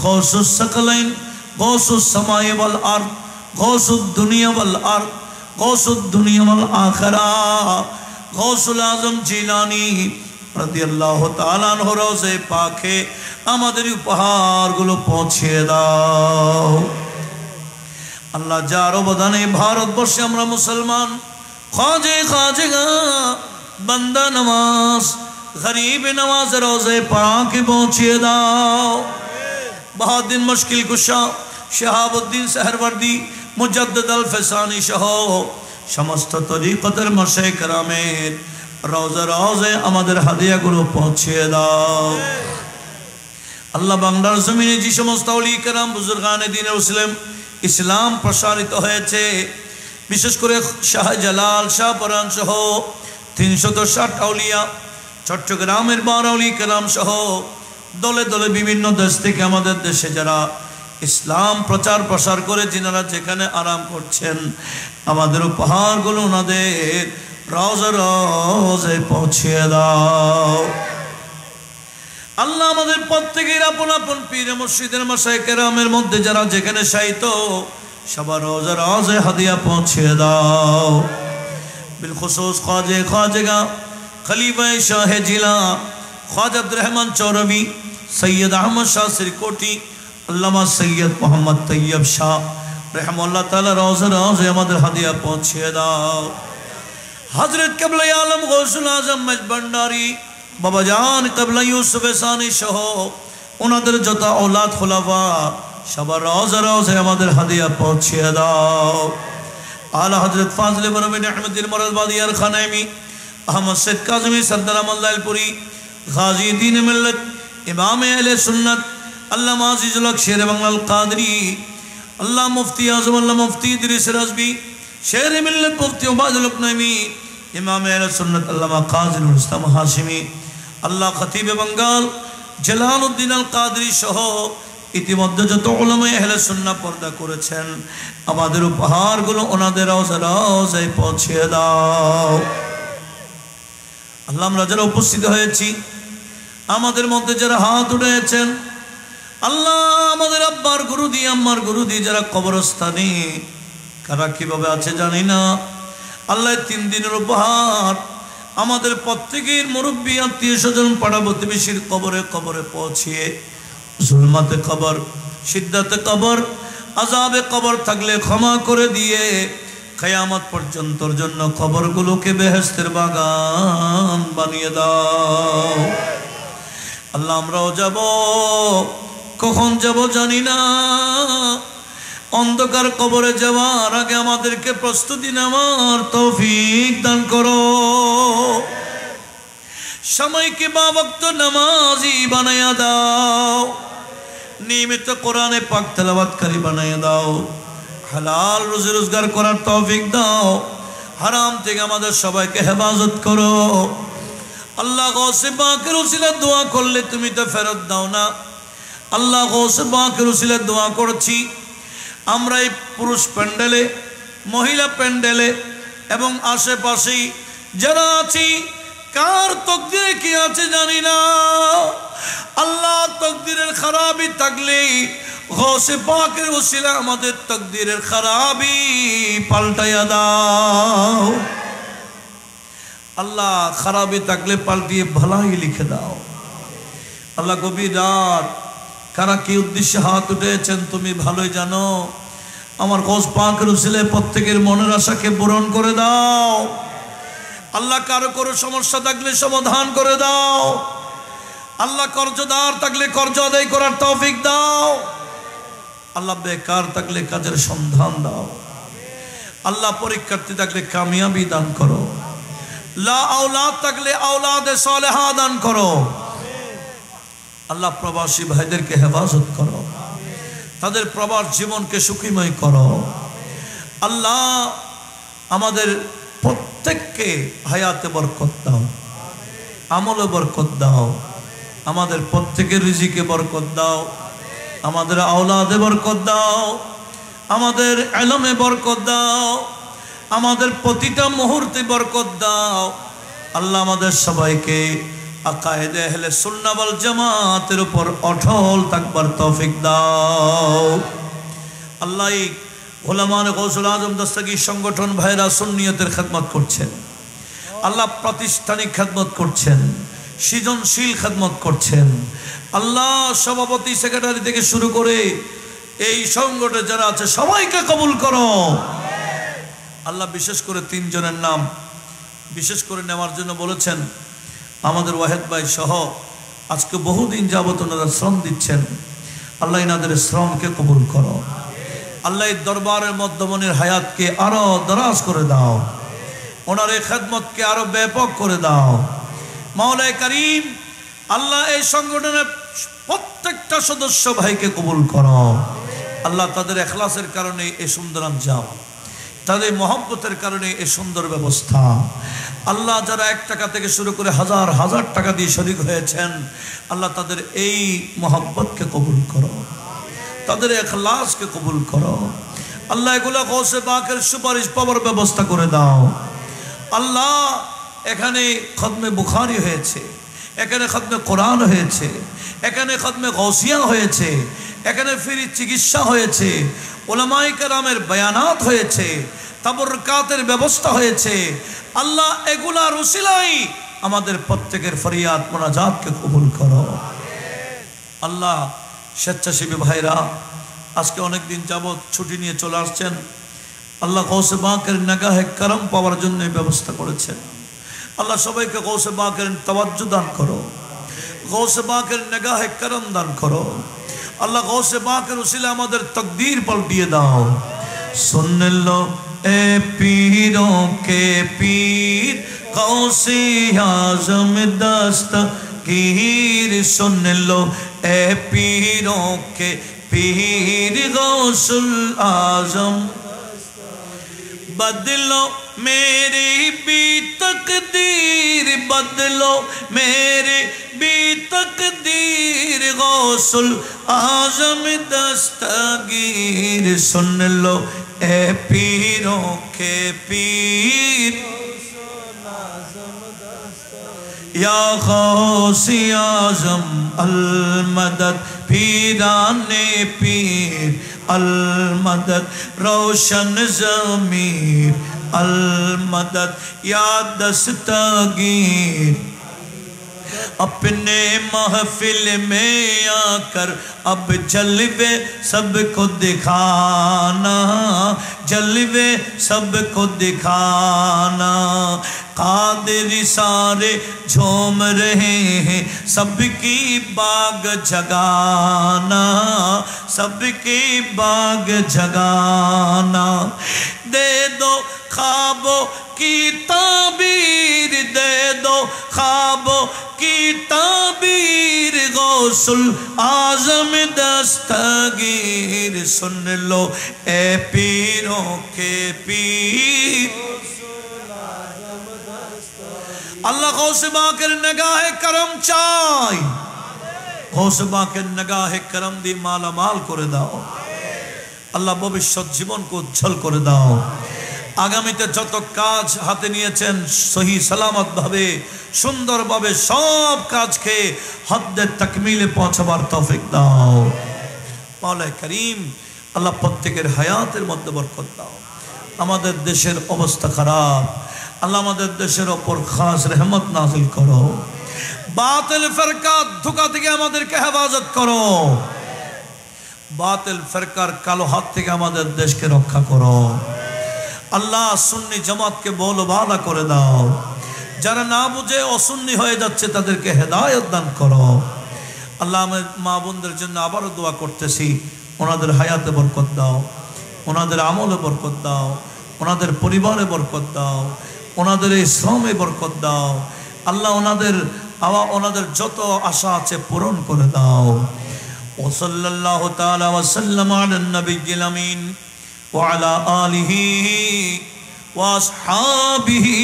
গৌসুস সকলাইন, গৌসুস সামায়ে ওয়াল আরদ, গৌসুদ দুনিয়া ওয়াল আরদ, গৌসুদ দুনিয়া ওয়াল আখিরা, গৌসুল আজম জিলানি রাদিয়াল্লাহু তাআলা আনহু রওজা পাকে আমাদের উপহারগুলো পৌঁছিয়ে দাও। আল্লাহ যার অবদানে ভারতবর্ষে আমরা মুসলমান, খাজেগা বান্দা নওয়াজ, গরিব নওয়াজ রওজা পাকে পৌঁছিয়ে দাও। বাহাউদ্দিন মুশকিল কুশা, শাহাবুদ্দিন সেহরওয়ার্দী, মুজাদ্দিদ আল ফেসানি সহ সমস্ত তরিকতের মাশায়েখ কেরামের রওজায় আমাদের হাদিয়াগুলো পৌঁছিয়ে দাও। আল্লাহ বাংলার জমিনে যে সমস্ত আউলিয়া কেরাম, বুজুর্গানে দ্বীনের ইসলাম প্রসারিত হয়েছে, বিশেষ করে শাহজালাল, শাহপরান সহ 360 আউলিয়া, চট্টগ্রামের 12 আউলিয়া কেরাম সহ দলে দলে বিভিন্ন দেশ থেকে আমাদের দেশে যারা ইসলাম প্রচার প্রসার করে, যিনারা যেখানে আরাম করছেন, আমাদের উপহারগুলো ওনাদের রওজায় পৌঁছিয়ে দাও। আল্লাহ আমাদের প্রত্যেকের আপন আপন পীর মুর্শিদের মাশায়েখ কেরামের মধ্যে যারা যেখানে শায়িত, সবার রওজায় হাদিয়া পৌঁছিয়ে দাও। বিলখুসুস খাজেগা খলিফা শাহ জিলা খ্বাজা আব্দুর রহমান চৌরবি, সৈয়দ আহমদ শাহ শ্রীকোটি, আল্লামা সৈয়দ মোহাম্মদ তৈয়ব শাহ রহমাল্লাহ তাআলা রওজায় আমাদের হাদিয়া পৌঁছিয়ে দাও। হযরত কিবলা আলম গৌসুল আজম মজবন্ডারি বাবা জান কিবলা ইউসুফ সানি সহ ওনাদের যত औलाद খুলাফা সবার রওজায় আমাদের হাদিয়া পৌঁছিয়ে দাও। আলা হযরত ফাজল বরমিন আহমদুল মরদবাদি আর খানাইমি, আহমদ সৈয়দ কাজমি সরদার আমদালপুরি, গাজী দ্বীন মিল্লাত, ইমাম আহলে সুন্নাত আল্লামা আজিজুল হক শের বাংলাল কাদরি, আল্লাহ মুফতি আজম আল্লাহ মুফতি ইদ্রিস রাজবি, শের মিল্লাত মুফতি ওবায়দুল নাইমি, ইমাম আহলে সুন্নাত আল্লামা কাজীউল ইসলাম হাশিমি, আল্লাহ খতিবে বাঙ্গাল জালালউদ্দিন আল কাদরি সহ ইতিমধ্যে যত উলামা আহলে সুন্নাহ পর্দা করেছেন, আমাদের উপহারগুলো ওনাদের রওজায় পৌঁছিয়ে দাও। আল্লাহ আমরা যারা উপস্থিত হয়েছি, আমাদের মধ্যে যারা হাত উঠেছেন, আল্লাহ আমাদের আব্বার গুরু দিয়ে আম্মার গুরু দিয়ে যারা কবরস্থানে, কারা কিভাবে আছে জানি না, আল্লাহ 3 দিনের উপহার আমাদের প্রত্যেকের মুরব্বী আত্মীয় স্বজন পাড়া প্রতিবেশীর কবরে কবরে পৌঁছিয়ে জুলমাতে কবর, সিদ্ধাতে কবর, আযাবে কবর থাকলে ক্ষমা করে দিয়ে কিয়ামত পর্যন্তর জন্য কবরগুলোকে বেহেশতের বাগান বানিয়ে দাও। আল্লাহ আমরাও যাব, কখন যাব জানি না, অন্ধকার কবরে যাওয়ার আগে আমাদেরকে প্রস্তুতি নেওয়ার তৌফিক দান করো। সময়কে বাওয়াক্ত নামাজি বানায়া দাও, নিয়মিত কোরআনে পাক তেলাওয়াতকারী বানায়া দাও, হালাল রুজি রোজগার করার তৌফিক দাও, হারাম থেকে আমাদের সবাইকে হেফাজত করো। আল্লাহ গৌসে পাকের উসিলায় দোয়া করলে তুমি তো ফেরত দাও না, আল্লাহ গৌসে পাকের উসিলায় দোয়া করছি আমরা এই পুরুষ প্যান্ডেলে মহিলা প্যান্ডেলে এবং আশেপাশেই যারা আছি কার তকদিরে কি আছে জানি না আল্লাহ তকদিরের খারাপই থাকলে গৌসে পাকের উসিলায় আমাদের তকদিরের খারাপই পাল্টাইয়া দাও আল্লাহ খারাপই থাকলে পাল্টিয়ে ভালাই লিখে দাও আল্লাহ গভীর রাত কারা কি উদ্দেশ্যে হাত উঠেছেন তুমি ভালোই জানো আমার গৌস পাকের উসিলায় প্রত্যেকের মনের আশাকে পূরণ করে দাও আল্লাহ কারো কোনো সমস্যা থাকলে সমাধান করে দাও আল্লাহ কর্জদার থাকলে কর্জ আদায় করার তৌফিক দাও আল্লাহ বেকার থাকলে কাজের সন্ধান দাও আল্লাহ পরীক্ষার্থী থাকলে কামিয়াবি দান করো লা আওলাদ থাকলে আওলাদে সালেহা দান করো আল্লাহ প্রবাসী ভাইদেরকে হেফাজত করো তাদের প্রবাস জীবনকে সুখীময় করো আল্লাহ আমাদের প্রত্যেককে হায়াতে বরকত দাও আমলে বরকত দাও আমাদের প্রত্যেকের রিজিকে বরকত দাও আমাদের আওলাদে বরকত দাও আমাদের ইলমে বরকত দাও আমাদের প্রতিটা মুহূর্তে বরকত দাও আল্লাহ আমাদের সবাইকে আকায়েদে আহলে সুন্নাহ ওয়াল জামাতের উপর অটল থাকবার তৌফিক দাও আল্লাহ উলামায়ে গৌসুল আজম দস্তগীর সংগঠন ভাইরা সুন্নিয়তের খেদমত করছেন আল্লাহ প্রাতিষ্ঠানিক খেদমত করছেন সৃজনশীল খেদমত করছেন আল্লাহ সভাপতি সেক্রেটারি থেকে শুরু করে এই সংগঠনে যারা আছে সবাইকে কবুল করো আল্লাহ বিশেষ করে তিনজনের নাম বিশেষ করে নেওয়ার জন্য বলেছেন আমাদের ওয়াহেদ ভাই সহ আজকে বহুদিন যাবত ওনারা শ্রম দিচ্ছেন আল্লাহ ইনাদের শ্রমকে কবুল করো আল্লাহ দরবারের মধ্যমণির হায়াতকে আরো দরাজ করে দাও ওনার এই খেদমতকে আরো ব্যাপক করে দাও মাওলায়ে কারীম আল্লাহ এই সংগঠনের প্রত্যেকটা সদস্য ভাইকে কবুল করো আল্লাহ তাদের ইখলাসের কারণে এই সুন্দর আঞ্জাম তাদের মহব্বতের কারণে এই সুন্দর ব্যবস্থা আল্লাহ যারা 1 টাকা থেকে শুরু করে হাজার হাজার টাকা দিয়ে শরীক হয়েছেন আল্লাহ তাদের এই মহব্বতকে কবুল করো তাদের ইখলাসকে কবুল করো আল্লাহ এগুলো গৌসে পাকের সুপারিশ পাওয়ার ব্যবস্থা করে দাও আল্লাহ এখানে খতমে বুখারী হয়েছে এখানে খতমে কোরআন হয়েছে এখানে খতমে গৌসিয়া হয়েছে এখানে ফ্রি চিকিৎসা হয়েছে উলামায়ে কেরামের বয়ানাত হয়েছে তাবরকাতের ব্যবস্থা হয়েছে আল্লাহ এগুলার উসিলাই আমাদের প্রত্যেকের ফরিয়াদ মুনাজাতকে কবুল করো আল্লাহ স্বেচ্ছাসেবী ভাইরা আজকে অনেক দিন যাবত ছুটি নিয়ে চলে আসছেন আল্লাহ গৌসে পাকের নিগাহে করম পাওয়ার জন্য ব্যবস্থা করেছেন আল্লাহ সবাইকে গৌসে পাকের তাওয়াজ্জু দান করো গৌসে পাকের নিগাহে করম দান করো আল্লাহ গৌসে পাকের উসিলে আমাদের তকদীর পাল্টিয়ে দাও सुन लो ए पीरों के पीर गौसे आज़म दस्तगीर सुन लो ए पीरों के पीर गौसुल आज़म बदलो मेरी भी तकदीर बदलो मेरे भी तकदीर गौसुल आज़म दस्तगीर सुन लो ए पीरों के पीर या गौसी आज़म अल मदद पीराने पीर अल मदद रोशन ज़मीर अल मदद या दस्तगीर अपने महफिल में आकर अब जलवे सबको दिखाना जलवे सबको दिखाना कादिर सारे झूम रहे हैं सबकी बाग जगाना सबकी बाग जगाना दे दो ख्वाबों की ताबीर दे दो ख्वाबों की ताबीर गौसुल आज़म दस्तगीर सुन लो ए पीरों के पीर अल्लाह गौसे पाकेर निगाहे करम चाই গৌসে পাকের নিগাহে করম দিয়ে মালামাল করে দাও আল্লাহ, ভবিষ্যৎ জীবনকে উজ্জ্বল করে দাও। আগামীতে যত কাজ হাতে নিয়েছেন সহি সালামত ভাবে সুন্দরভাবে সব কাজকে হদ্দে তাকমিলে পৌঁছাবার তৌফিক দাও। মাওলা করিম আল্লাহ প্রত্যেকের হায়াতের মধ্যে বরকত দাও। আমাদের দেশের অবস্থা খারাপ, আল্লাহ আমাদের দেশের ওপর খাস রহমত নাজিল করো। বাতিল ফিরকা ধোঁকা থেকে আমাদেরকে হেফাজত করো। বাতিল ফিরকার কালো হাত থেকে আমাদের দেশকে রক্ষা করো। আল্লাহ সুন্নি জামাতকে বলবালা করে দাও। যারা না বুঝে অসুন্নি হয়ে যাচ্ছে তাদেরকে হেদায়েত দান করো। আল্লাহ আমার মা বোনদের জন্য আবারও দোয়া করতেছি, ওনাদের হায়াতে বরকত দাও, ওনাদের আমলে বরকত দাও, ওনাদের পরিবারে বরকত দাও, ওনাদের এই শ্রমে বরকত দাও। আল্লাহ ওনাদের যত আশা আছে পূরণ করে দাও। ওয়াসাল্লাল্লাহু তাআলা ওয়া সাল্লামা আলান নবিয়্যিল আমিন ওয়া আলা আলিহি ওয়া আসহাবিহি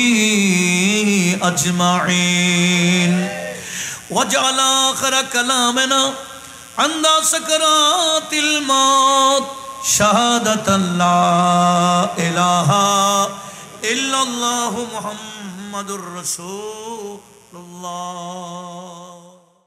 আজমাইন। وجعل آخر كلامنا عند سكرات الموت شهادة لا إله إلا الله محمد رسول الله.